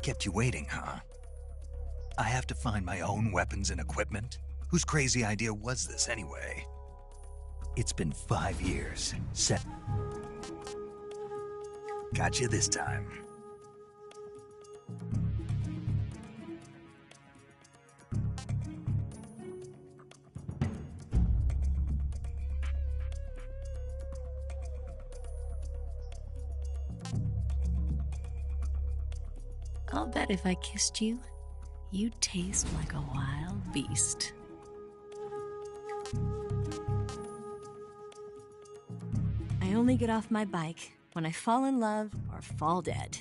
kept you waiting, huh? I have to find my own weapons and equipment? Whose crazy idea was this, anyway? It's been 5 years. Got you this time. I'll bet if I kissed you, you'd taste like a wild beast. I only get off my bike when I fall in love or fall dead.